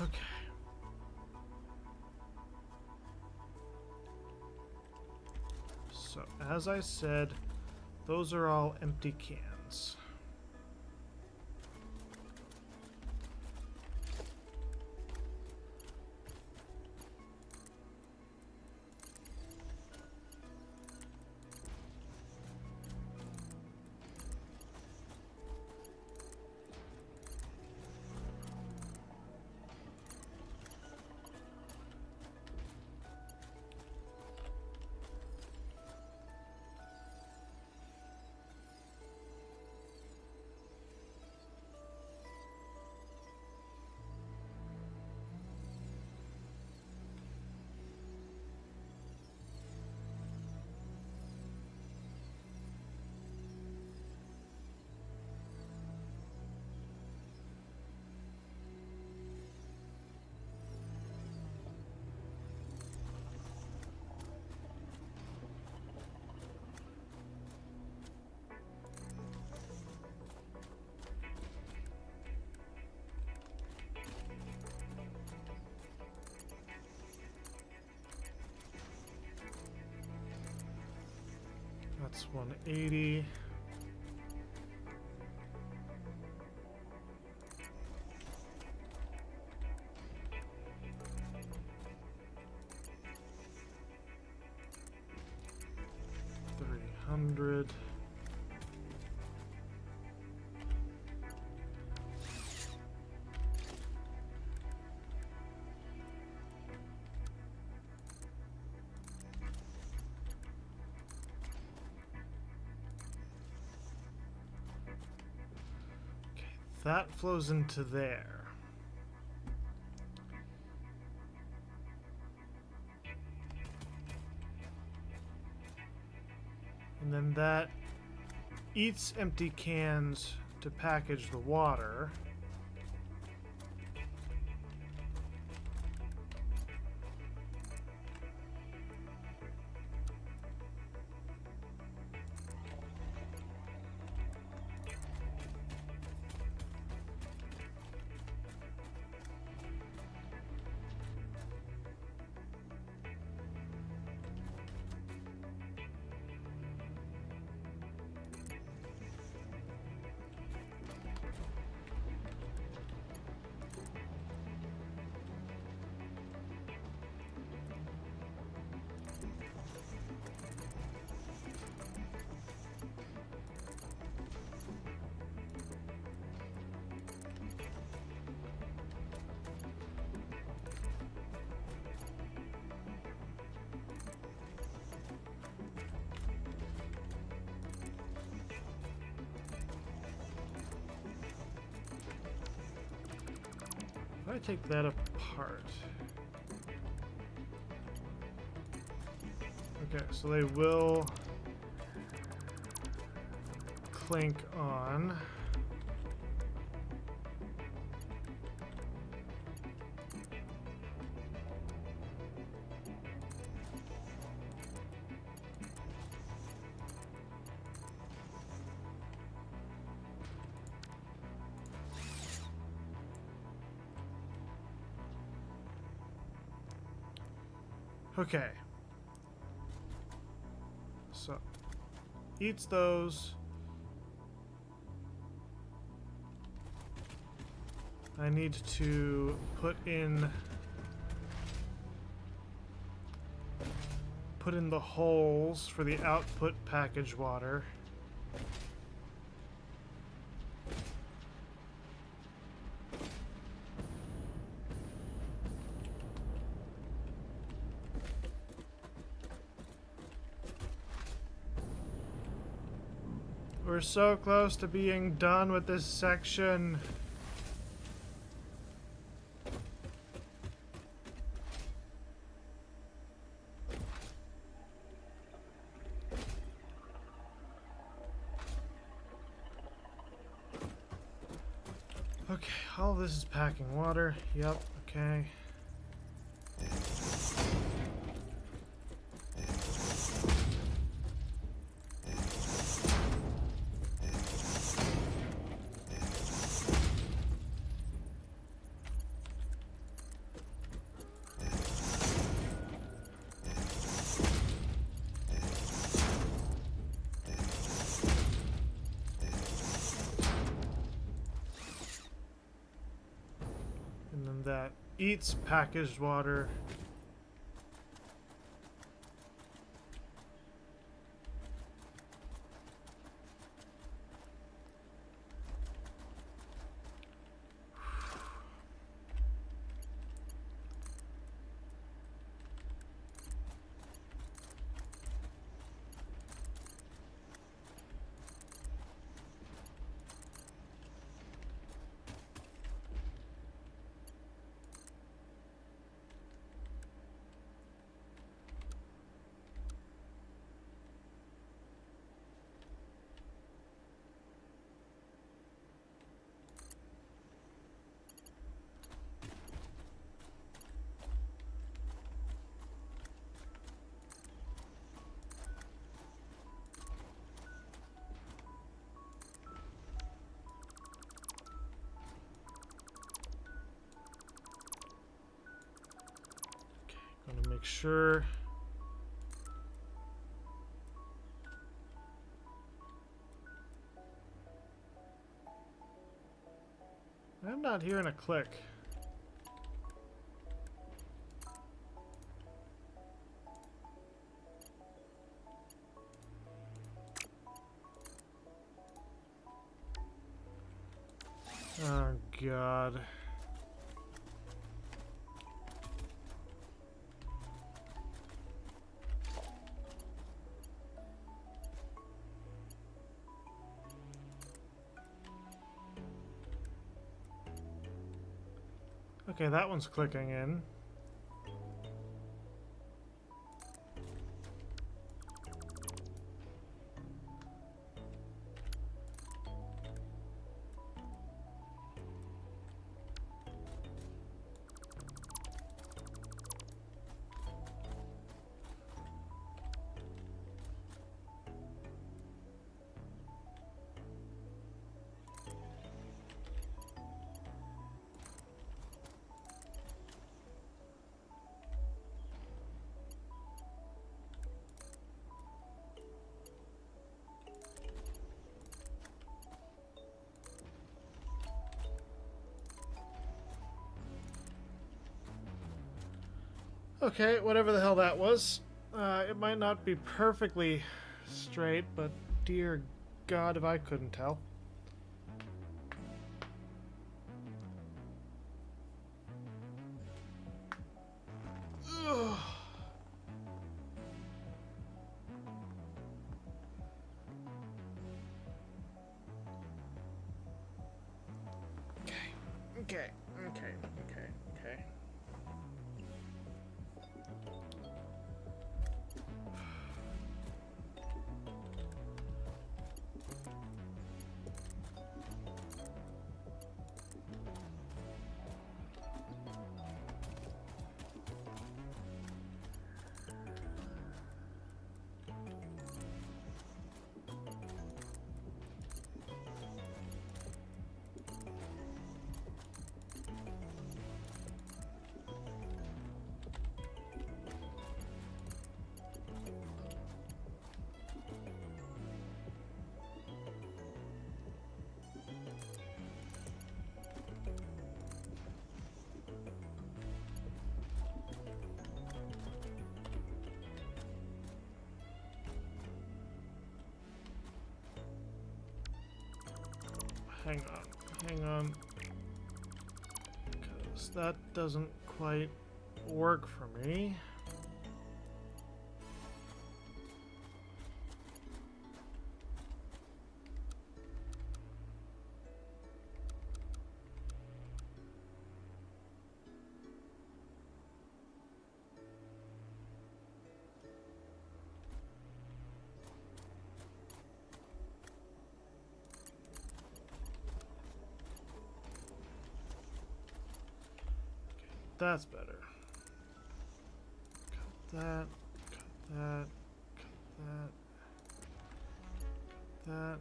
Okay. So, as I said, those are all empty cans. That's 180. $300. That flows into there. And then that eats empty cans to package the water. I take that apart. Okay, so they will clink on. Okay. So, eats those. I need to put in the holes for the output package water. We're so close to being done with this section. Okay, all of this is packing water. Yep, okay. And then that eats packaged water. Gonna make sure. I'm not hearing a click. Oh, God. Okay, that one's clicking in. Okay, whatever the hell that was. It might not be perfectly straight, but dear God, if I couldn't tell. Ugh. Okay, okay, okay, okay. hang on, hang on. Because that doesn't quite work for me. That's better. Cut that, cut that, cut that, cut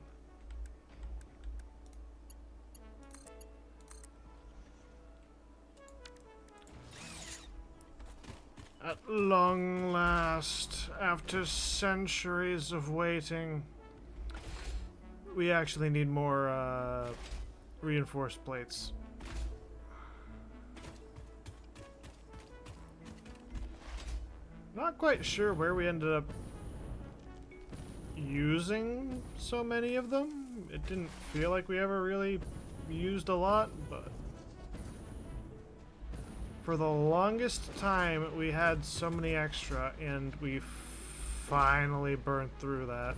that. At long last, after centuries of waiting, we actually need more reinforced plates. Not quite sure where we ended up using so many of them. It didn't feel like we ever really used a lot, but for the longest time we had so many extra, and we finally burned through that.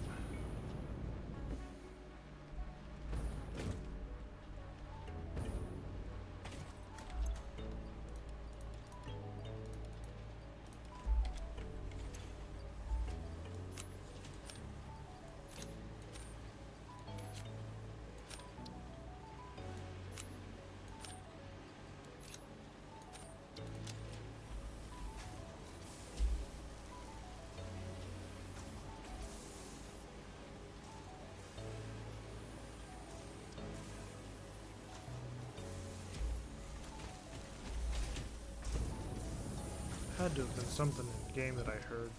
Had to have been something in the game that I heard.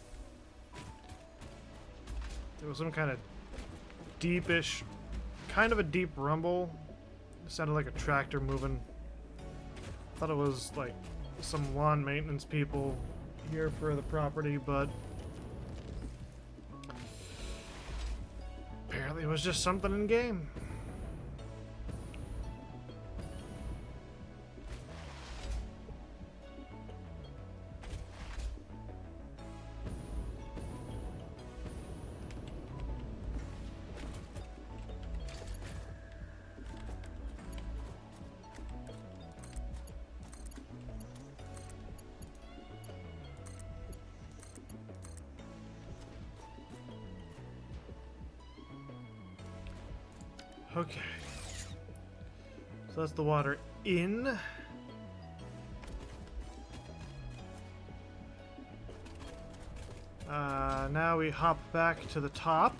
There was some kind of deepish, kind of a deep rumble. It sounded like a tractor moving. Thought it was like some lawn maintenance people here for the property, but apparently it was just something in game. Okay. So that's the water in. Now we hop back to the top.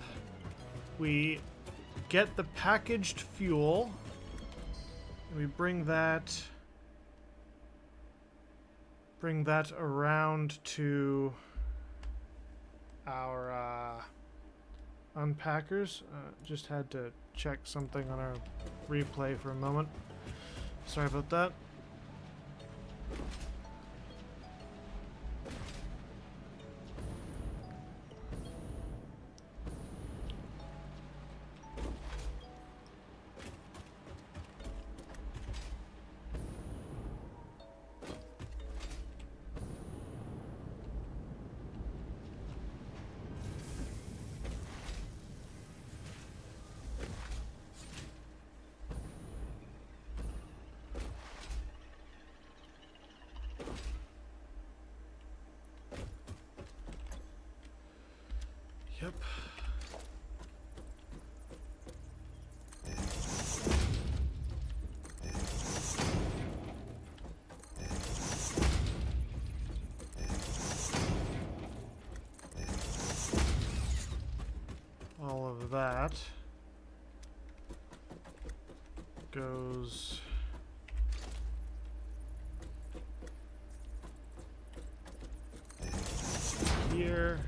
We get the packaged fuel. And we bring that around to our unpackers. Just had to check something on our replay for a moment. Sorry about that. Yep. All of that goes here.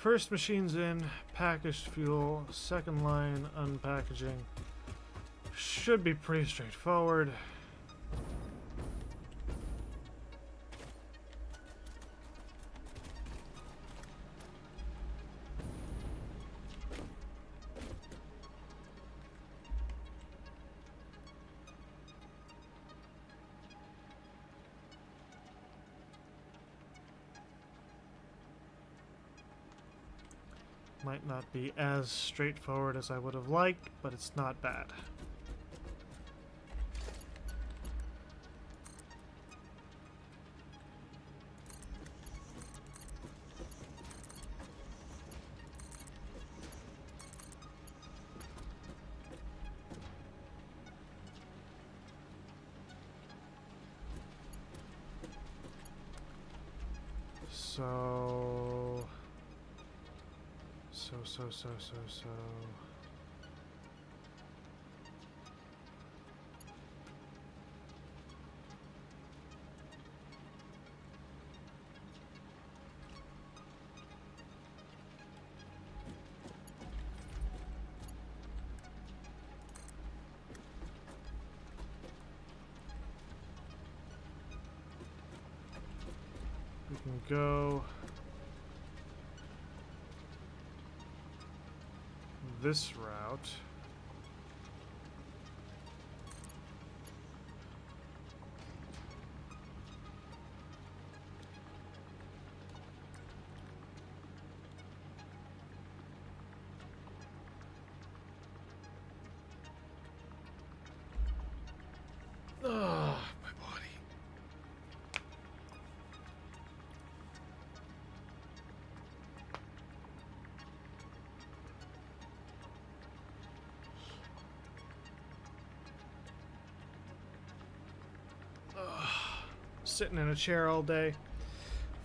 First machine's in, packaged fuel, second line unpackaging. Should be pretty straightforward. Might not be as straightforward as I would have liked, but it's not bad. So. We can go this route. Ugh, my body. Sitting in a chair all day.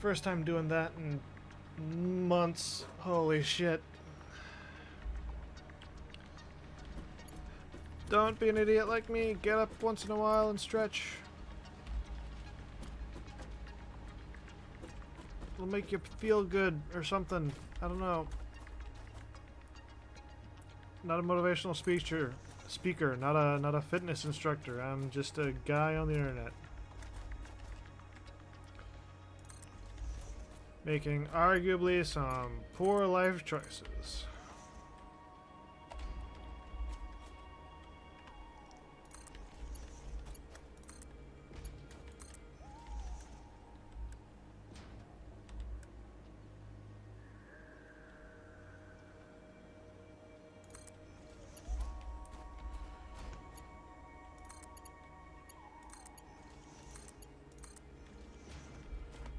First time doing that in months. Holy shit. Don't be an idiot like me. Get up once in a while and stretch. It'll make you feel good or something. I don't know. Not a motivational speaker, not a fitness instructor. I'm just a guy on the internet. Making arguably some poor life choices.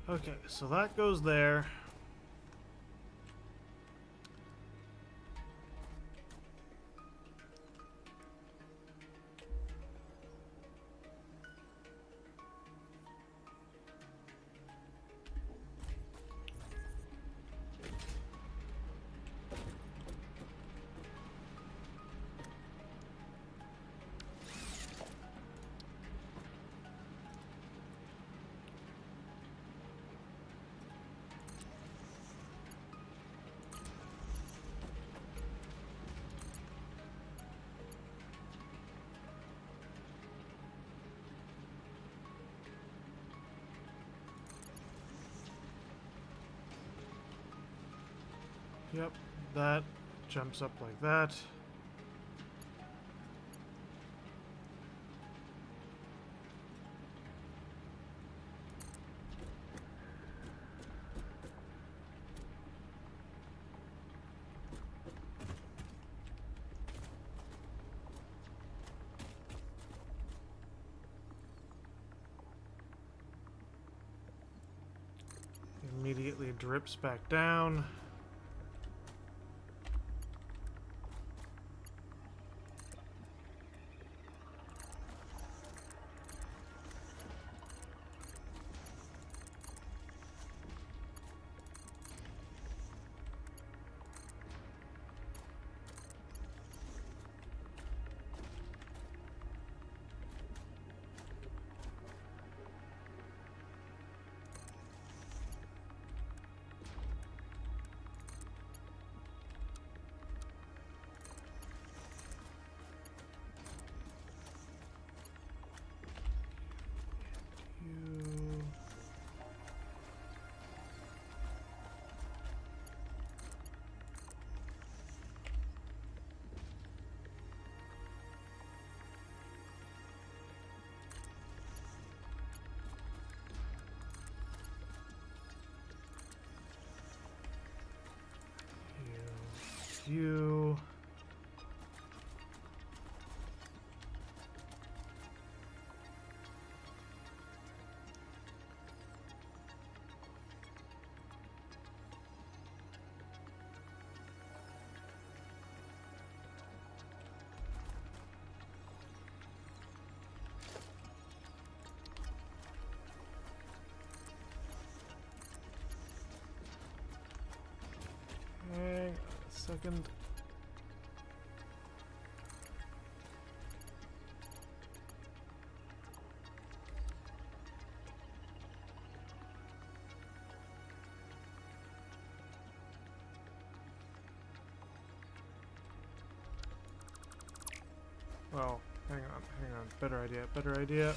Okay, so that goes there. Yep, that jumps up like that. Immediately drips back down. you. Hang on a second. Well, hang on. Better idea.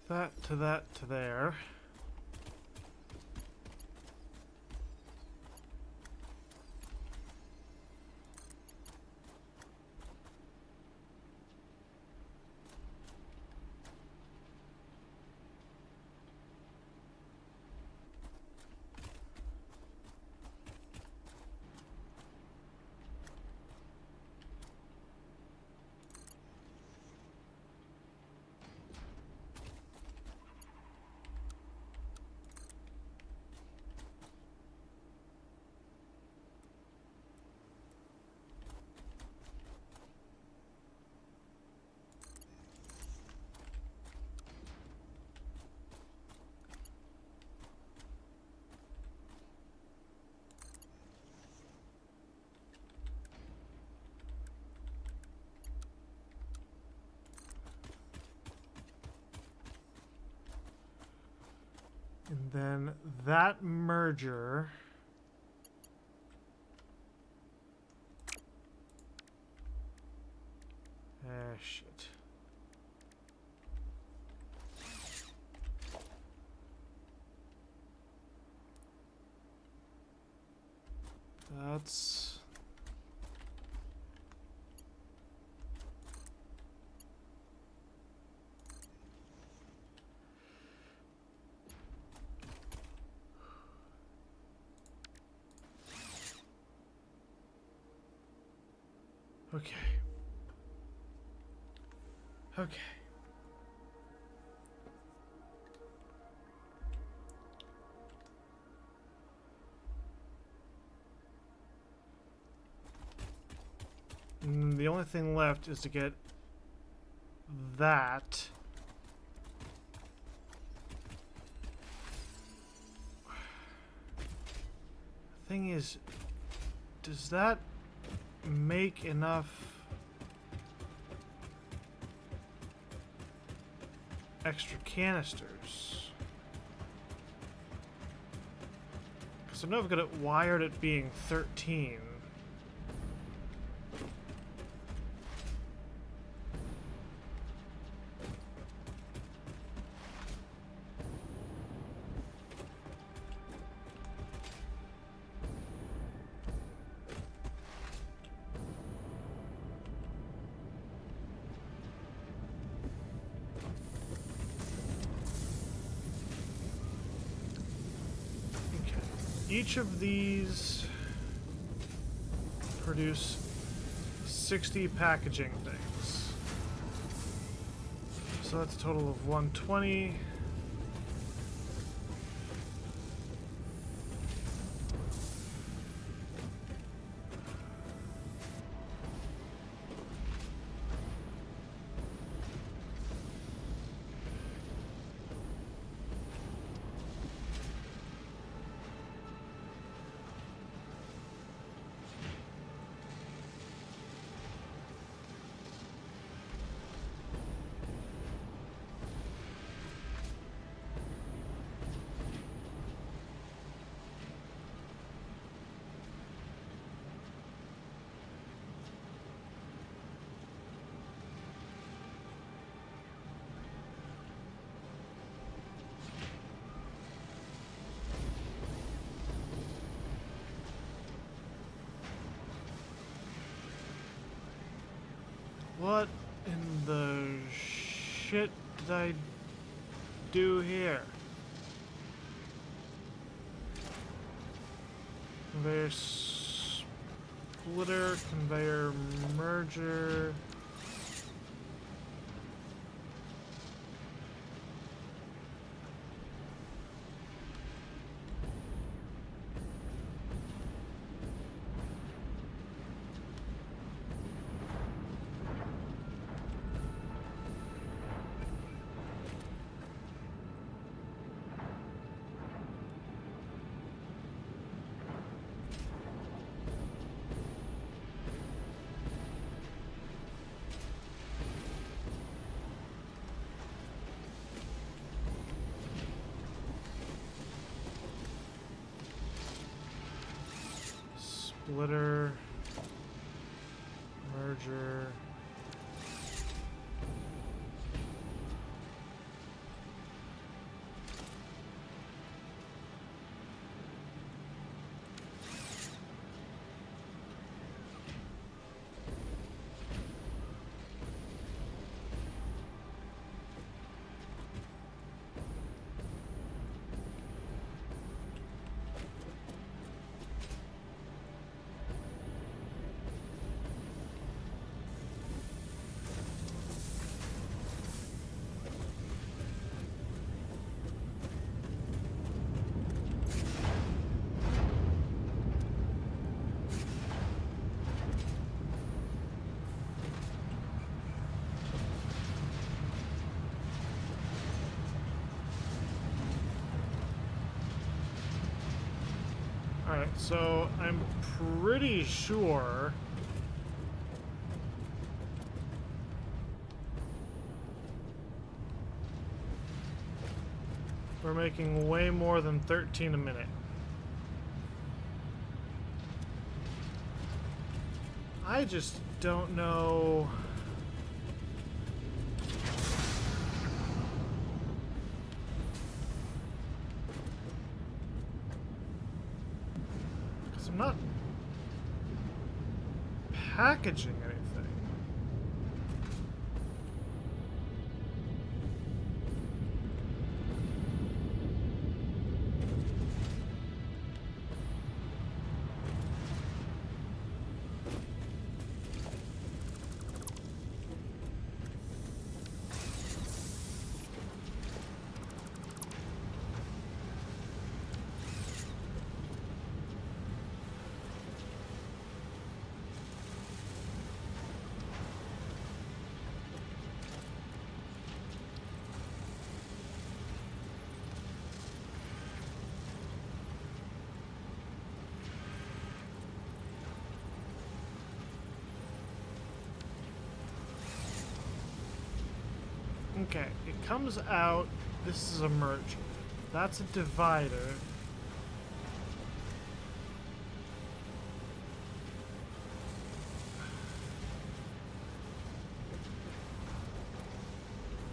That to there. And then that merger. Ah, shit. That's... Okay. Okay. The only thing left is to get that. Thing is, does that make enough extra canisters? Because I know I've got it wired at being 13. Each of these produce 60 packaging things. So that's a total of 120. What in the shit did I do here? Conveyor splitter, conveyor merger. Splitter, merger. Alright, so I'm pretty sure we're making way more than 13 a minute. I just don't know. I'm not packaging anything. Okay, it comes out. This is a merger. That's a divider.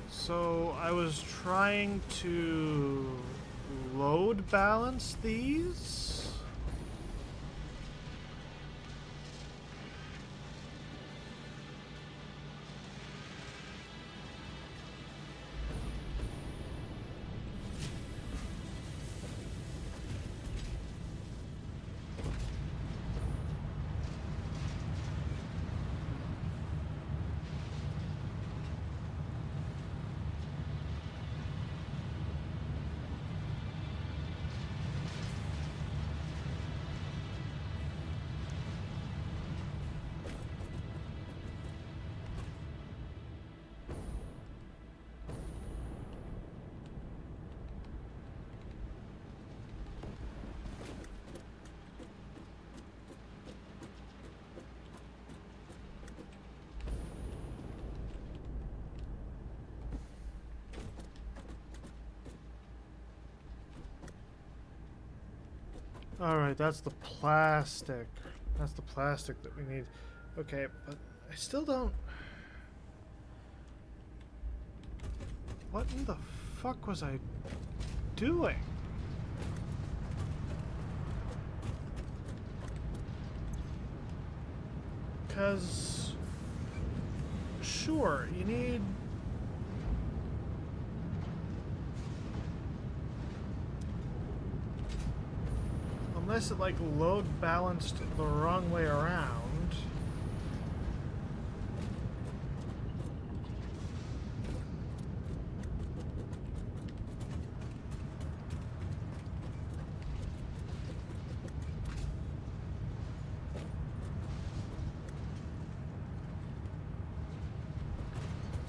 So I was trying to load balance these. Alright, that's the plastic. That's the plastic that we need. Okay, but I still don't... What in the fuck was I doing? Because sure. You need... Unless it, like, load balanced the wrong way around.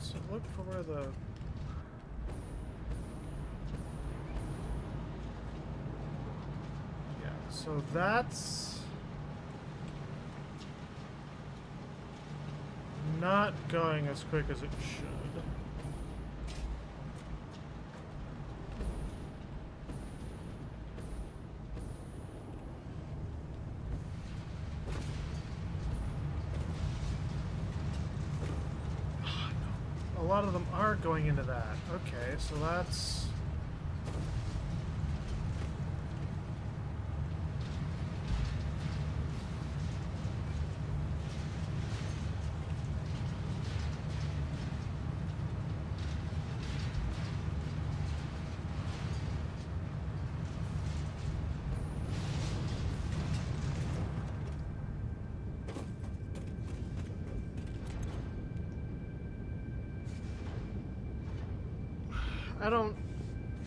So look for where the... So that's not going as quick as it should. A lot of them are going into that. Okay, so that's...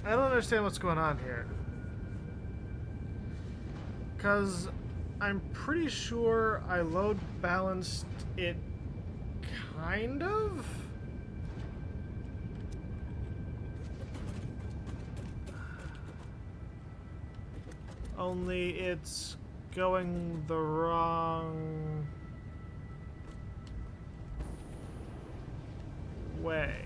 I don't understand what's going on here. 'Cause I'm pretty sure I load balanced it kind of? Only it's going the wrong way.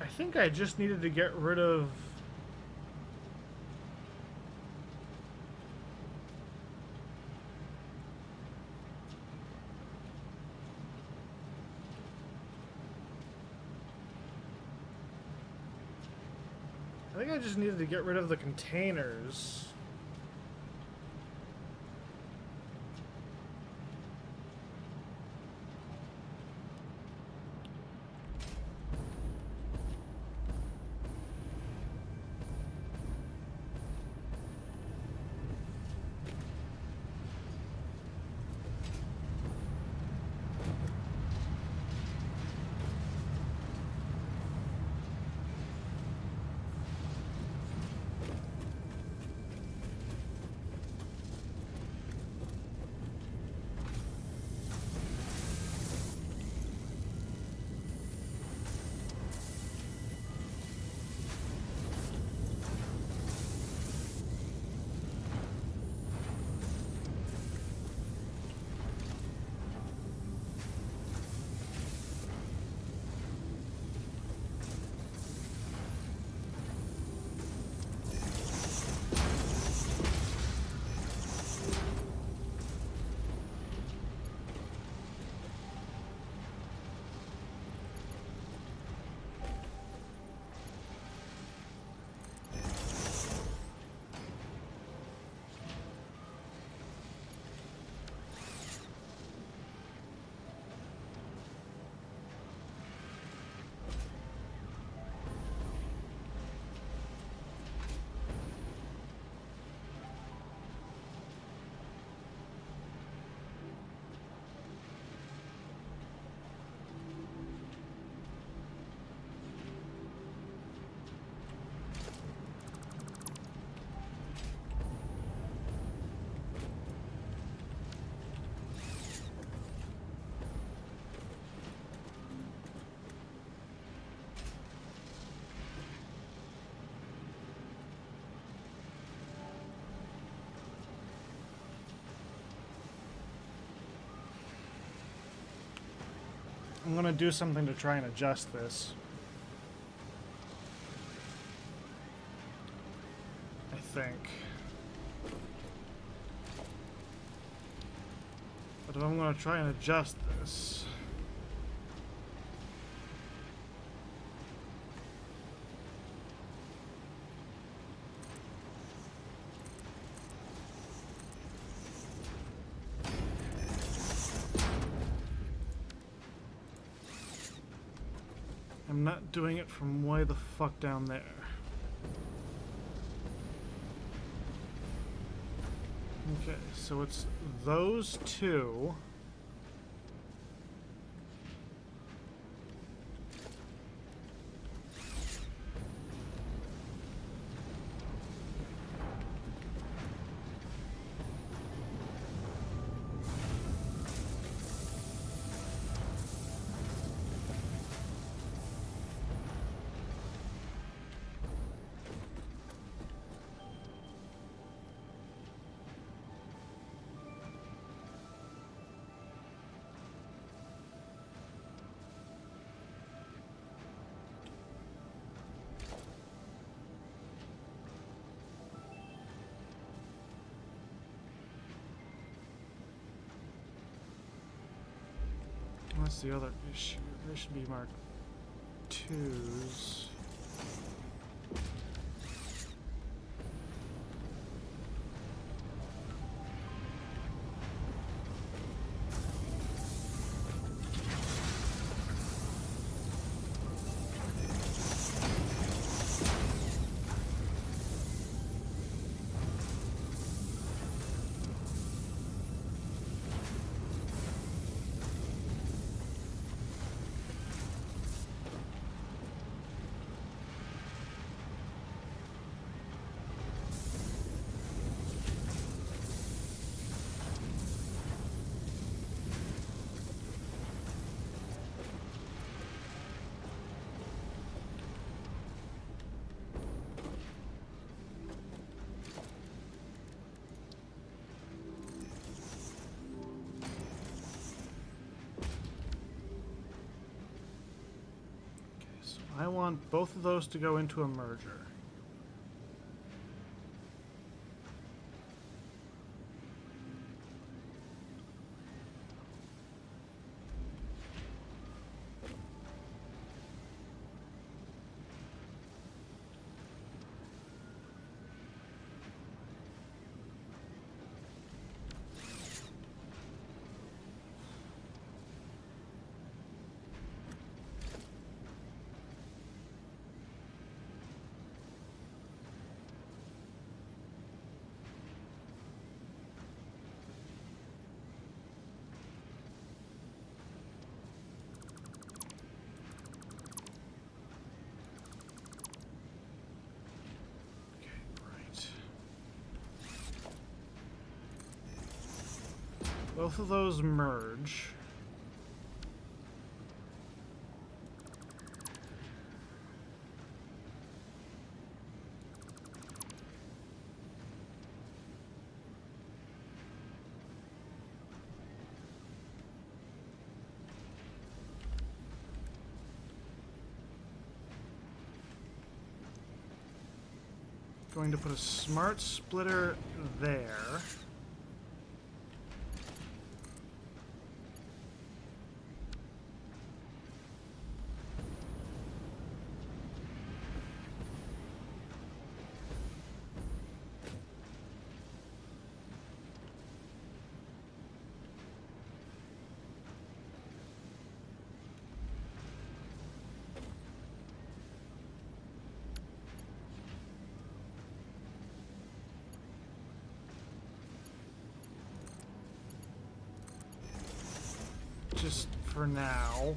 I think I just needed to get rid of... I think I just needed to get rid of the containers. I'm gonna do something to try and adjust this. I think. But if I'm gonna try and adjust this... I'm not doing it from way the fuck down there. Okay, so it's those two. What's the other issue? There should be marked twos. I want both of those to go into a merger. Both of those merge. Going to put a smart splitter there. Just for now.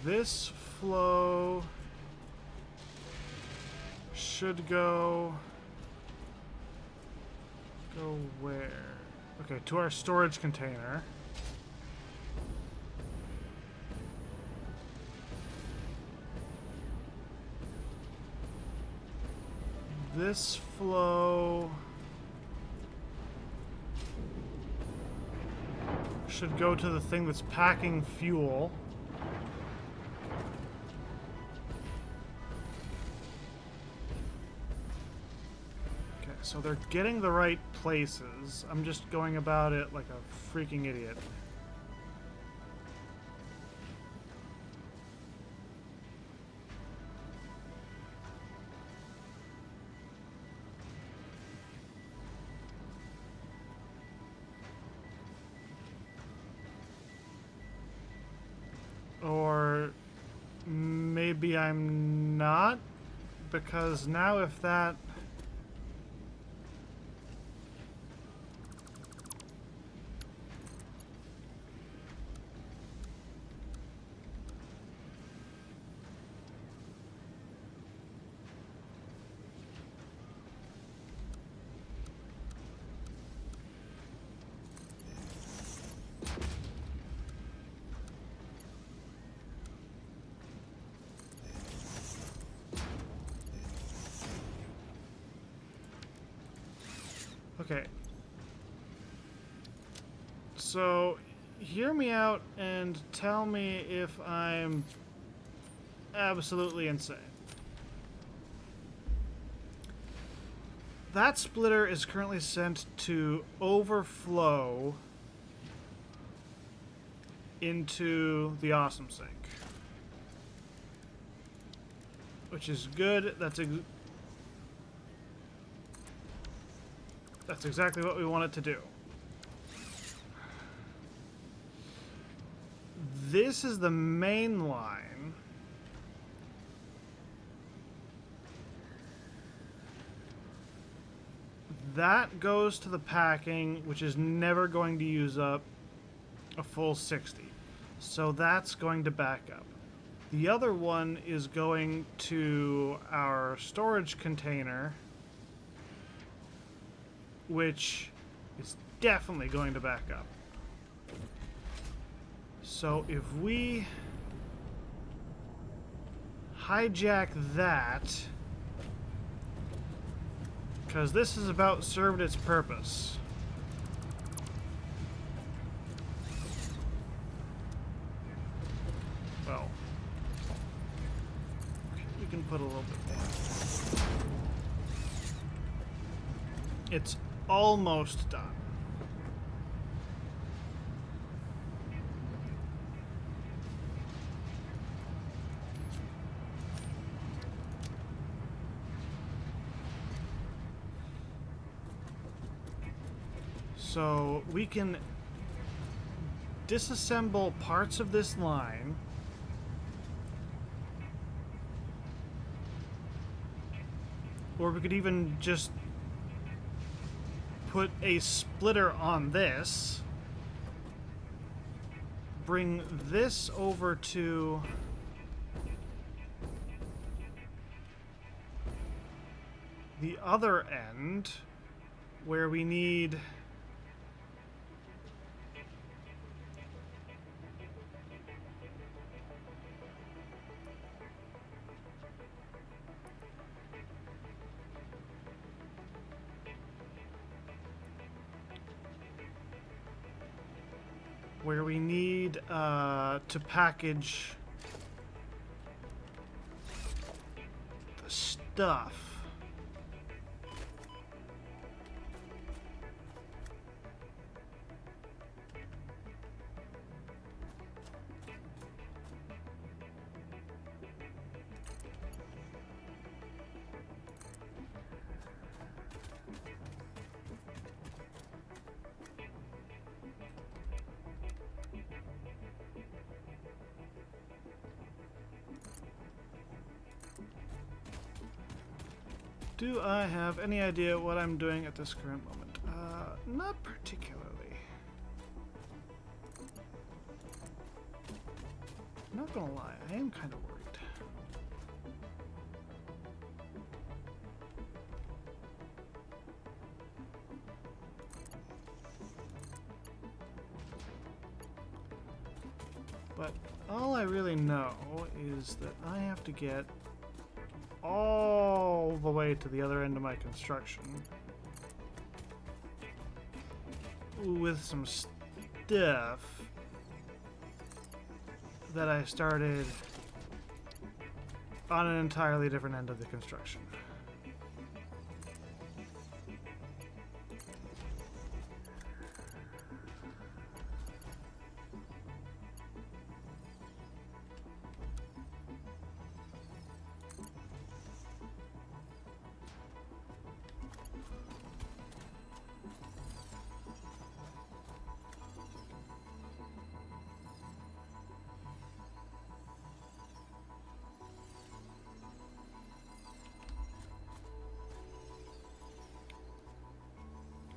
This flow should go where? Okay, to our storage container. This flow should go to the thing that's packing fuel. Okay, so they're getting the right places. I'm just going about it like a freaking idiot. Or maybe I'm not, because now if that... Okay. So, hear me out and tell me if I'm absolutely insane. That splitter is currently sent to overflow into the awesome sink. Which is good. That's exactly what we want it to do. This is the main line. That goes to the packing, which is never going to use up a full 60. So that's going to back up. The other one is going to our storage container, which is definitely going to back up. So if we hijack that, because this has about served its purpose. Well, we can put a little bit more. It's almost done. So we can disassemble parts of this line. Or we could even just put a splitter on this. Bring this over to the other end where we need to package the stuff. Do I have any idea what I'm doing at this current moment? Not particularly. Not not gonna lie, I am kind of worried. But all I really know is that I have to get all the way to the other end of my construction with some stuff that I started on an entirely different end of the construction.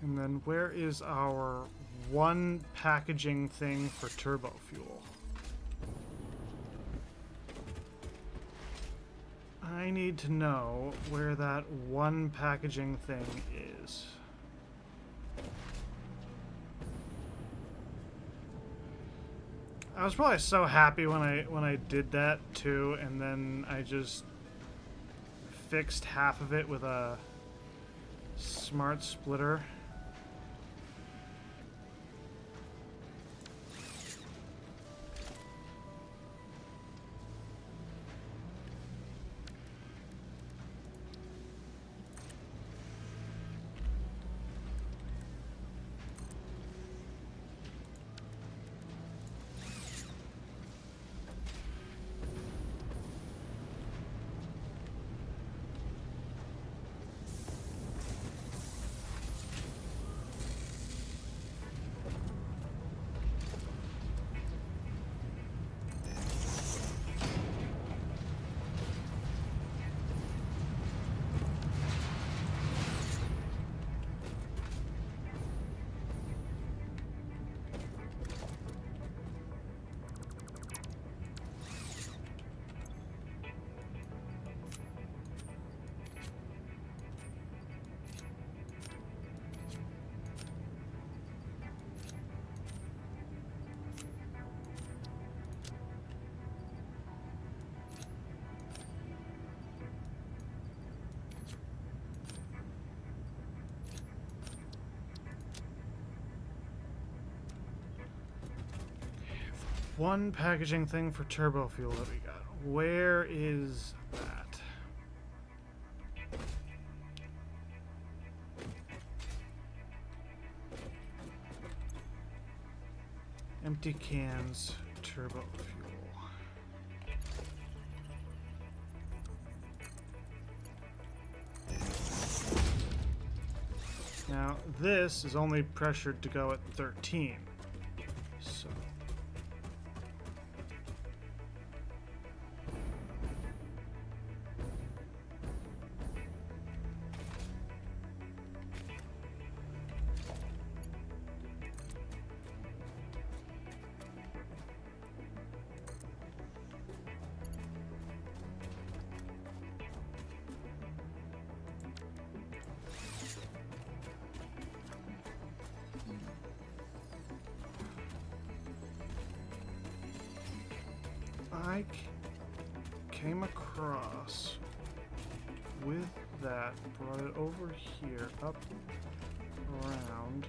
And then where is our one packaging thing for Turbofuel? I need to know where that one packaging thing is. I was probably so happy when I did that too, and then I just fixed half of it with a smart splitter. One packaging thing for Turbofuel that we got. Where is that? Empty cans, Turbofuel. Now, this is only pressured to go at 13. So I came across with that, brought it over here, up, around.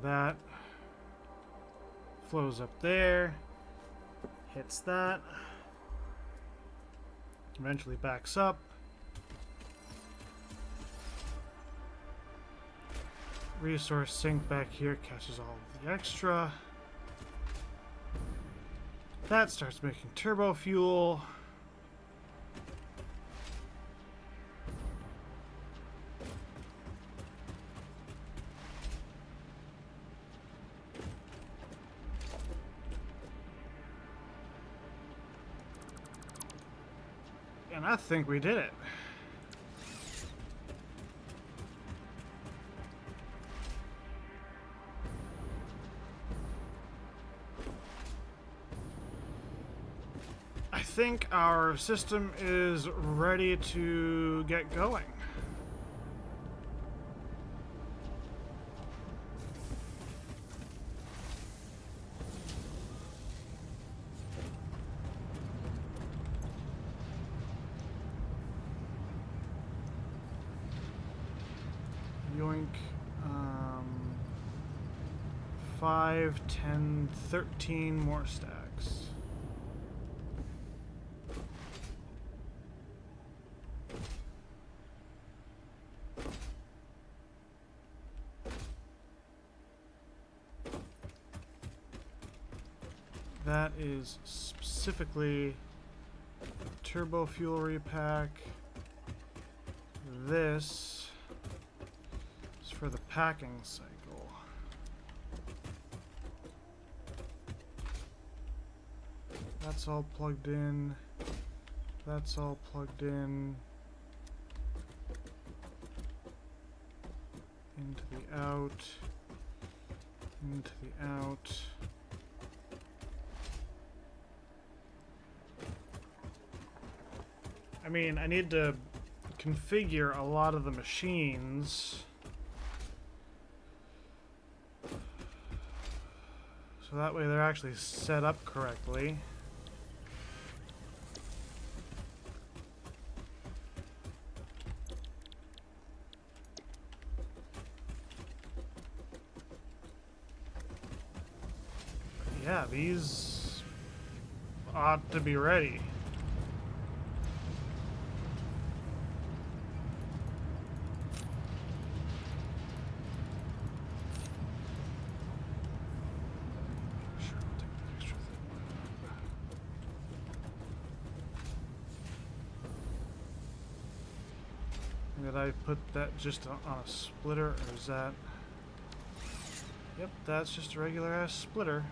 that flows up there, hits that, eventually backs up. Resource sink back here catches all of the extra. That starts making turbo fuel. And I think we did it. I think our system is ready to get going. Yoink. 5, 10, 13 more stacks. That is specifically turbo fuel repack. This is for the packing cycle. That's all plugged in. That's all plugged in. Into the out. Into the out. I mean, I need to configure a lot of the machines so that way they're actually set up correctly. Yeah, these ought to be ready. Did I put that just on a splitter, or is that... Yep, that's just a regular ass splitter.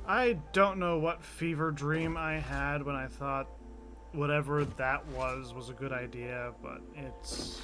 I don't know what fever dream I had when I thought whatever that was a good idea, but it's...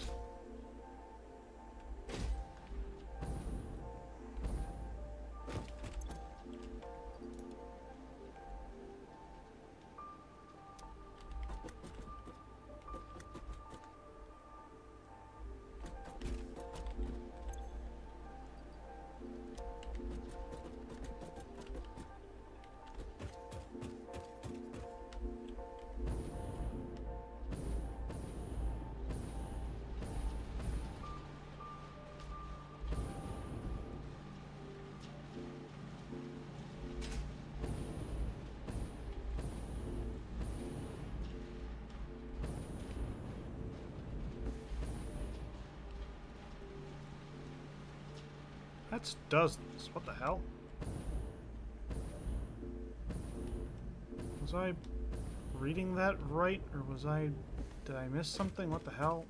That's dozens. What the hell? Was I reading that right, or was I... Did I miss something? What the hell?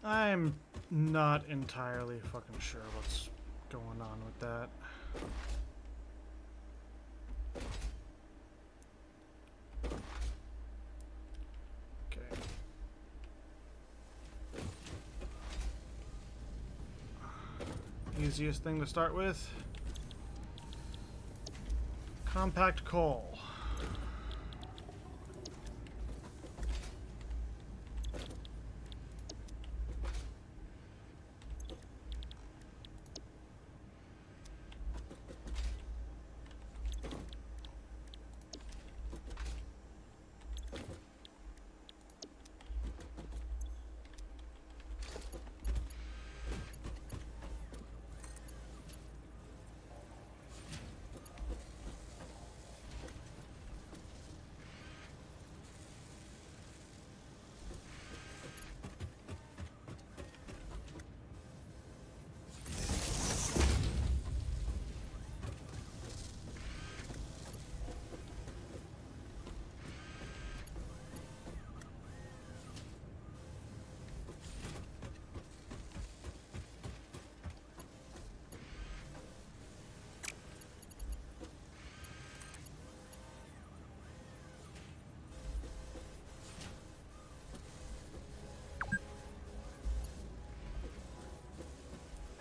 I'm not entirely fucking sure what's going on with that. Easiest thing to start with. Compact coal.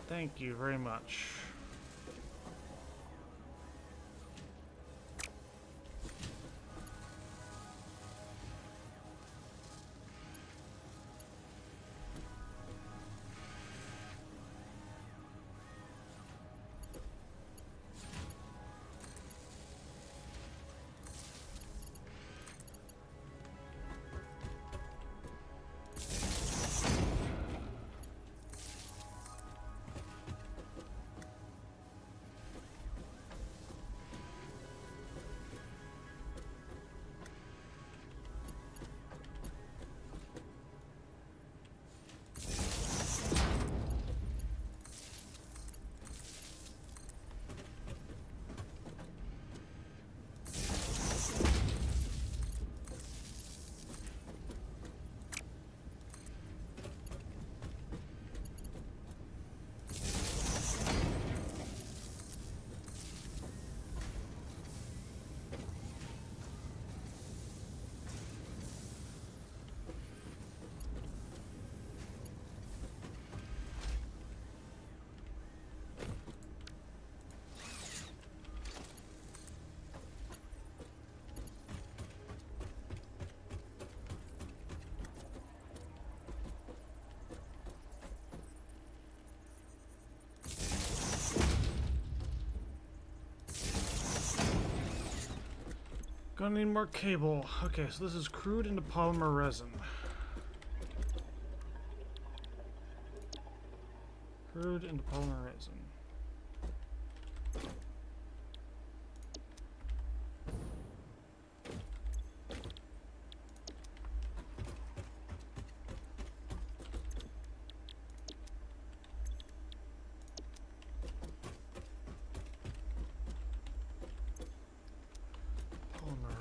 Thank you very much. Gonna need more cable. Okay, so this is crude into polymer resin. Crude into polymer resin.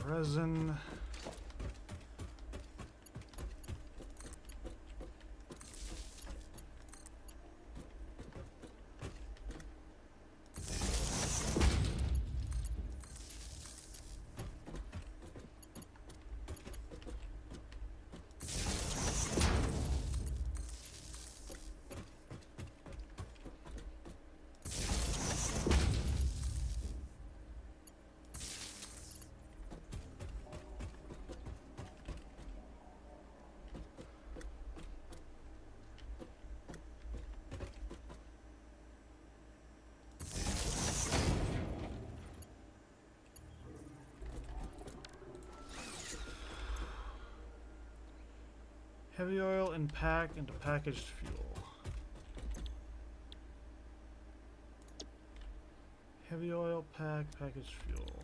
Resin. Heavy oil and pack into packaged fuel. Heavy oil, pack, packaged fuel.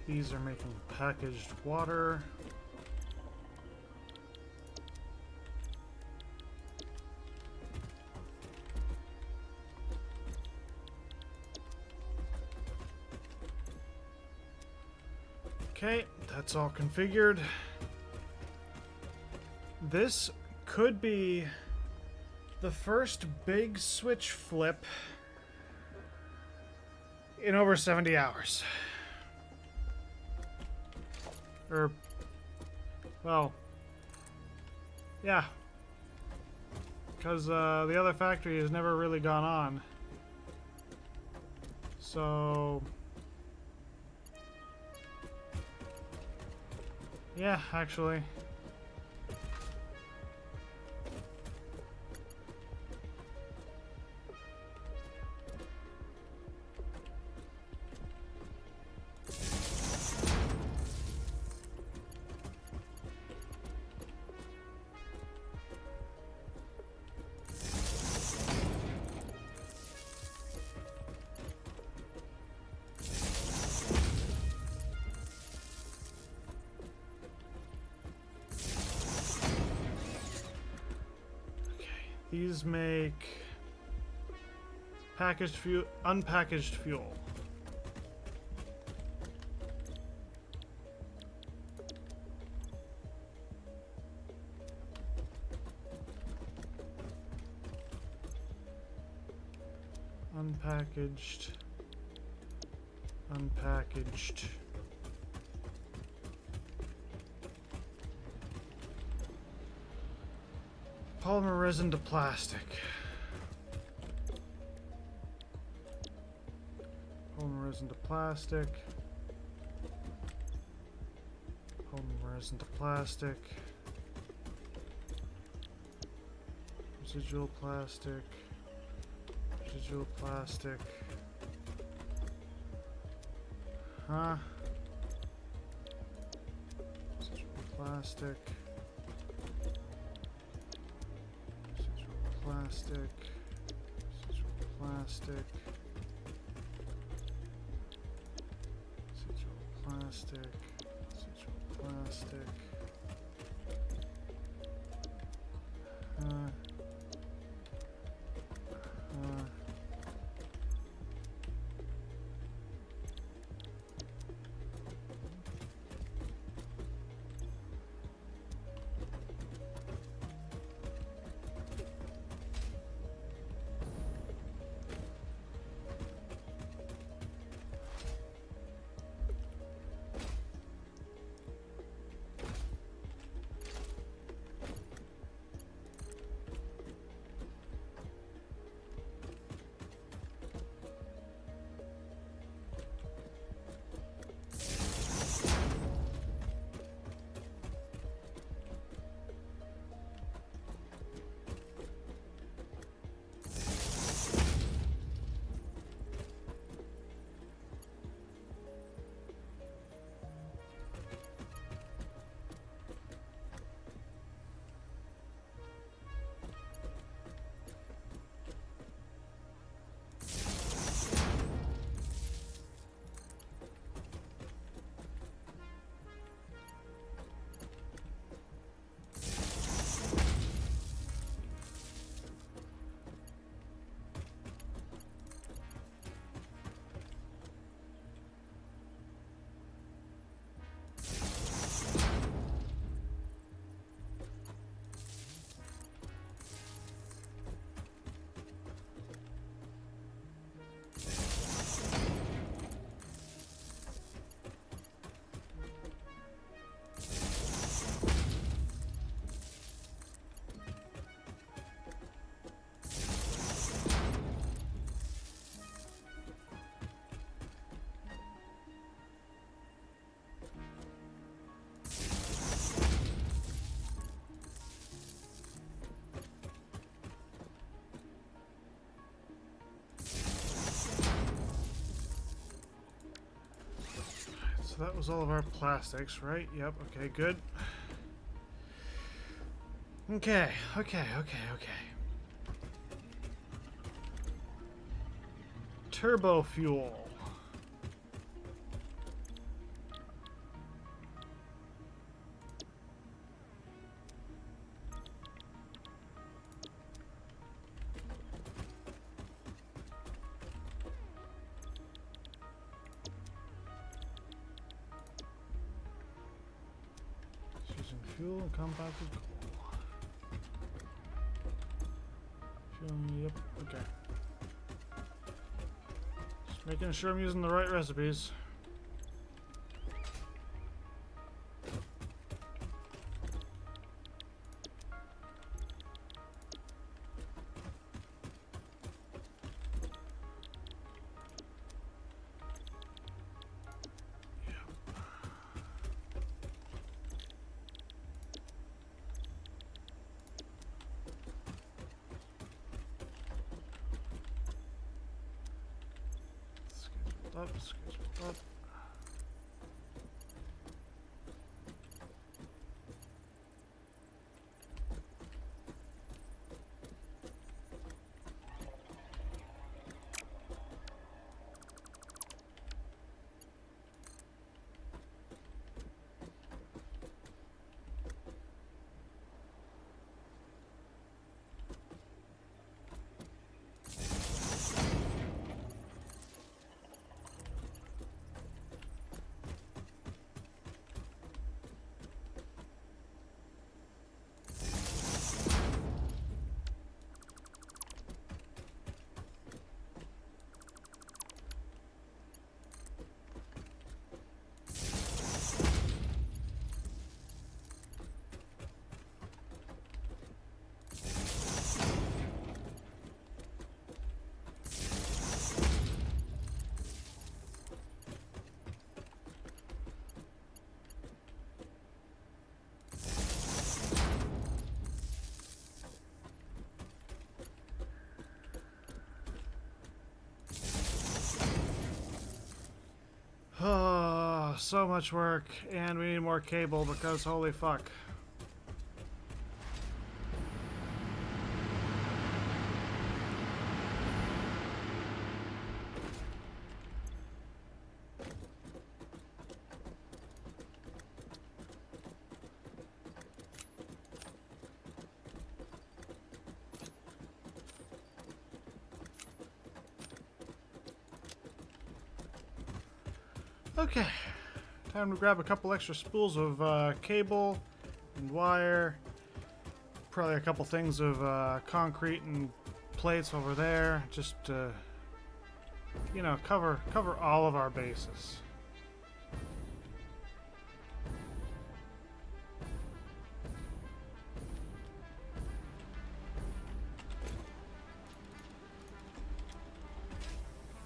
These are making packaged water. Okay, that's all configured. This could be the first big switch flip in over 70 hours. Or, well, yeah. Because the other factory has never really gone on. So, yeah, actually. These make packaged fuel, unpackaged fuel. Unpackaged. Unpackaged. Polymer resin to plastic. Polymer resin to plastic. Polymer resin to plastic. Residual plastic. Residual plastic. Huh? Residual plastic. Plastic, residual plastic, residual plastic, residual plastic. So that was all of our plastics, right? Yep, okay, good. Okay. Turbofuel. fuel and compacted coal. Yep, okay. Just making sure I'm using the right recipes. Schedule up. Oh, so much work, and we need more cable because holy fuck. Okay, time to grab a couple extra spools of cable and wire. Probably a couple things of concrete and plates over there, just to, you know, cover all of our bases.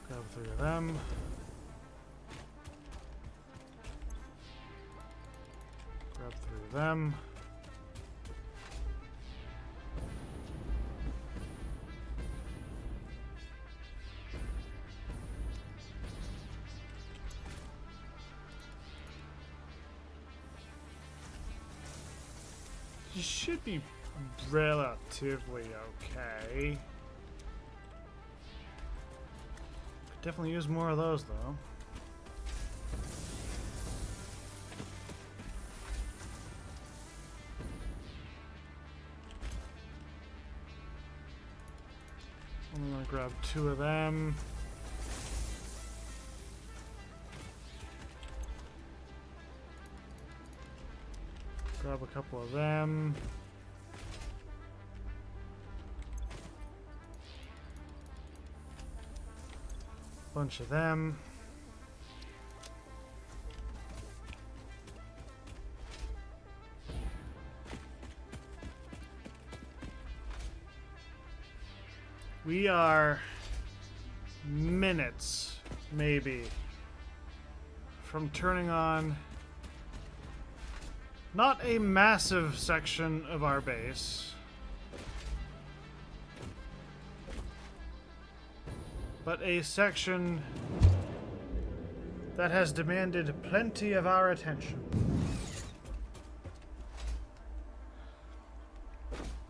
Grab 3 of them. Grab 3 of them. You should be relatively okay. Could definitely use more of those though. I'm gonna grab 2 of them. Grab a couple of them. Bunch of them. We are minutes, maybe, from turning on not a massive section of our base, but a section that has demanded plenty of our attention.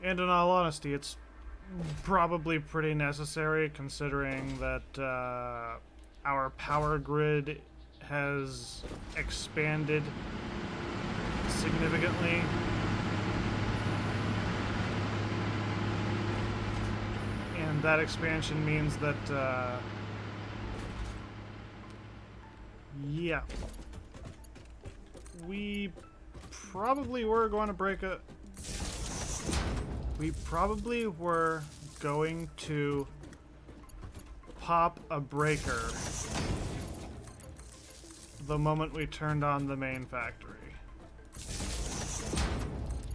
And in all honesty, it's probably pretty necessary considering that our power grid has expanded significantly. And that expansion means that, yeah, we probably were going to break a... We probably were going to pop a breaker the moment we turned on the main factory.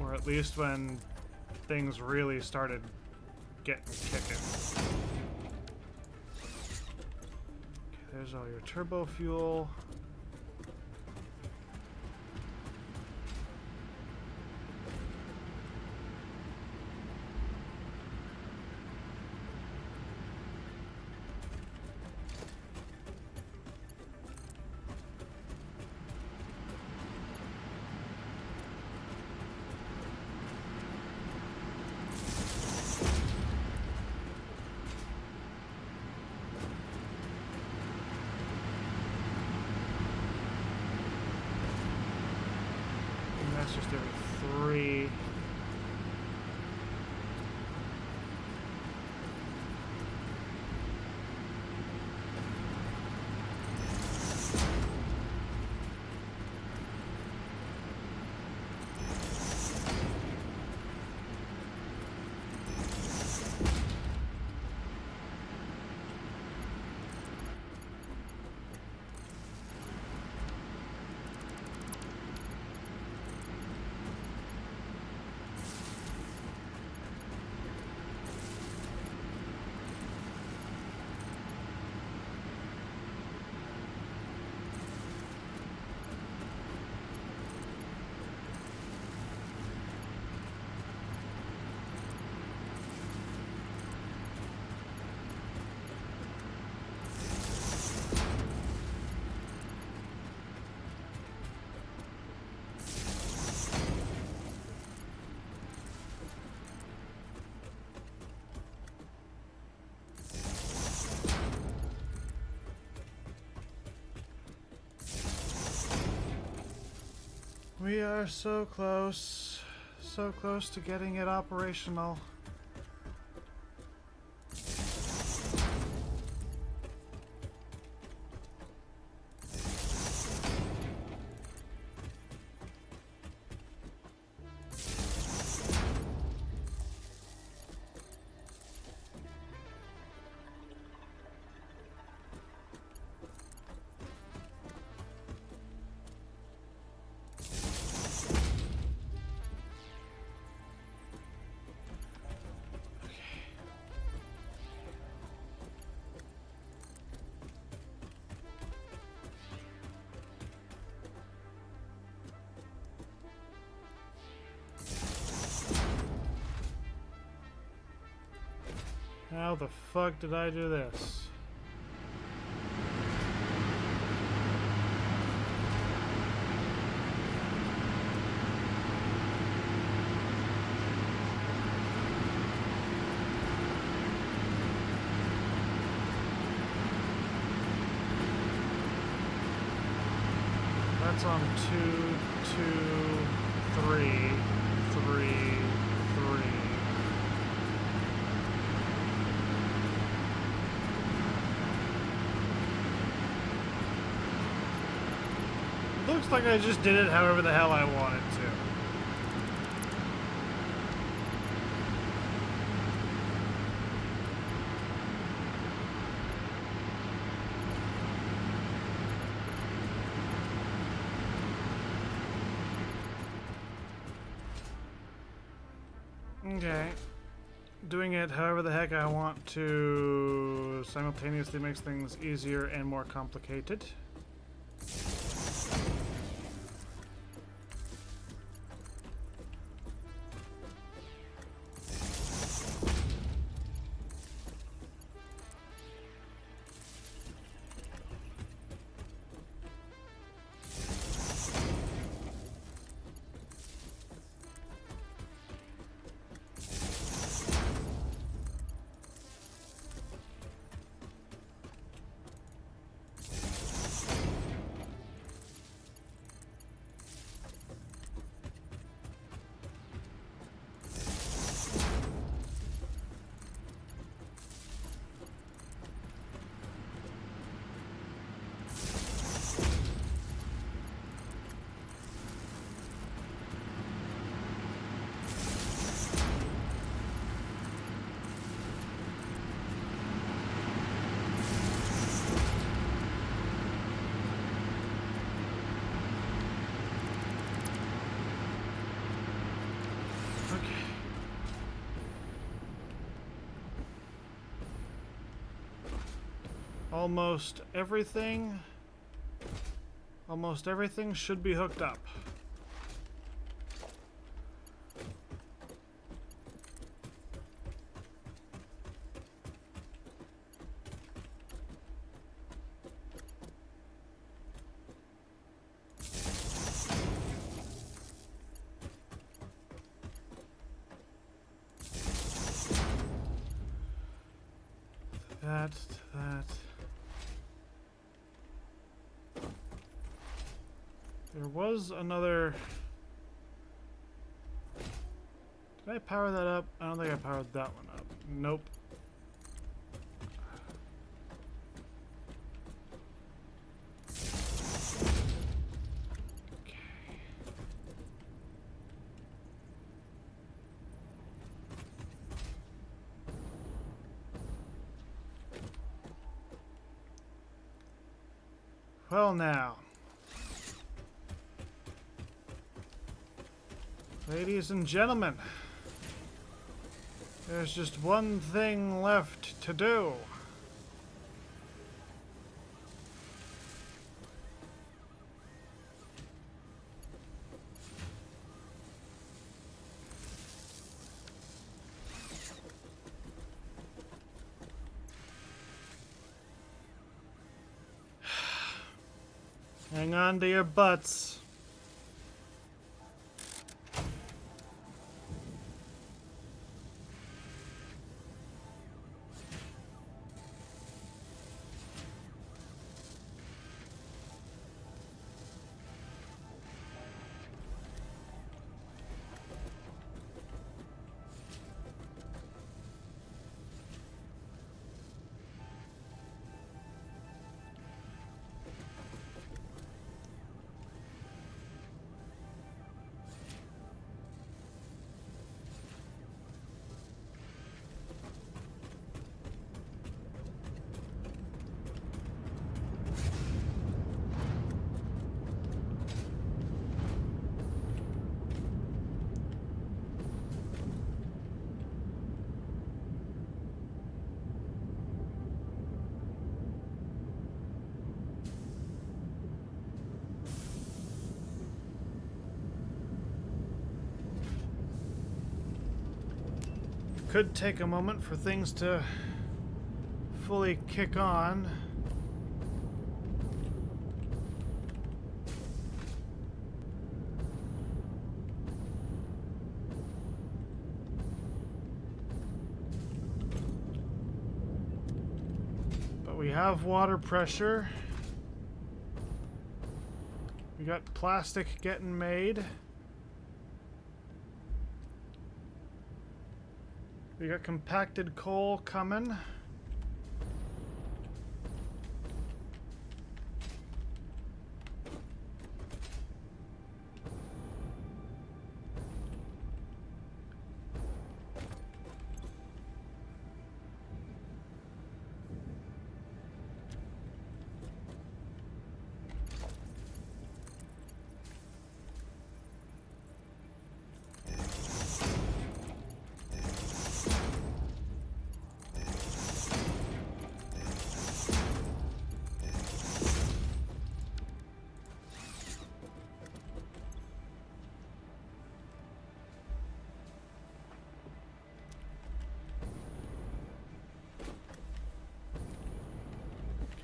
Or at least when things really started getting kicking. Okay, there's all your turbo fuel. That's just every 3. We are so close to getting it operational. How the fuck did I do this? That's on 2, 2, 3, 3, 3. Looks like I just did it however the hell I wanted to. Okay. Doing it however the heck I want to simultaneously makes things easier and more complicated. almost everything should be hooked up. That. There was another... Did I power that up? I don't think I powered that one up. Nope. Okay. Well now. Ladies and gentlemen, there's just one thing left to do. Hang on to your butts. Could take a moment for things to fully kick on. But we have water pressure. We got plastic getting made. We got compacted coal coming.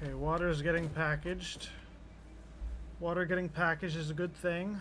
Okay, water's getting packaged. Water getting packaged is a good thing.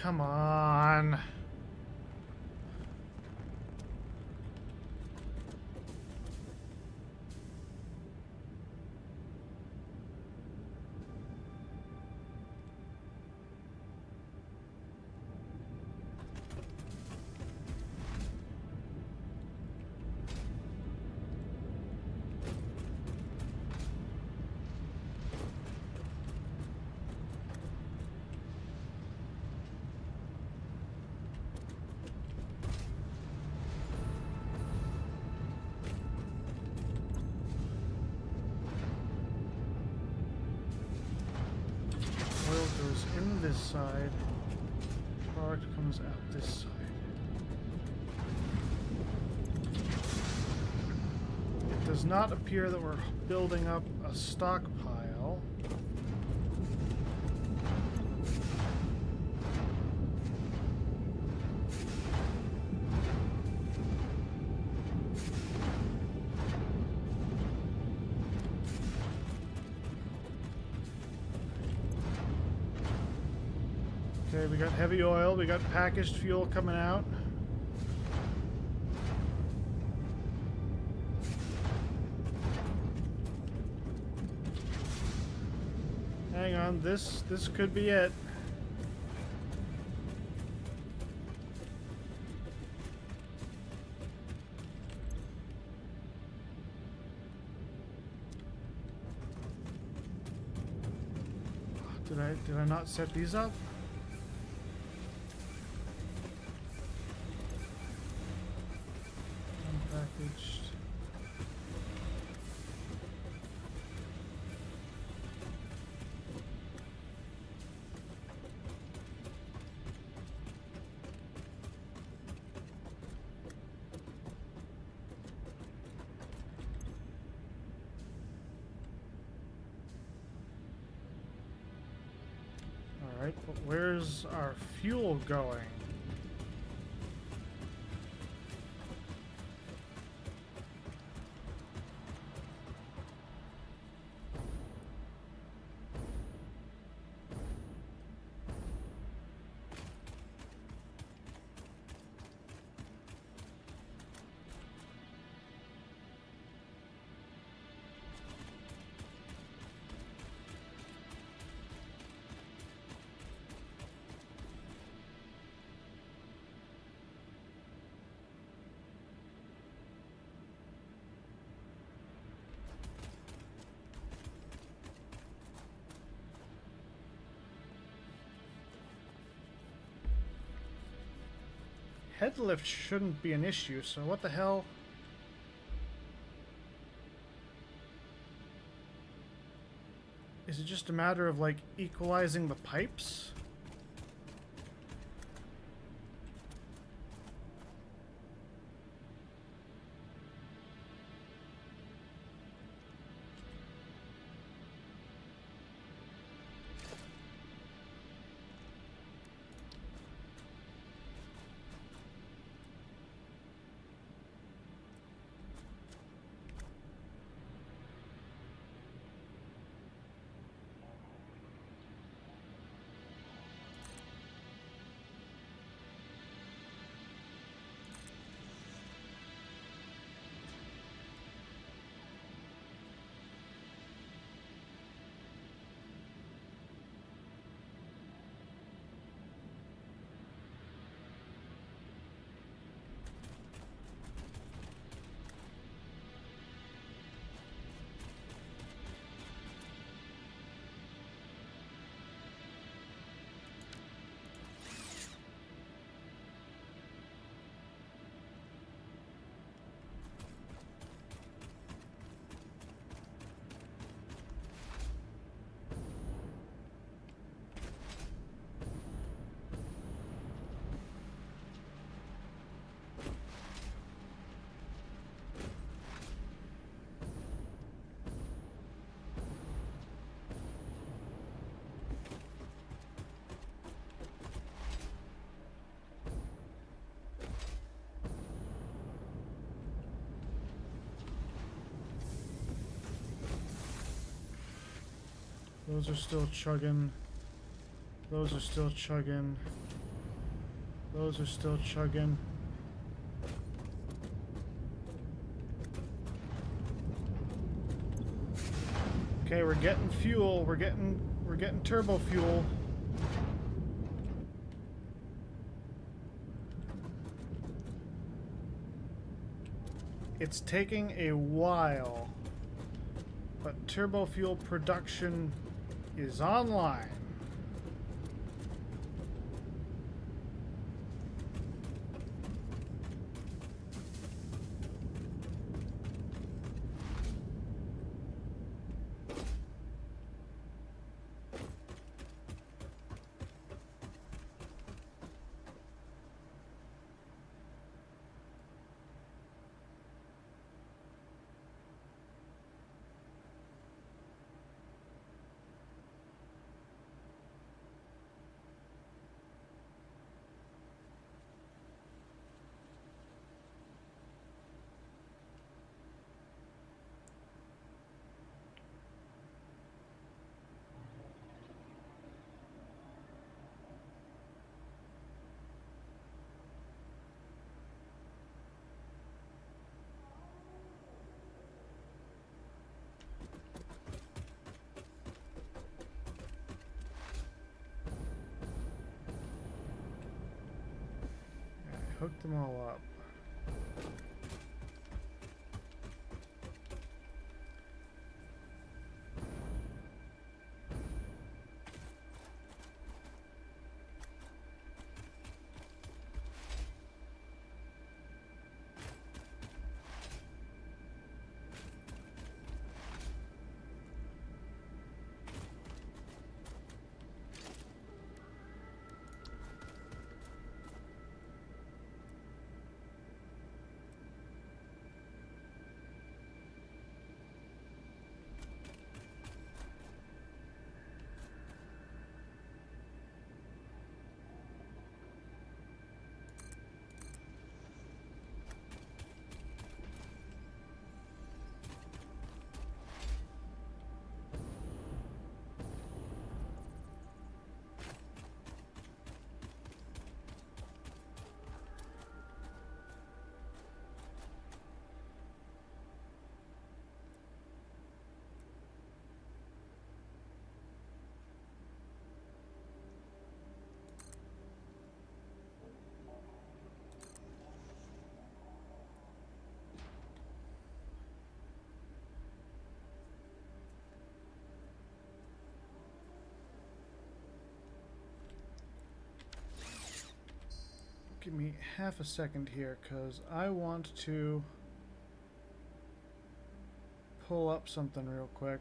come on. Oil goes in this side. Product comes out this side. It does not appear that we're building up a stockpile. Okay, we got heavy oil, we got packaged fuel coming out. Hang on, this could be it. Did I not set these up? Unpackaged. Alright, but where's our fuel going? Head lift shouldn't be an issue, so what the hell? Is it just a matter of, like, equalizing the pipes? Those are still chugging. Those are still chugging. Those are still chugging. Okay, we're getting fuel. We're getting turbo fuel. It's taking a while, but turbo fuel production is online. Hook them all up. Give me half a second here, because I want to pull up something real quick.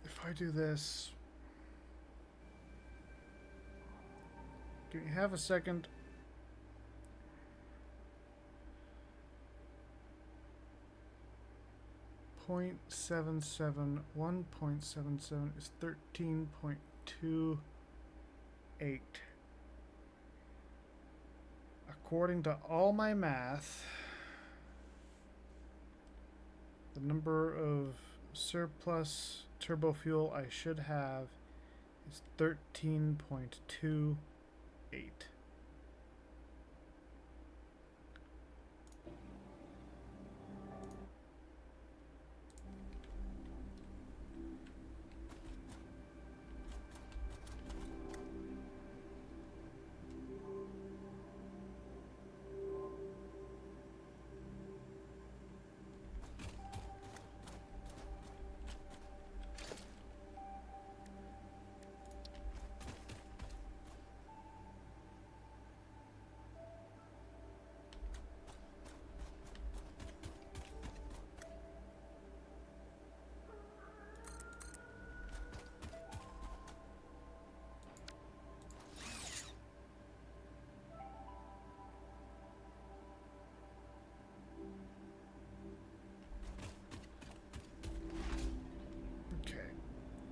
If I do this, give me half a second. .77, 1.77 is 13.28. According to all my math, the number of surplus turbo fuel I should have is 13.28.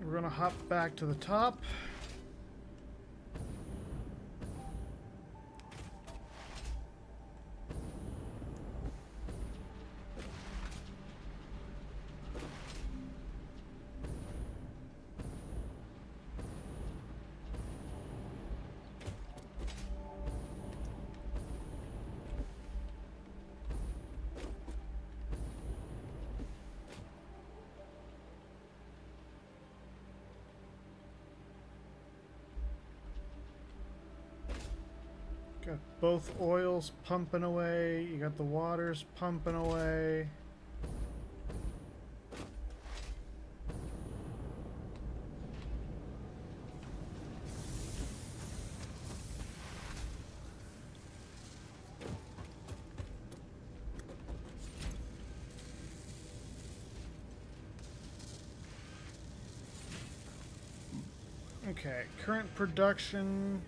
We're gonna hop back to the top. Got both oils pumping away. You got the waters pumping away. Okay, current production.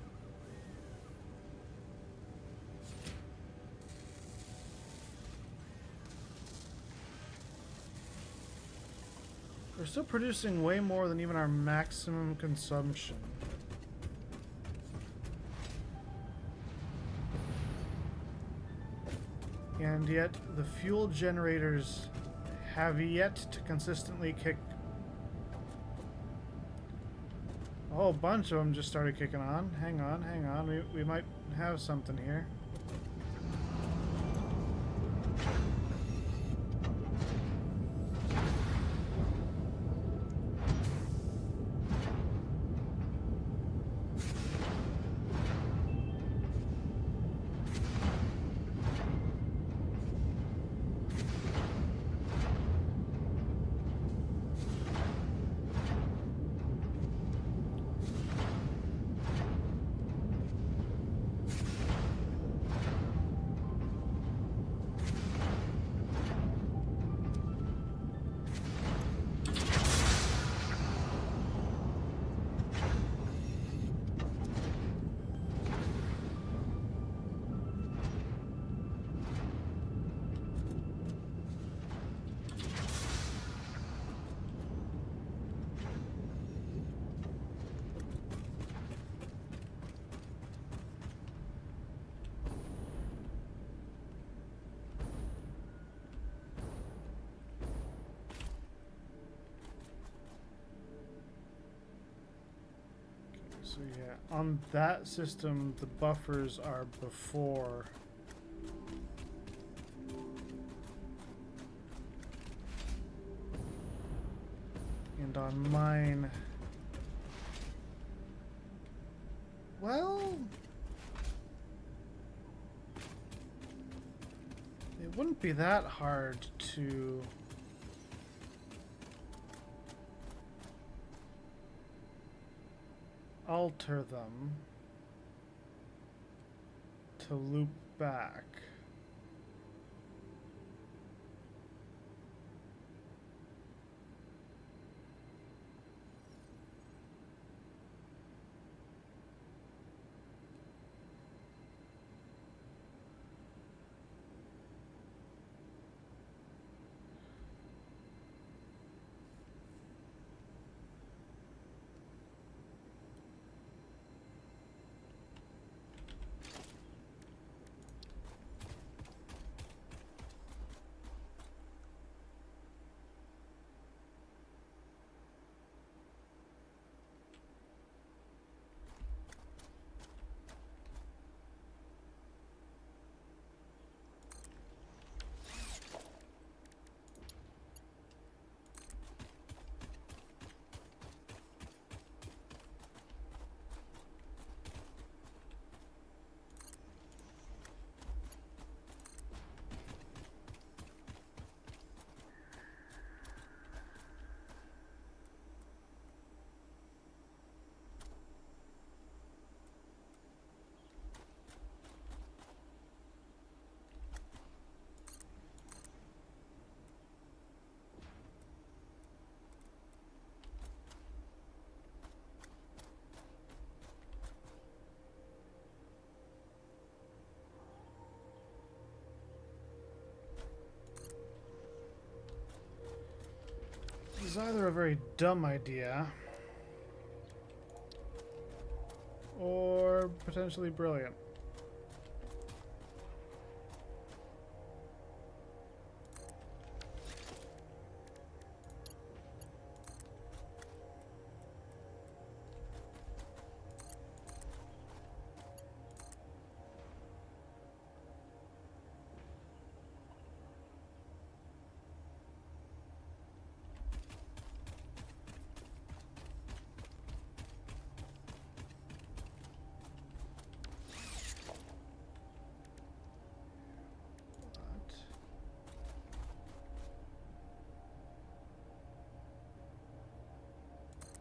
We're still producing way more than even our maximum consumption. And yet, the fuel generators have yet to consistently kick. A whole bunch of them just started kicking on. Hang on, hang on. We might have something here. So yeah, on that system, the buffers are before. And on mine, well, it wouldn't be that hard to alter them to loop back. This is either a very dumb idea or potentially brilliant.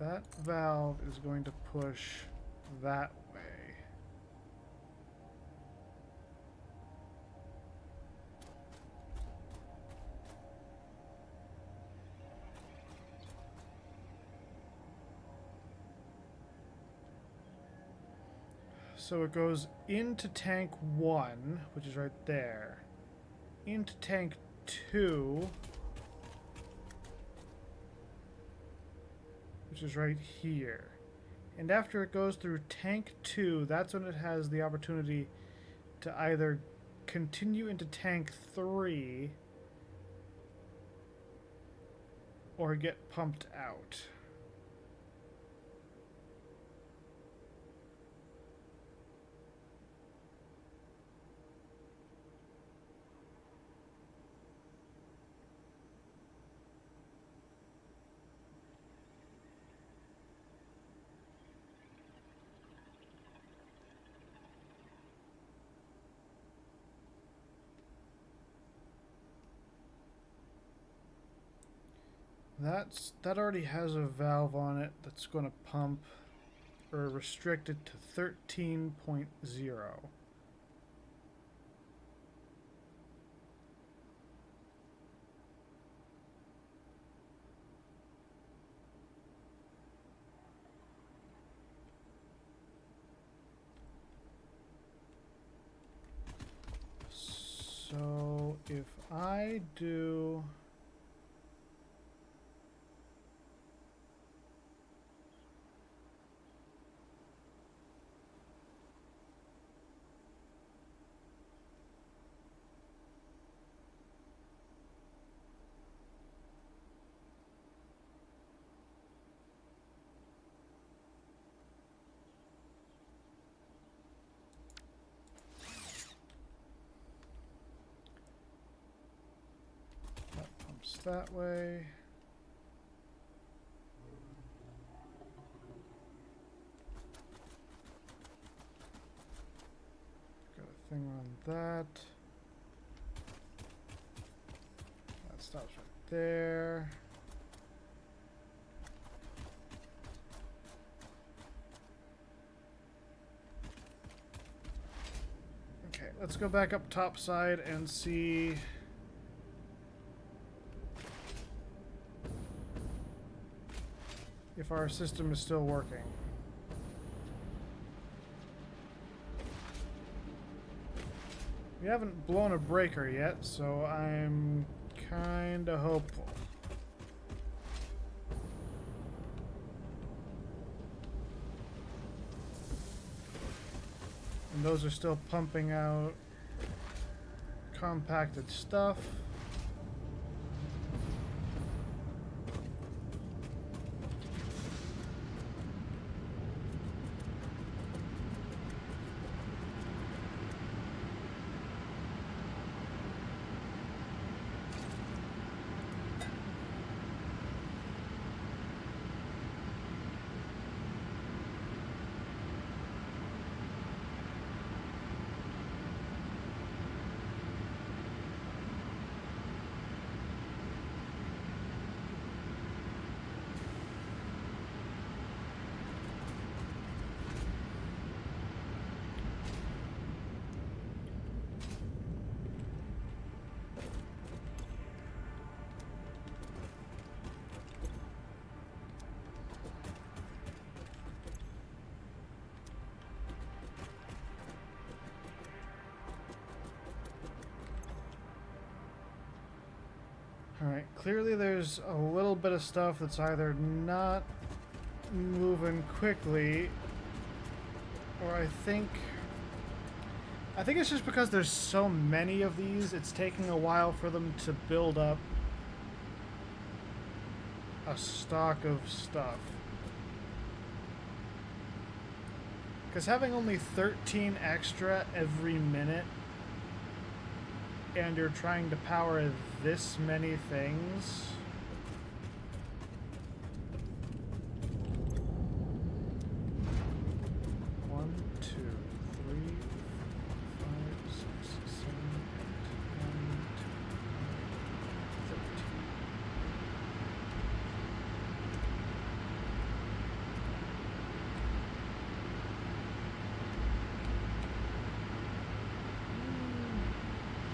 That valve is going to push that way. So it goes into tank 1, which is right there, into tank 2, which is right here. And after it goes through tank 2, that's when it has the opportunity to either continue into tank 3 or get pumped out. That already has a valve on it that's going to pump or restrict it to 13.0. So if I do that way. Got a thing on that. That stops right there. Okay, let's go back up top side and see if our system is still working. We haven't blown a breaker yet, so I'm kinda hopeful. And those are still pumping out compacted stuff. Alright, clearly there's a little bit of stuff that's either not moving quickly, or I think it's just because there's so many of these, it's taking a while for them to build up a stock of stuff. Because having only 13 extra every minute and you're trying to power this many things, one, two, three, four, 5, 6, 7, 8, 9, 10, 13.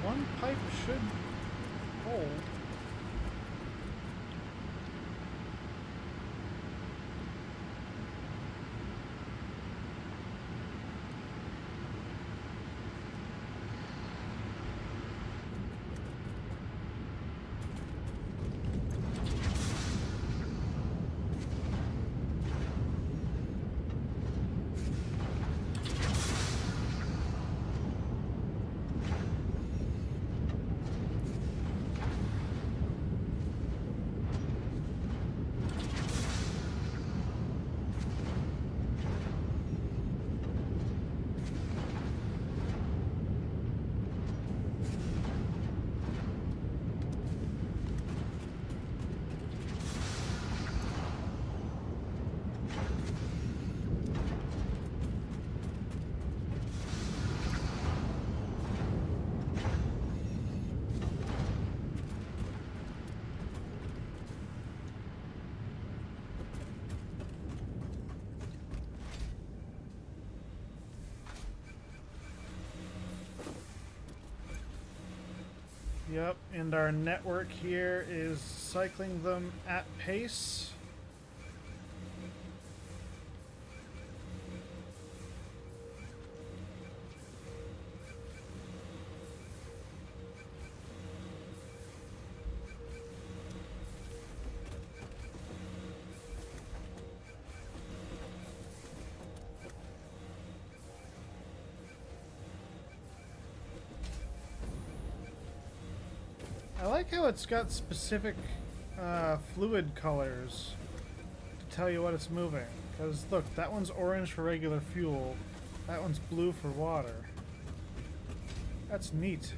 one pipe should hold. Yep, and our network here is cycling them at pace. I like how it's got specific fluid colors to tell you what it's moving. Because look, that one's orange for regular fuel, that one's blue for water. That's neat.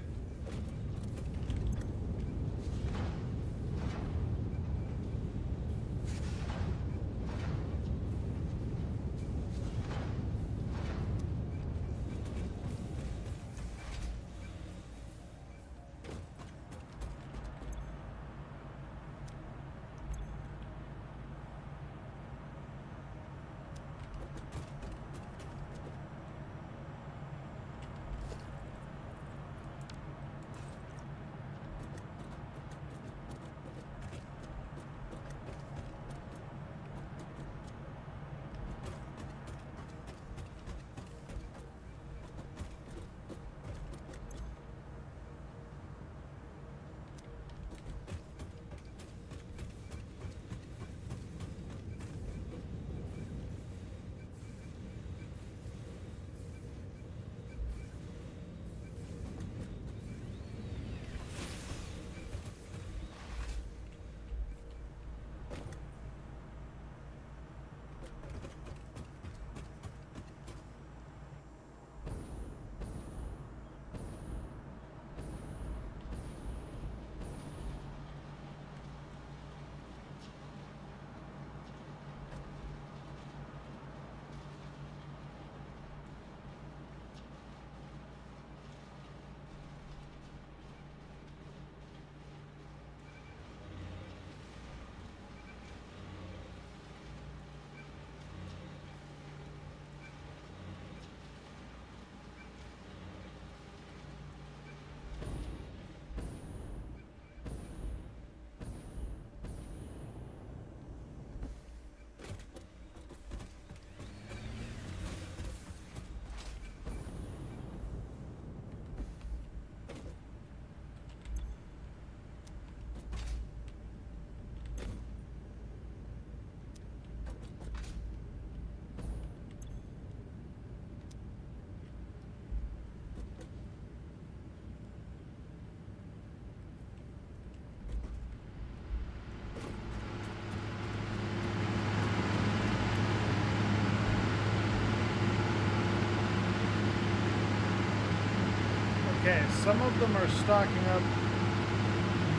Okay, some of them are stocking up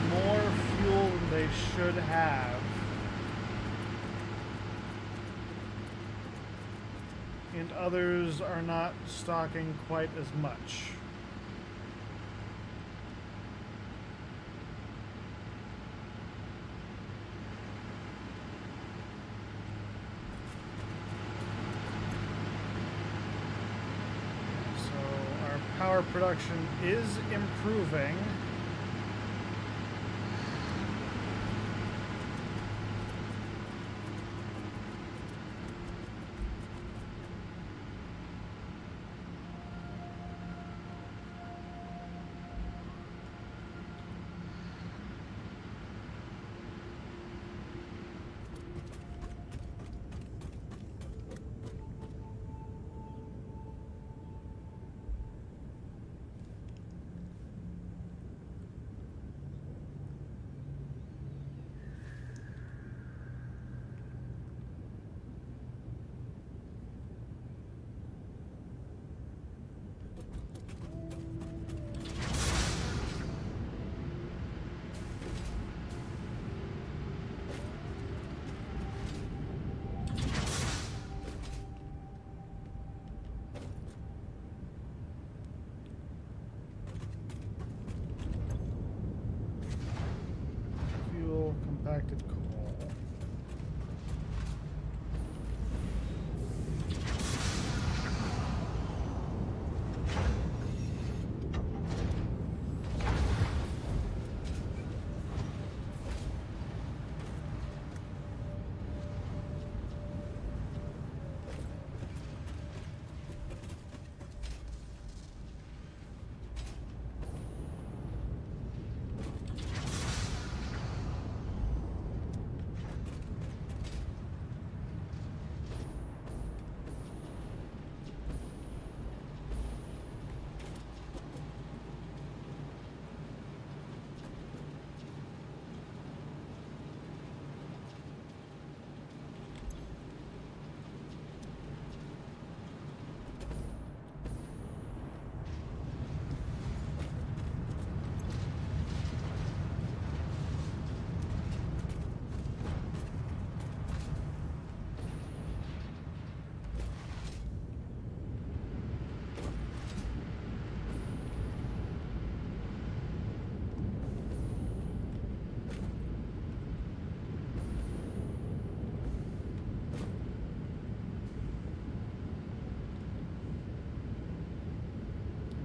more fuel than they should have. And others are not stocking quite as much. power production is improving. Fuel, compacted coal.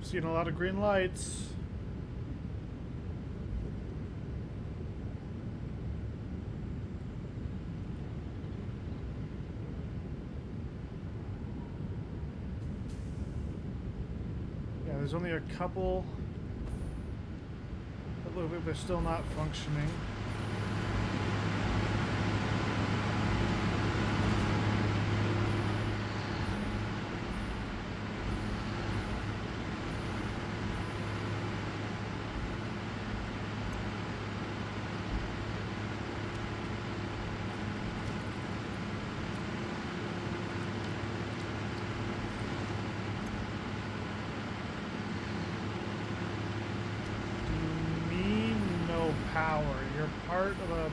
Seeing a lot of green lights. Yeah, there's only a couple that look like they're still not functioning. Power. You're part of a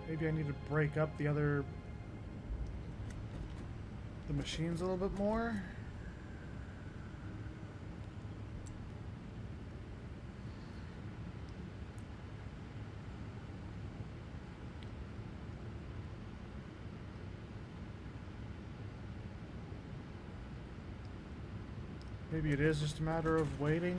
maybe I need to break up the machines a little bit more. Maybe it is just a matter of waiting.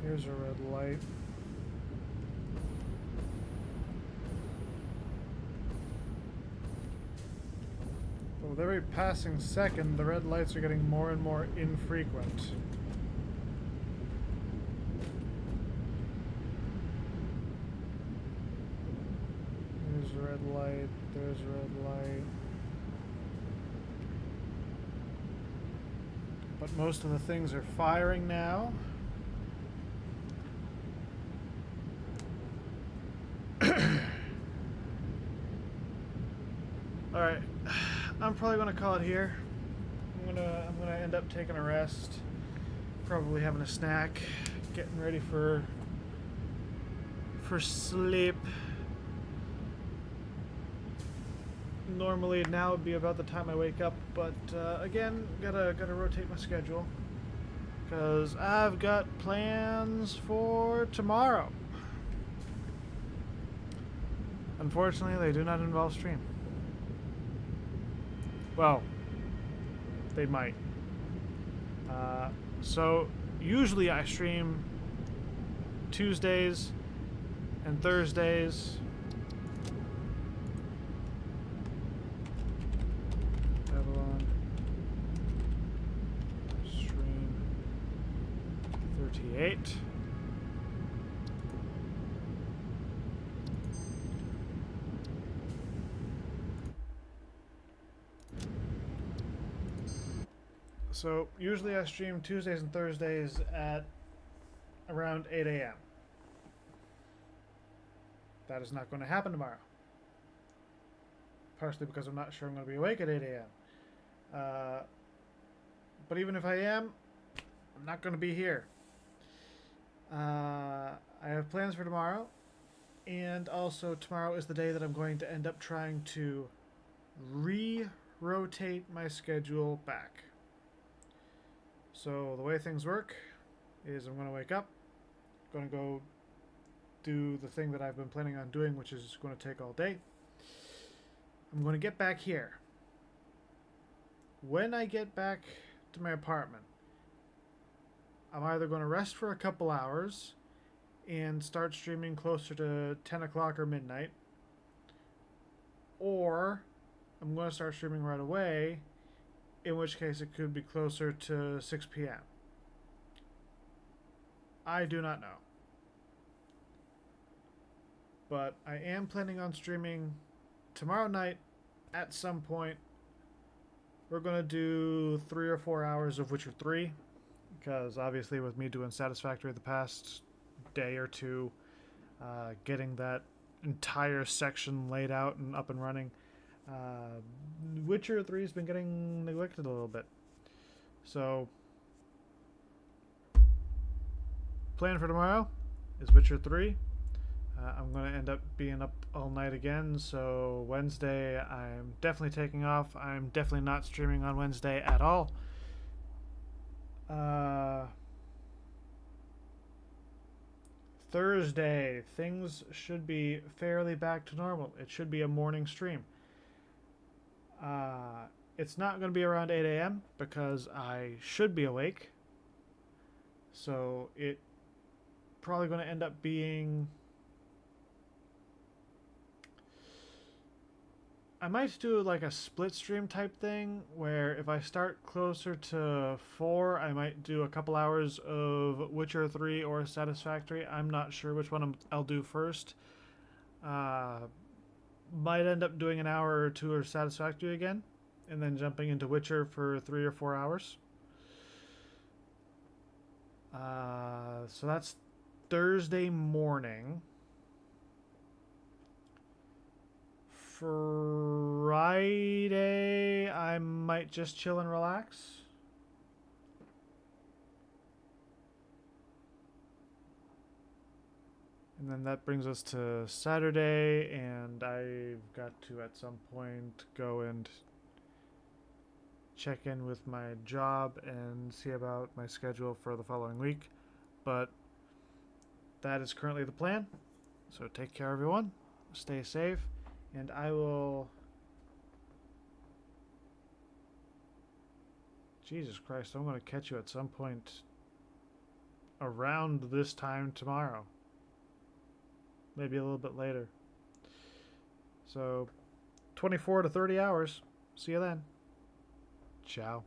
Here's a red light. But with every passing second, the red lights are getting more and more infrequent. There's a red light, there's a red light. But most of the things are firing now. Alright, I'm probably gonna call it here. I'm gonna end up taking a rest, probably having a snack, getting ready for sleep. Normally now would be about the time I wake up, but again, gotta rotate my schedule because I've got plans for tomorrow. Unfortunately, they do not involve stream. Well, they might. So usually I stream Tuesdays and Thursdays. Babylon. Stream 38. So usually I stream Tuesdays and Thursdays at around 8 a.m. That is not going to happen tomorrow. Partially because I'm not sure I'm going to be awake at 8 a.m. But even if I am, I'm not going to be here. I have plans for tomorrow. And also tomorrow is the day that I'm going to end up trying to re-rotate my schedule back. So the way things work is I'm going to wake up, going to go do the thing that I've been planning on doing, which is going to take all day. I'm going to get back here. When I get back to my apartment, I'm either going to rest for a couple hours and start streaming closer to 10 o'clock or midnight, or I'm going to start streaming right away, in which case it could be closer to 6 p.m. I do not know. But I am planning on streaming tomorrow night at some point. We're going to do 3 or 4 hours of Witcher 3, because obviously with me doing Satisfactory the past day or two, getting that entire section laid out and up and running, Witcher 3 has been getting neglected a little bit. So, plan for tomorrow is Witcher 3. I'm going to end up being up all night again, so Wednesday I'm definitely taking off. I'm definitely not streaming on Wednesday at all. Thursday, things should be fairly back to normal. It should be a morning stream. It's not going to be around 8 a.m. because I should be awake. So it probably going to end up being... I might do like a split stream type thing where if I start closer to 4, I might do a couple hours of Witcher 3 or Satisfactory. I'm not sure which one I'll do first. Might end up doing an hour or two of Satisfactory again, and then jumping into Witcher for 3 or 4 hours. So that's Thursday morning. Friday, I might just chill and relax. And then that brings us to Saturday, and I've got to at some point go and check in with my job and see about my schedule for the following week. But that is currently the plan. So take care, everyone. Stay safe. And I will... Jesus Christ, I'm going to catch you at some point around this time tomorrow. Maybe a little bit later. So 24 to 30 hours. See you then. Ciao.